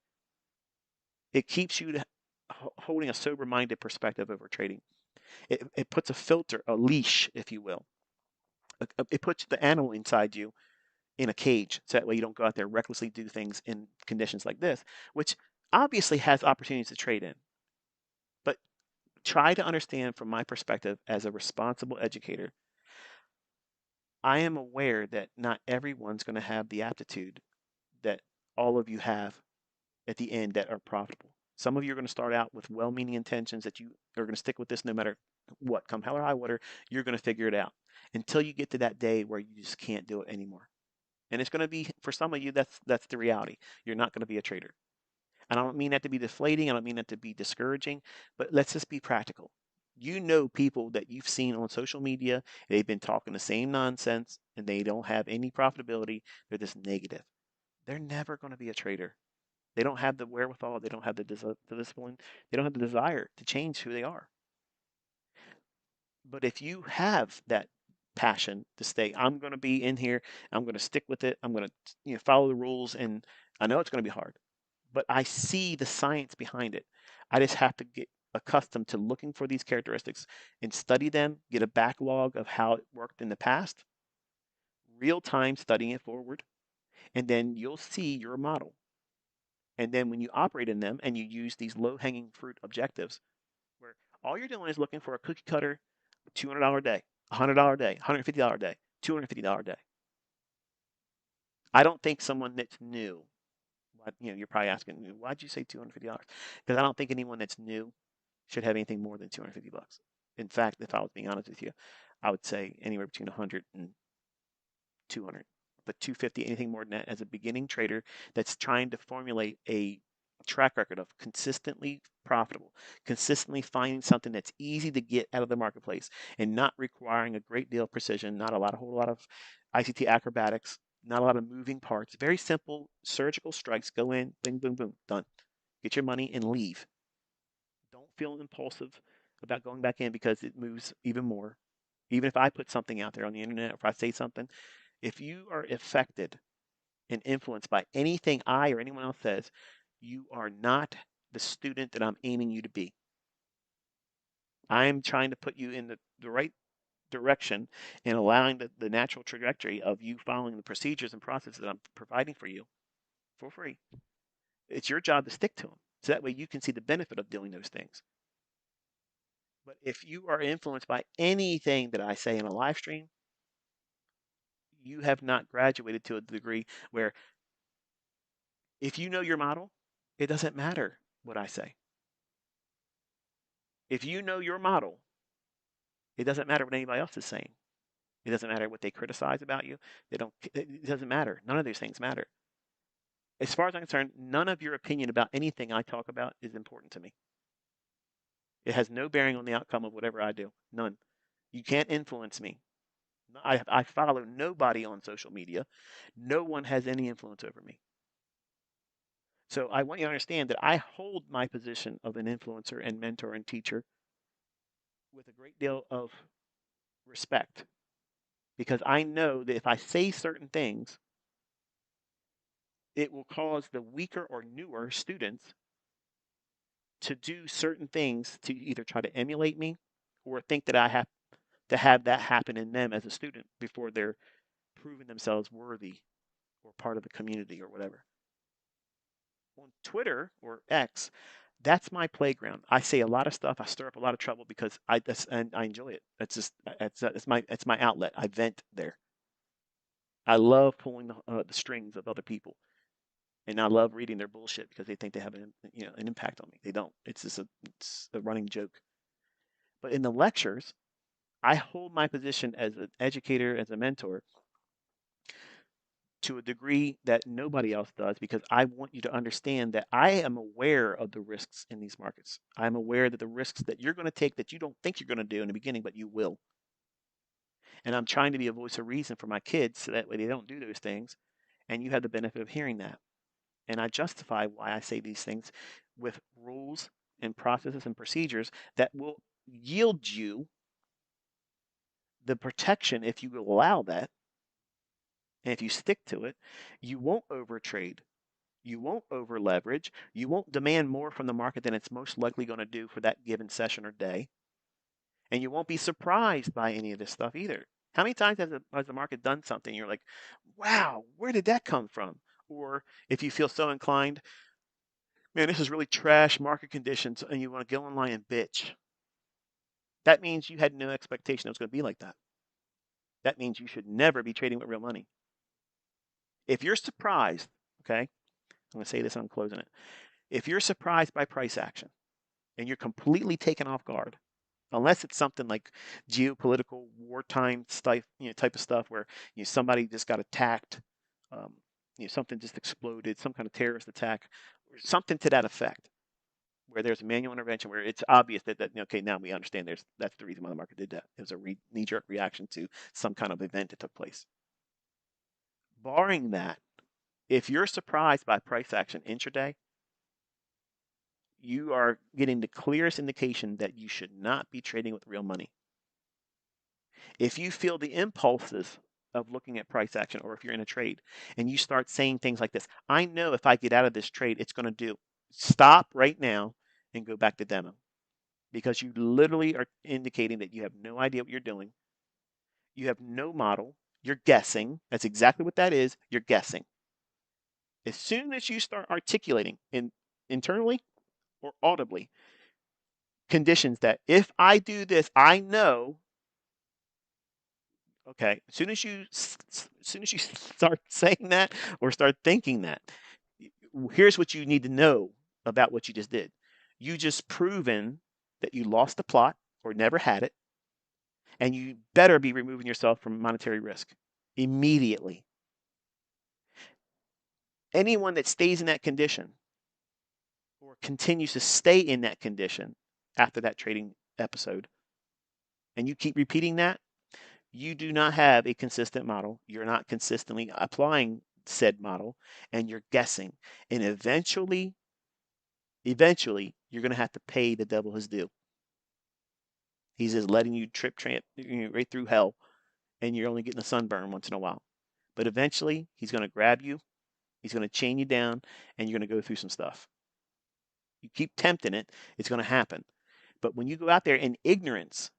It keeps you holding a sober-minded perspective over trading. It puts a filter, a leash, if you will. It puts the animal inside you in a cage, so that way you don't go out there recklessly do things in conditions like this, which obviously has opportunities to trade in. But try to understand from my perspective as a responsible educator, I am aware that not everyone's going to have the aptitude that all of you have at the end that are profitable. Some of you are going to start out with well-meaning intentions that you are going to stick with this no matter what. Come hell or high water, you're going to figure it out until you get to that day where you just can't do it anymore. And it's going to be, for some of you, that's the reality. You're not going to be a trader. And I don't mean that to be deflating. I don't mean that to be discouraging, but let's just be practical. You know people that you've seen on social media, they've been talking the same nonsense and they don't have any profitability. They're just negative. They're never going to be a trader. They don't have the wherewithal. They don't have the discipline. They don't have the desire to change who they are. But if you have that passion to stay, I'm going to be in here. I'm going to stick with it. I'm going to follow the rules. And I know it's going to be hard, but I see the science behind it. I just have to get accustomed to looking for these characteristics and study them, get a backlog of how it worked in the past, real time studying it forward, and then you'll see your model. And then when you operate in them and you use these low hanging fruit objectives, where all you're doing is looking for a cookie cutter $200 a day, $100 a day, $150 a day, $250 a day. I don't think someone that's new, you're probably asking, why'd you say $250? Because I don't think anyone that's new should have anything more than 250 bucks. In fact, if I was being honest with you, I would say anywhere between 100 and 200. But 250, anything more than that, as a beginning trader that's trying to formulate a track record of consistently profitable, consistently finding something that's easy to get out of the marketplace and not requiring a great deal of precision, not a whole lot of ICT acrobatics, not a lot of moving parts. Very simple surgical strikes. Go in, bing, boom, boom, done. Get your money and leave. Don't feel impulsive about going back in because it moves even more. Even if I put something out there on the internet, or if I say something, if you are affected and influenced by anything I or anyone else says, you are not the student that I'm aiming you to be. I'm trying to put you in the right direction and allowing the natural trajectory of you following the procedures and processes that I'm providing for you for free. It's your job to stick to them. So that way you can see the benefit of doing those things. But if you are influenced by anything that I say in a live stream, you have not graduated to a degree where if you know your model, it doesn't matter what I say. If you know your model, it doesn't matter what anybody else is saying. It doesn't matter what they criticize about you. They don't. It doesn't matter. None of these things matter. As far as I'm concerned, none of your opinion about anything I talk about is important to me. It has no bearing on the outcome of whatever I do. None. You can't influence me. I follow nobody on social media. No one has any influence over me. So I want you to understand that I hold my position of an influencer and mentor and teacher with a great deal of respect because I know that if I say certain things, it will cause the weaker or newer students to do certain things to either try to emulate me or think that I have to have that happen in them as a student before they're proving themselves worthy or part of the community or whatever. On Twitter or X, that's my playground. I say a lot of stuff. I stir up a lot of trouble because and I enjoy it. That's just it's my outlet. I vent there. I love pulling the strings of other people, and I love reading their bullshit because they think they have an impact on me. They don't. It's a running joke. But in the lectures, I hold my position as an educator, as a mentor, to a degree that nobody else does because I want you to understand that I am aware of the risks in these markets. I'm aware that the risks that you're going to take that you don't think you're going to do in the beginning, but you will. And I'm trying to be a voice of reason for my kids so that way they don't do those things. And you have the benefit of hearing that. And I justify why I say these things with rules and processes and procedures that will yield you the protection if you allow that. And if you stick to it, you won't overtrade. You won't over leverage. You won't demand more from the market than it's most likely going to do for that given session or day. And you won't be surprised by any of this stuff either. How many times has the market done something? You're like, wow, where did that come from? Or if you feel so inclined, man, this is really trash market conditions, and you want to go online and bitch. That means you had no expectation it was going to be like that. That means you should never be trading with real money. If you're surprised, okay, I'm going to say this and I'm closing it. If you're surprised by price action and you're completely taken off guard, unless it's something like geopolitical wartime stuff, type of stuff where somebody just got attacked, um, something just exploded, some kind of terrorist attack, or something to that effect, where there's a manual intervention where it's obvious that okay, now we understand that's the reason why the market did that. It was a knee-jerk reaction to some kind of event that took place. Barring that, if you're surprised by price action intraday, you are getting the clearest indication that you should not be trading with real money. If you feel the impulses of looking at price action, or if you're in a trade and you start saying things like this, I know if I get out of this trade, it's going to do. Stop right now and go back to demo, because you literally are indicating that you have no idea what you're doing. You have no model. You're guessing. That's exactly what that is. You're guessing. As soon as you start articulating internally or audibly conditions that if I do this, I know. Okay, as soon as you start saying that or start thinking that, here's what you need to know about what you just did. You just proven that you lost the plot or never had it, and you better be removing yourself from monetary risk immediately. Anyone that stays in that condition or continues to stay in that condition after that trading episode, and you keep repeating that, you do not have a consistent model. You're not consistently applying said model, and you're guessing. And eventually, you're going to have to pay the devil his due. He's just letting you trip right through hell, and you're only getting a sunburn once in a while. But eventually, he's going to grab you, he's going to chain you down, and you're going to go through some stuff. You keep tempting it, it's going to happen. But when you go out there in ignorance,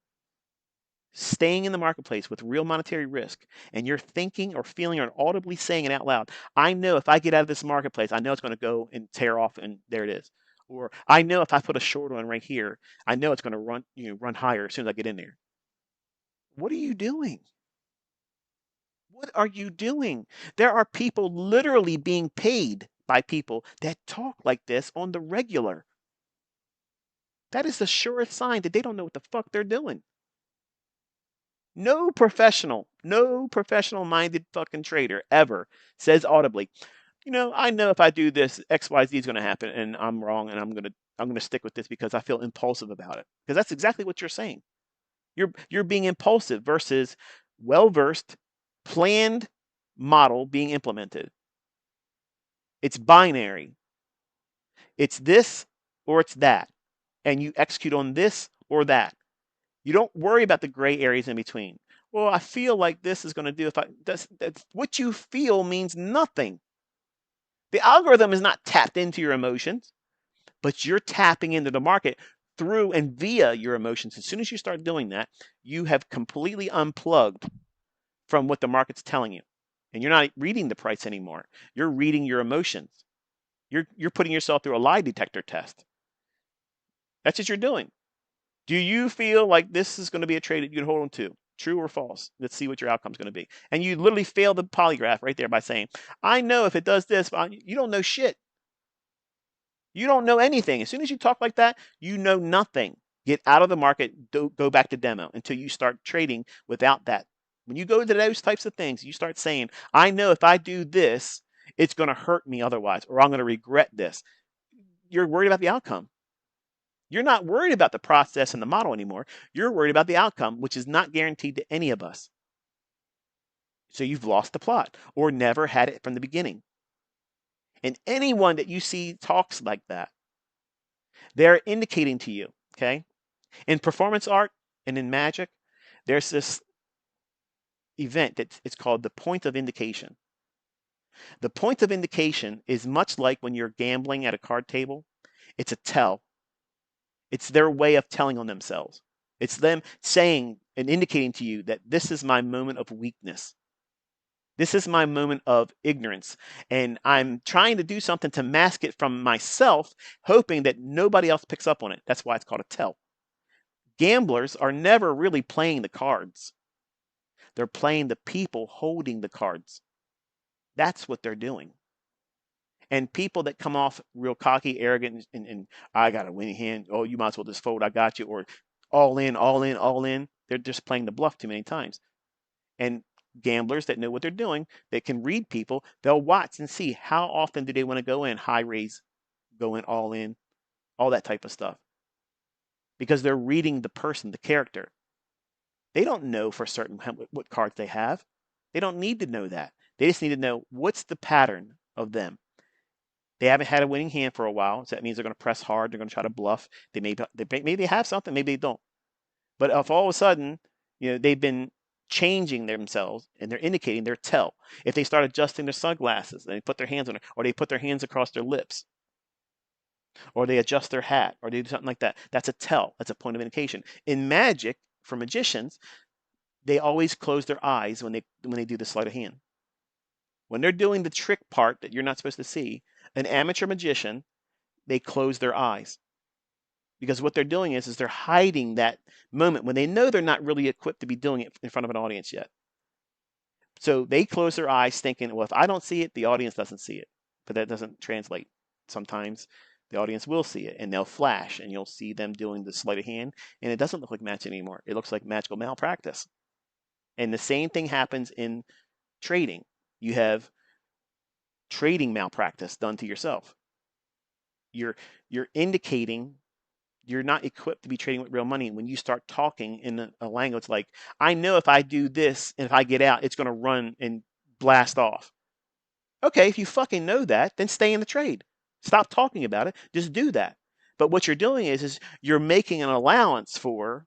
staying in the marketplace with real monetary risk, and you're thinking or feeling or audibly saying it out loud, I know if I get out of this marketplace, I know it's going to go and tear off, and there it is. Or I know if I put a short on right here, I know it's going to run higher as soon as I get in there. What are you doing? What are you doing? There are people literally being paid by people that talk like this on the regular. That is the surest sign that they don't know what the fuck they're doing. No professional minded fucking trader ever says audibly, I know if I do this, XYZ is going to happen and I'm wrong and I'm going to stick with this because I feel impulsive about it. Because that's exactly what you're saying. You're being impulsive versus well-versed, planned model being implemented. It's binary. It's this or it's that. And you execute on this or that. You don't worry about the gray areas in between. Well, I feel like this is going to do if that's what you feel means nothing. The algorithm is not tapped into your emotions, but you're tapping into the market through and via your emotions. As soon as you start doing that, you have completely unplugged from what the market's telling you. And you're not reading the price anymore. You're reading your emotions. You're putting yourself through a lie detector test. That's what you're doing. Do you feel like this is going to be a trade that you can hold on to? True or false? Let's see what your outcome is going to be. And you literally fail the polygraph right there by saying, I know if it does this, you don't know shit. You don't know anything. As soon as you talk like that, you know nothing. Get out of the market, go back to demo until you start trading without that. When you go to those types of things, you start saying, I know if I do this, it's going to hurt me otherwise, or I'm going to regret this. You're worried about the outcome. You're not worried about the process and the model anymore. You're worried about the outcome, which is not guaranteed to any of us. So you've lost the plot or never had it from the beginning. And anyone that you see talks like that, they're indicating to you, okay? In performance art and in magic, there's this event that it's called the point of indication. The point of indication is much like when you're gambling at a card table. It's a tell. It's their way of telling on themselves. It's them saying and indicating to you that this is my moment of weakness. This is my moment of ignorance. And I'm trying to do something to mask it from myself, hoping that nobody else picks up on it. That's why it's called a tell. Gamblers are never really playing the cards. They're playing the people holding the cards. That's what they're doing. And people that come off real cocky, arrogant, and I got a winning hand. Oh, you might as well just fold. I got you. Or all in, all in, all in. They're just playing the bluff too many times. And gamblers that know what they're doing, they can read people. They'll watch and see how often do they want to go in, high raise, go in, all that type of stuff. Because they're reading the person, the character. They don't know for certain what cards they have. They don't need to know that. They just need to know what's the pattern of them. They haven't had a winning hand for a while, so that means they're going to press hard. They're going to try to bluff. Maybe they have something, maybe they don't. But if all of a sudden, they've been changing themselves and they're indicating their tell. If they start adjusting their sunglasses and they put their hands on it, or they put their hands across their lips, or they adjust their hat, or they do something like that, that's a tell. That's a point of indication. In magic, for magicians, they always close their eyes when they do the sleight of hand. When they're doing the trick part that you're not supposed to see, an amateur magician, they close their eyes. Because what they're doing is they're hiding that moment when they know they're not really equipped to be doing it in front of an audience yet. So they close their eyes thinking, well, if I don't see it, the audience doesn't see it. But that doesn't translate. Sometimes the audience will see it and they'll flash and you'll see them doing the sleight of hand and it doesn't look like magic anymore. It looks like magical malpractice. And the same thing happens in trading. You have trading malpractice done to yourself. You're indicating you're not equipped to be trading with real money when you start talking in a language like, I know if I do this and if I get out, it's going to run and blast off. Okay, if you fucking know that, then stay in the trade. Stop talking about it. Just do that. But what you're doing is you're making an allowance for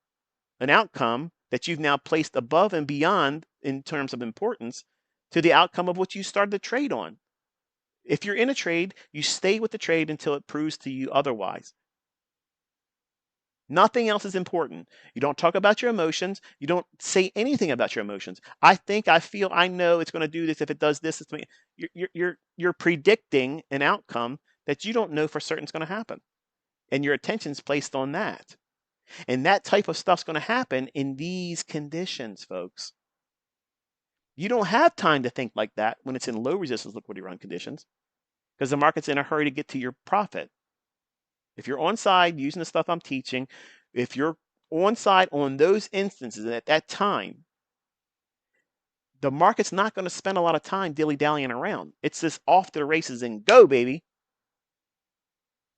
an outcome that you've now placed above and beyond in terms of importance to the outcome of what you started the trade on. If you're in a trade, you stay with the trade until it proves to you otherwise. Nothing else is important. You don't talk about your emotions. You don't say anything about your emotions. I think, I feel, I know it's going to do this. If it does this, it's going to. You're predicting an outcome that you don't know for certain is going to happen. and your attention's placed on that. And that type of stuff's going to happen in these conditions, folks. You don't have time to think like that when it's in low resistance liquidity run conditions because the market's in a hurry to get to your profit. If you're on side using the stuff I'm teaching, if you're on side on those instances at that time, the market's not going to spend a lot of time dilly-dallying around. It's just off to the races and go, baby.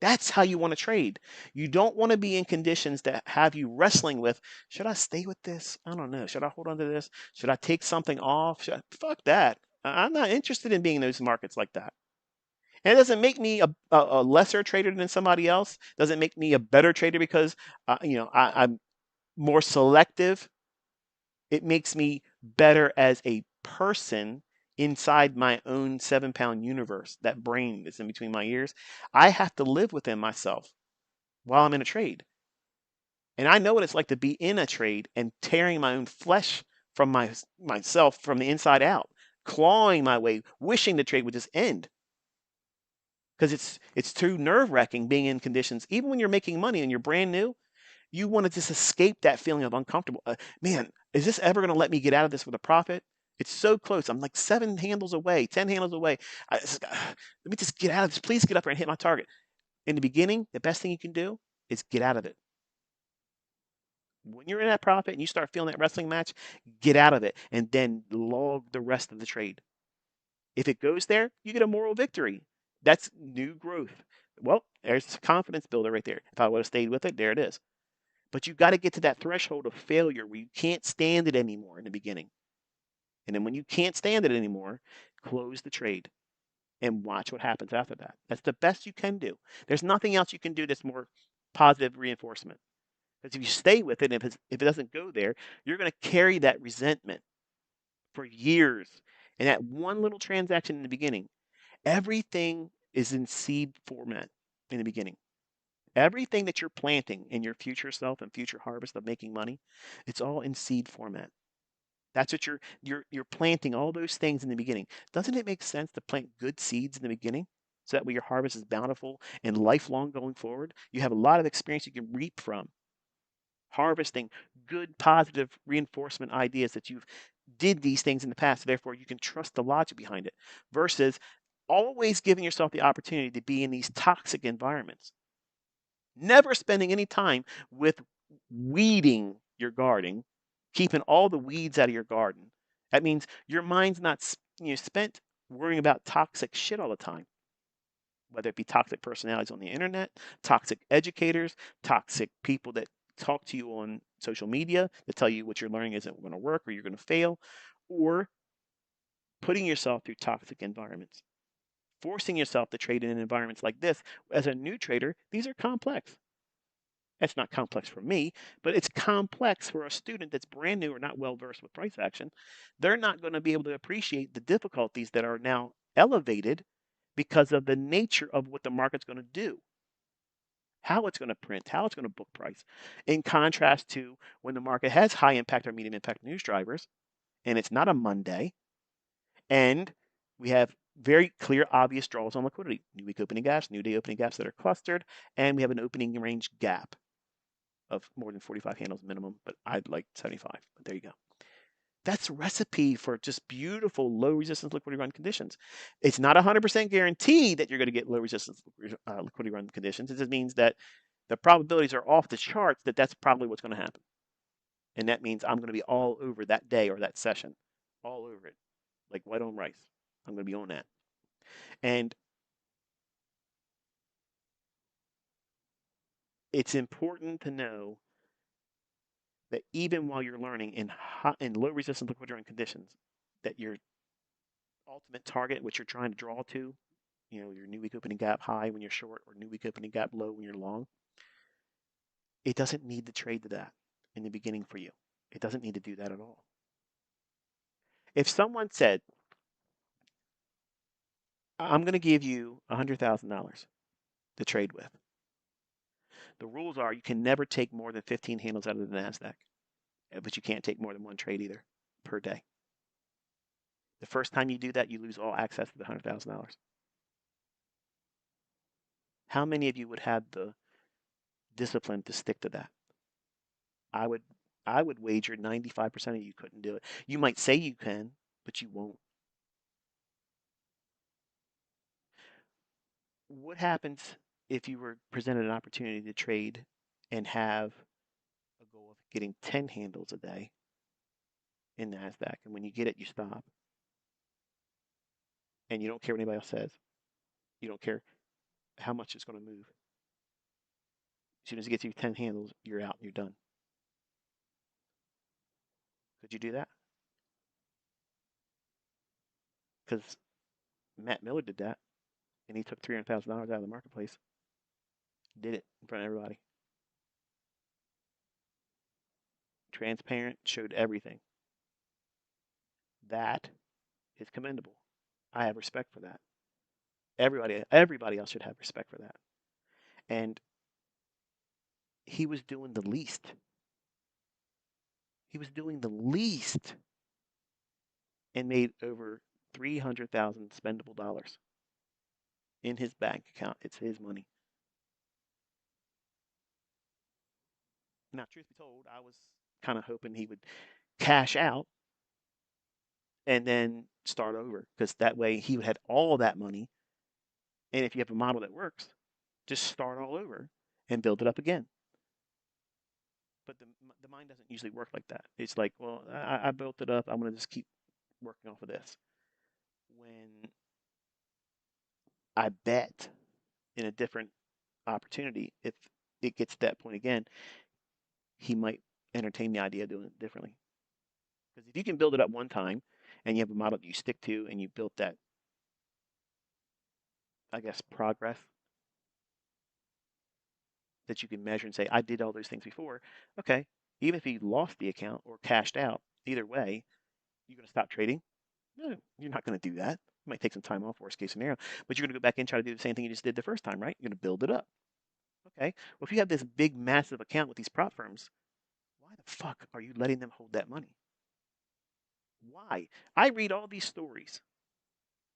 That's how you want to trade. You don't want to be in conditions that have you wrestling with, should I stay with this? I don't know. Should I hold on to this? Should I take something off? Fuck that. I'm not interested in being in those markets like that. And it doesn't make me a lesser trader than somebody else. Doesn't make me a better trader because I'm more selective. It makes me better as a person inside my own 7-pound universe. That brain that's in between my ears. I have to live within myself while I'm in a trade. And I know what it's like to be in a trade and tearing my own flesh from myself from the inside out, clawing my way, wishing the trade would just end. Because it's too nerve-wracking being in conditions, even when you're making money and you're brand new, you want to just escape that feeling of uncomfortable. Man, is this ever going to let me get out of this with a profit? It's so close. I'm like 7 handles away, 10 handles away. Let me just get out of this. Please get up here and hit my target. In the beginning, the best thing you can do is get out of it. When you're in that profit and you start feeling that wrestling match, get out of it and then log the rest of the trade. If it goes there, you get a moral victory. That's new growth. Well, there's a confidence builder right there. If I would have stayed with it, there it is. But you've got to get to that threshold of failure where you can't stand it anymore in the beginning. And then when you can't stand it anymore, close the trade and watch what happens after that. That's the best you can do. There's nothing else you can do that's more positive reinforcement. Because if you stay with it, if it doesn't go there, you're going to carry that resentment for years. And that one little transaction in the beginning, everything is in seed format in the beginning. Everything that you're planting in your future self and future harvest of making money, it's all in seed format. That's what you're planting all those things in the beginning. Doesn't it make sense to plant good seeds in the beginning? So that way your harvest is bountiful and lifelong going forward. You have a lot of experience you can reap from harvesting good positive reinforcement ideas that you've did these things in the past. Therefore, you can trust the logic behind it versus always giving yourself the opportunity to be in these toxic environments. Never spending any time with weeding your garden, keeping all the weeds out of your garden. That means your mind's not spent worrying about toxic shit all the time, whether it be toxic personalities on the internet, toxic educators, toxic people that talk to you on social media that tell you what you're learning isn't going to work or you're going to fail, or putting yourself through toxic environments, forcing yourself to trade in environments like this. As a new trader, these are complex. That's not complex for me, but it's complex for a student that's brand new or not well versed with price action. They're not going to be able to appreciate the difficulties that are now elevated because of the nature of what the market's going to do, how it's going to print, how it's going to book price. In contrast to when the market has high impact or medium impact news drivers, and it's not a Monday, and we have very clear, obvious draws on liquidity. New week opening gaps, new day opening gaps that are clustered, and we have an opening range gap of more than 45 handles minimum, but I'd like 75. But there you go. That's a recipe for just beautiful low resistance liquidity run conditions. It's not 100% guaranteed that you're going to get low resistance liquidity run conditions. It just means that the probabilities are off the charts that that's probably what's going to happen. And that means I'm going to be all over that day or that session, all over it, like white on rice. I'm going to be on that. And it's important to know that even while you're learning in low resistance liquidity run conditions, that your ultimate target, which you're trying to draw to, your new week opening gap high when you're short or new week opening gap low when you're long, it doesn't need to trade to that in the beginning for you. It doesn't need to do that at all. If someone said, I'm going to give you $100,000 to trade with, the rules are you can never take more than 15 handles out of the NASDAQ, but you can't take more than one trade either per day. The first time you do that, you lose all access to the $100,000. How many of you would have the discipline to stick to that. I would wager 95% of you couldn't do it. You might say you can, but you won't. What happens if you were presented an opportunity to trade and have a goal of getting 10 handles a day in NASDAQ, and when you get it, you stop, and you don't care what anybody else says. You don't care how much it's going to move. As soon as it gets you 10 handles, you're out, you're done. Could you do that? Because Matt Miller did that, and he took $300,000 out of the marketplace, did it in front of everybody. Transparent, showed everything. That is commendable. I have respect for that. Everybody else should have respect for that. And he was doing the least. He was doing the least and made over 300,000 spendable dollars in his bank account. It's his money. Now, truth be told, I was kind of hoping he would cash out and then start over because that way he would have all that money. And if you have a model that works, just start all over and build it up again. But the mind doesn't usually work like that. It's like, well, I built it up. I'm going to just keep working off of this. When I bet in a different opportunity, if it gets to that point again, he might entertain the idea of doing it differently. Because if you can build it up one time and you have a model that you stick to and you built that, I guess, progress that you can measure and say, I did all those things before. Okay, even if you lost the account or cashed out, either way, you're going to stop trading? No, you're not going to do that. You might take some time off, worst case scenario, but you're going to go back in and try to do the same thing you just did the first time, right? You're going to build it up. Okay, well, if you have this big, massive account with these prop firms, why the fuck are you letting them hold that money? Why? I read all these stories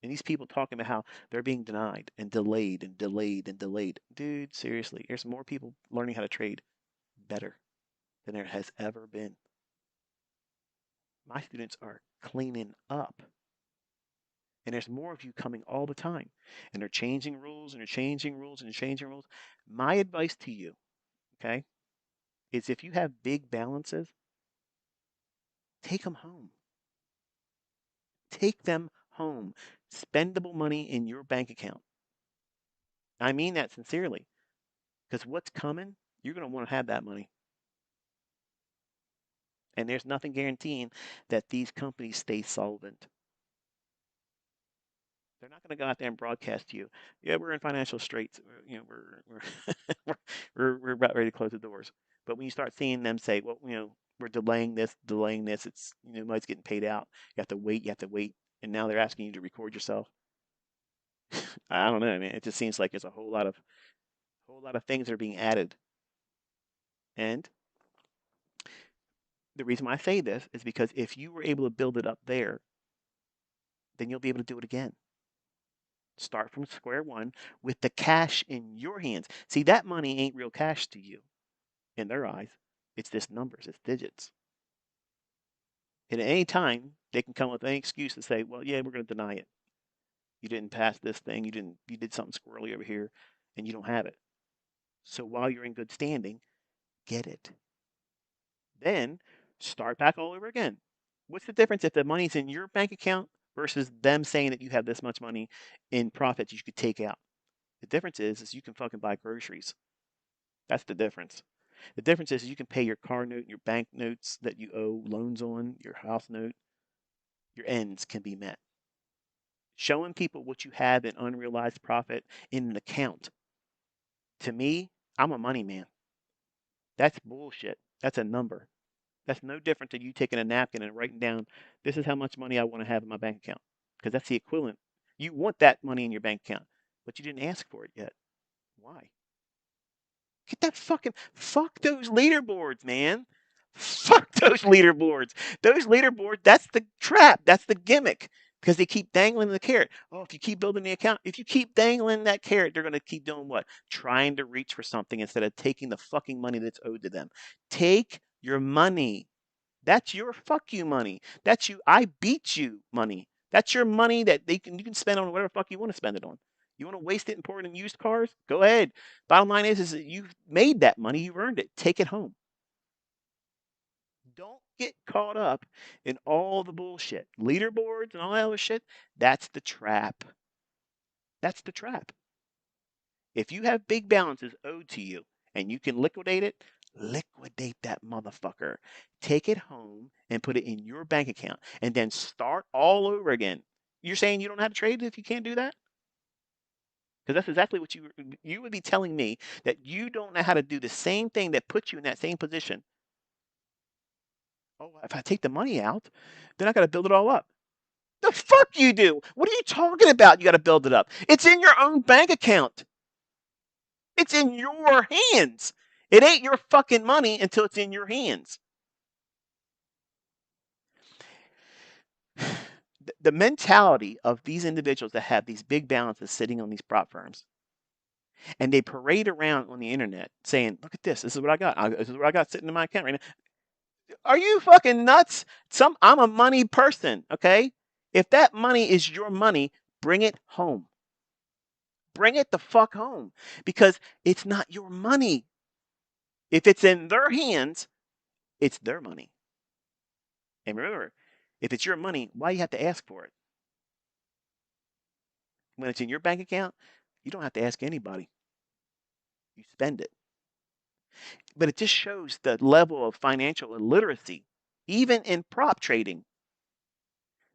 and these people talking about how they're being denied and delayed and delayed and delayed. Dude, seriously, there's more people learning how to trade better than there has ever been. My students are cleaning up. And there's more of you coming all the time. And they're changing rules and they're changing rules and they're changing rules. My advice to you, okay, is if you have big balances, take them home. Take them home. Spendable money in your bank account. I mean that sincerely. Because what's coming, you're going to want to have that money. And there's nothing guaranteeing that these companies stay solvent. They're not going to go out there and broadcast to you. Yeah, we're in financial straits. We're about ready to close the doors. But when you start seeing them say, well, we're delaying this. It's money's getting paid out. You have to wait. And now they're asking you to record yourself. I don't know, man. It just seems like there's a whole lot of things that are being added. And the reason why I say this is because if you were able to build it up there, then you'll be able to do it again. Start from square one with the cash in your hands. See, that money ain't real cash to you in their eyes. It's just numbers, it's digits. And at any time, they can come with any excuse to say, well, yeah, we're going to deny it. You didn't pass this thing. You did something squirrely over here and you don't have it. So while you're in good standing, get it. Then start back all over again. What's the difference if the money's in your bank account versus them saying that you have this much money in profits you could take out? The difference is you can fucking buy groceries. That's the difference. The difference is you can pay your car note, your bank notes that you owe loans on, your house note. Your ends can be met. Showing people what you have in unrealized profit in an account. To me, I'm a money man. That's bullshit. That's a number. That's no different than you taking a napkin and writing down, this is how much money I want to have in my bank account. Because that's the equivalent. You want that money in your bank account, but you didn't ask for it yet. Why? Get that fuck those leaderboards, man. Fuck those leaderboards. Those leaderboards, that's the trap. That's the gimmick. because they keep dangling the carrot. Oh, if you keep building the account, if you keep dangling that carrot, they're going to keep doing what? Trying to reach for something instead of taking the fucking money that's owed to them. Take your money. That's your fuck you money. That's you, I beat you money. That's your money that you can spend on whatever fuck you want to spend it on. You want to waste it and pour it in used cars? Go ahead. Bottom line is that you've made that money, you've earned it. Take it home. Don't get caught up in all the bullshit. Leaderboards and all that other shit, that's the trap. That's the trap. If you have big balances owed to you and you can liquidate it, liquidate that motherfucker. Take it home and put it in your bank account and then start all over again. You're saying you don't know how to trade if you can't do that? Because that's exactly what you would be telling me, that you don't know how to do the same thing that puts you in that same position. Oh, if I take the money out, then I got to build it all up. The fuck you do? What are you talking about? You got to build it up. It's in your own bank account. It's in your hands. It ain't your fucking money until it's in your hands. The mentality of these individuals that have these big balances sitting on these prop firms, and they parade around on the internet saying, "Look at this. This is what I got. This is what I got sitting in my account right now." Are you fucking nuts? I'm a money person, okay? If that money is your money, bring it home. Bring it the fuck home, because it's not your money. If it's in their hands, it's their money. And remember, if it's your money, why do you have to ask for it? When it's in your bank account, you don't have to ask anybody. You spend it. But it just shows the level of financial illiteracy, even in prop trading.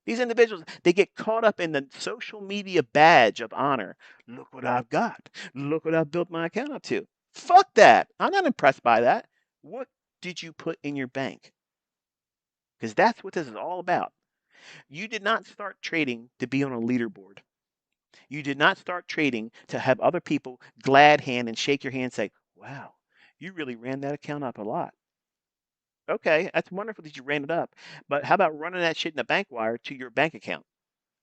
These individuals, they get caught up in the social media badge of honor. Look what I've got. Look what I've built my account up to. Fuck that. I'm not impressed by that. What did you put in your bank? Because that's what this is all about. You did not start trading to be on a leaderboard. You did not start trading to have other people glad hand and shake your hand and say, wow, you really ran that account up a lot. Okay, that's wonderful that you ran it up. But how about running that shit in the bank wire to your bank account?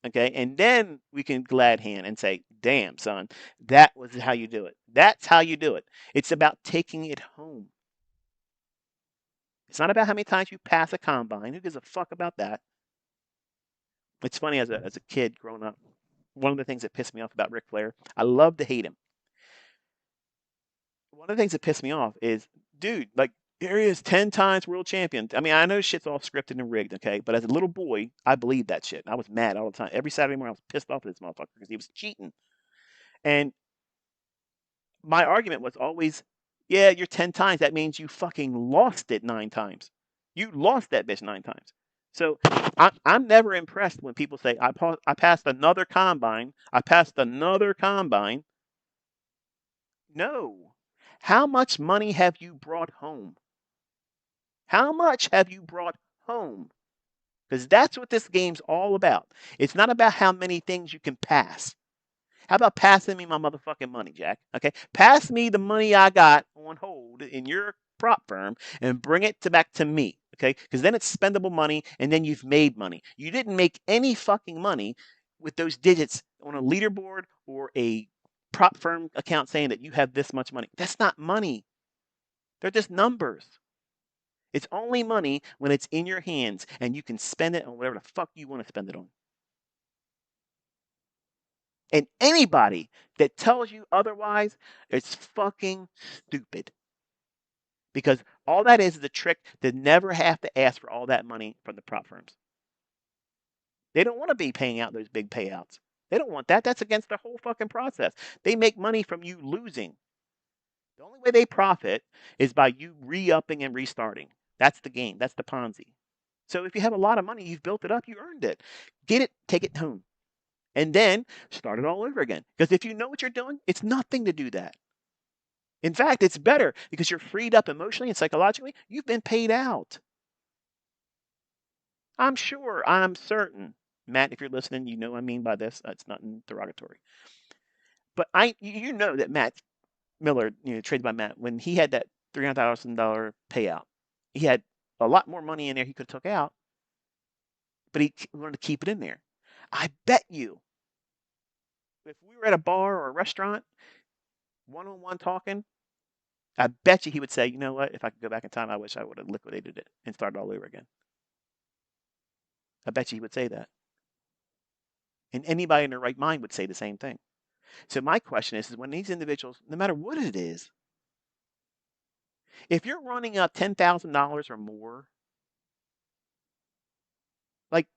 Okay, and then we can glad hand and say, damn, son, that was how you do it. That's how you do it. It's about taking it home. It's not about how many times you pass a combine. Who gives a fuck about that? It's funny, as a kid growing up, one of the things that pissed me off about Ric Flair, I love to hate him. One of the things that pissed me off is, dude, like, here he is, 10 times world champion. I mean, I know shit's all scripted and rigged, okay? But as a little boy, I believed that shit. I was mad all the time. Every Saturday morning, I was pissed off at this motherfucker because he was cheating. And my argument was always, yeah, you're 10 times. That means you fucking lost it 9 times. You lost that bitch 9 times. So I'm never impressed when people say, I passed another combine. I passed another combine. No. How much money have you brought home? How much have you brought home? Because that's what this game's all about. It's not about how many things you can pass. How about passing me my motherfucking money, Jack? Okay, pass me the money I got on hold in your prop firm and bring it back to me. Okay, because then it's spendable money, and then you've made money. You didn't make any fucking money with those digits on a leaderboard or a prop firm account saying that you have this much money. That's not money. They're just numbers. It's only money when it's in your hands and you can spend it on whatever the fuck you want to spend it on. And anybody that tells you otherwise is fucking stupid. Because all that is a trick to never have to ask for all that money from the prop firms. They don't want to be paying out those big payouts. They don't want that. That's against the whole fucking process. They make money from you losing. The only way they profit is by you re-upping and restarting. That's the game. That's the Ponzi. So if you have a lot of money, you've built it up, you earned it. Get it, take it home. And then start it all over again. Because if you know what you're doing, it's nothing to do that. In fact, it's better because you're freed up emotionally and psychologically. You've been paid out. I'm sure, I'm certain. Matt, if you're listening, you know what I mean by this. It's not derogatory. But you know that Matt Miller, traded by Matt, when he had that $300,000 payout, he had a lot more money in there he could have took out, but he wanted to keep it in there. I bet you, if we were at a bar or a restaurant, one-on-one talking, I bet you he would say, you know what, if I could go back in time, I wish I would have liquidated it and started all over again. I bet you he would say that. And anybody in their right mind would say the same thing. So my question is when these individuals, no matter what it is, if you're running up $10,000 or more, like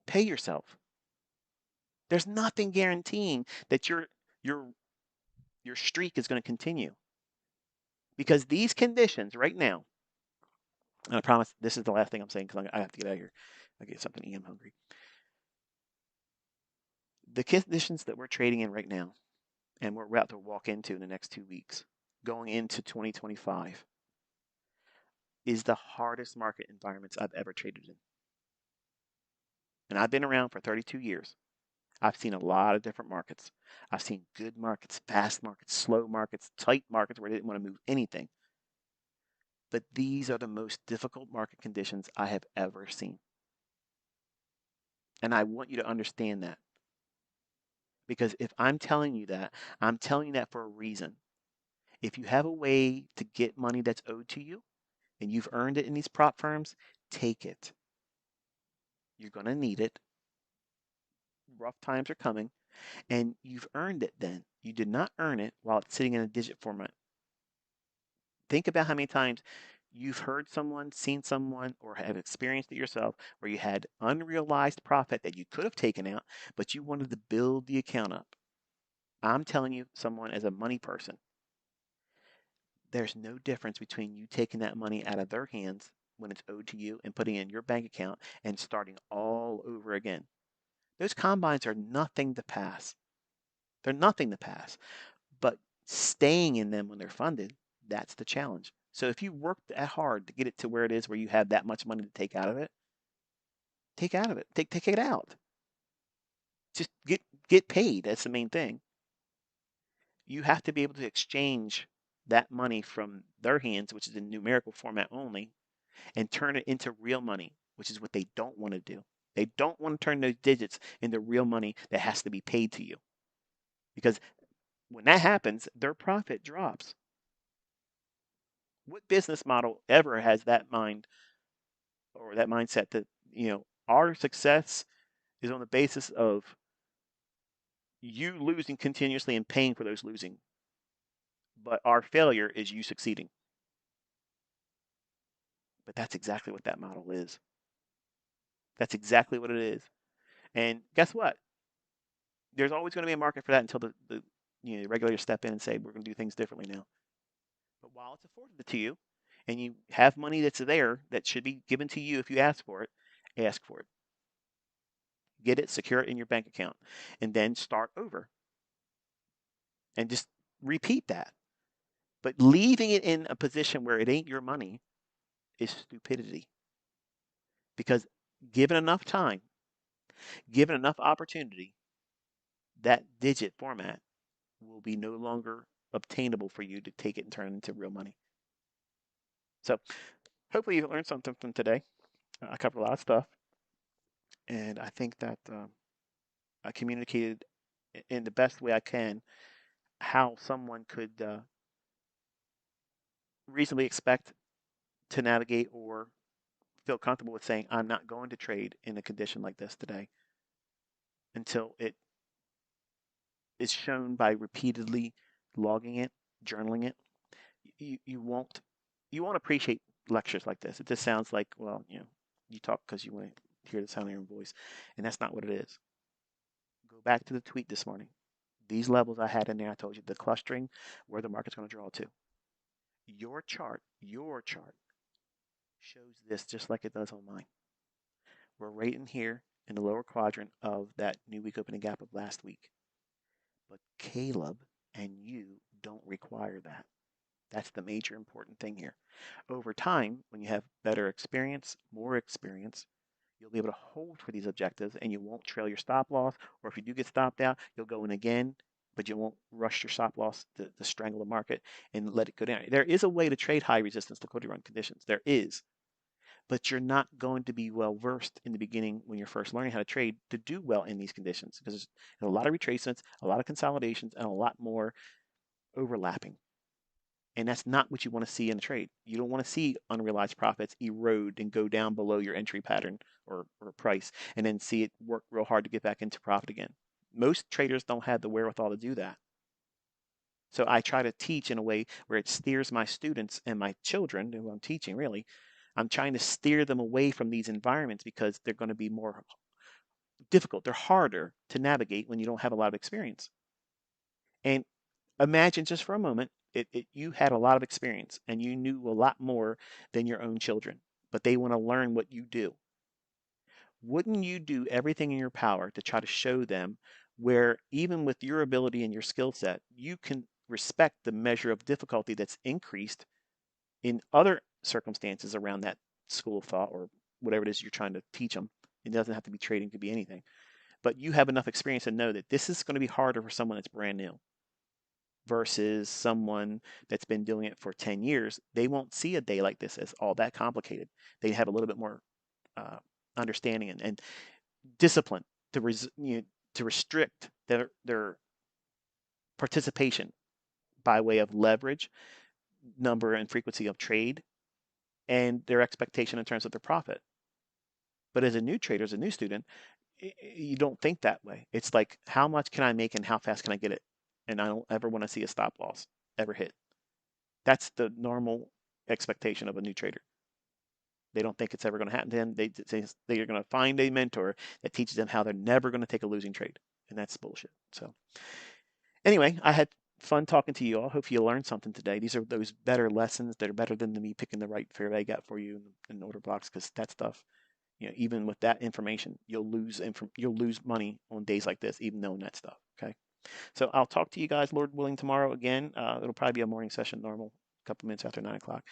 pay yourself. There's nothing guaranteeing that your your streak is going to continue. Because these conditions right now, and I promise this is the last thing I'm saying because I have to get out of here. I get something to eat. I'm hungry. The conditions that we're trading in right now, and we're about to walk into in the next 2 weeks, going into 2025, is the hardest market environments I've ever traded in. And I've been around for 32 years. I've seen a lot of different markets. I've seen good markets, fast markets, slow markets, tight markets where they didn't want to move anything. But these are the most difficult market conditions I have ever seen. And I want you to understand that. Because if I'm telling you that, I'm telling you that for a reason. If you have a way to get money that's owed to you and you've earned it in these prop firms, take it. You're going to need it. Rough times are coming, and you've earned it then. You did not earn it while it's sitting in a digit format. Think about how many times you've heard someone, seen someone, or have experienced it yourself where you had unrealized profit that you could have taken out, but you wanted to build the account up. I'm telling you, someone as a money person, there's no difference between you taking that money out of their hands when it's owed to you and putting it in your bank account and starting all over again. Those combines are nothing to pass. They're nothing to pass. But staying in them when they're funded, that's the challenge. So if you work that hard to get it to where it is where you have that much money to take out of it, take out of it. Take it out. Just get paid. That's the main thing. You have to be able to exchange that money from their hands, which is in numerical format only, and turn it into real money, which is what they don't want to do. They don't want to turn those digits into real money that has to be paid to you. Because when that happens, their profit drops. What business model ever has that mind or that mindset that, our success is on the basis of you losing continuously and paying for those losing, but our failure is you succeeding. But that's exactly what that model is. That's exactly what it is. And guess what? There's always going to be a market for that until the regulators step in and say we're going to do things differently now. But while it's afforded to you, and you have money that's there that should be given to you if you ask for it, ask for it. Get it, secure it in your bank account, and then start over. And just repeat that. But leaving it in a position where it ain't your money is stupidity. Because given enough time, given enough opportunity, that digit format will be no longer obtainable for you to take it and turn it into real money. So hopefully you learned something from today. I covered a lot of stuff, and I think that I communicated in the best way I can how someone could reasonably expect to navigate or feel comfortable with saying, I'm not going to trade in a condition like this today until it is shown by repeatedly logging it, journaling it. You won't appreciate lectures like this. It just sounds like, well, you talk because you want to hear the sound of your own voice, and that's not what it is. Go back to the tweet this morning. These levels I had in there, I told you the clustering, where the market's going to draw to. Your chart shows this just like it does on mine. We're right in here in the lower quadrant of that new week opening gap of last week. But Caleb and you don't require that. That's the major important thing here. Over time, when you have better experience, more experience, you'll be able to hold for these objectives and you won't trail your stop loss. Or if you do get stopped out, you'll go in again, but you won't rush your stop loss to strangle the market and let it go down. There is a way to trade high resistance liquidity run conditions. There is. but you're not going to be well versed in the beginning when you're first learning how to trade to do well in these conditions because there's a lot of retracements, a lot of consolidations, and a lot more overlapping. And that's not what you want to see in a trade. You don't want to see unrealized profits erode and go down below your entry pattern or price and then see it work real hard to get back into profit again. Most traders don't have the wherewithal to do that. So I try to teach in a way where it steers my students and my children, who I'm teaching really, I'm trying to steer them away from these environments because they're going to be more difficult. They're harder to navigate when you don't have a lot of experience. And imagine just for a moment, you had a lot of experience and you knew a lot more than your own children, but they want to learn what you do. Wouldn't you do everything in your power to try to show them where, even with your ability and your skill set, you can respect the measure of difficulty that's increased in other circumstances around that school of thought or whatever it is you're trying to teach them? It doesn't have to be trading, it could be anything. But you have enough experience to know that this is going to be harder for someone that's brand new versus someone that's been doing it for 10 years. They won't see a day like this as all that complicated. They have a little bit more uh, understanding and discipline to restrict their participation by way of leverage, number and frequency of trade, and their expectation in terms of their profit. But as a new trader, as a new student, you don't think that way. It's like, how much can I make and how fast can I get it? And I don't ever want to see a stop loss ever hit. That's the normal expectation of a new trader. They don't think it's ever going to happen to them. They're going to find a mentor that teaches them how they're never going to take a losing trade. And that's bullshit. So anyway, I had fun talking to you all. Hope you learned something today. These are those better lessons that are better than me picking the right fair value gap for you in order blocks, because that stuff, even with that information, you'll lose money on days like this, even knowing that stuff. Okay. So I'll talk to you guys, Lord willing, tomorrow again. It'll probably be a morning session, normal, a couple minutes after 9 o'clock.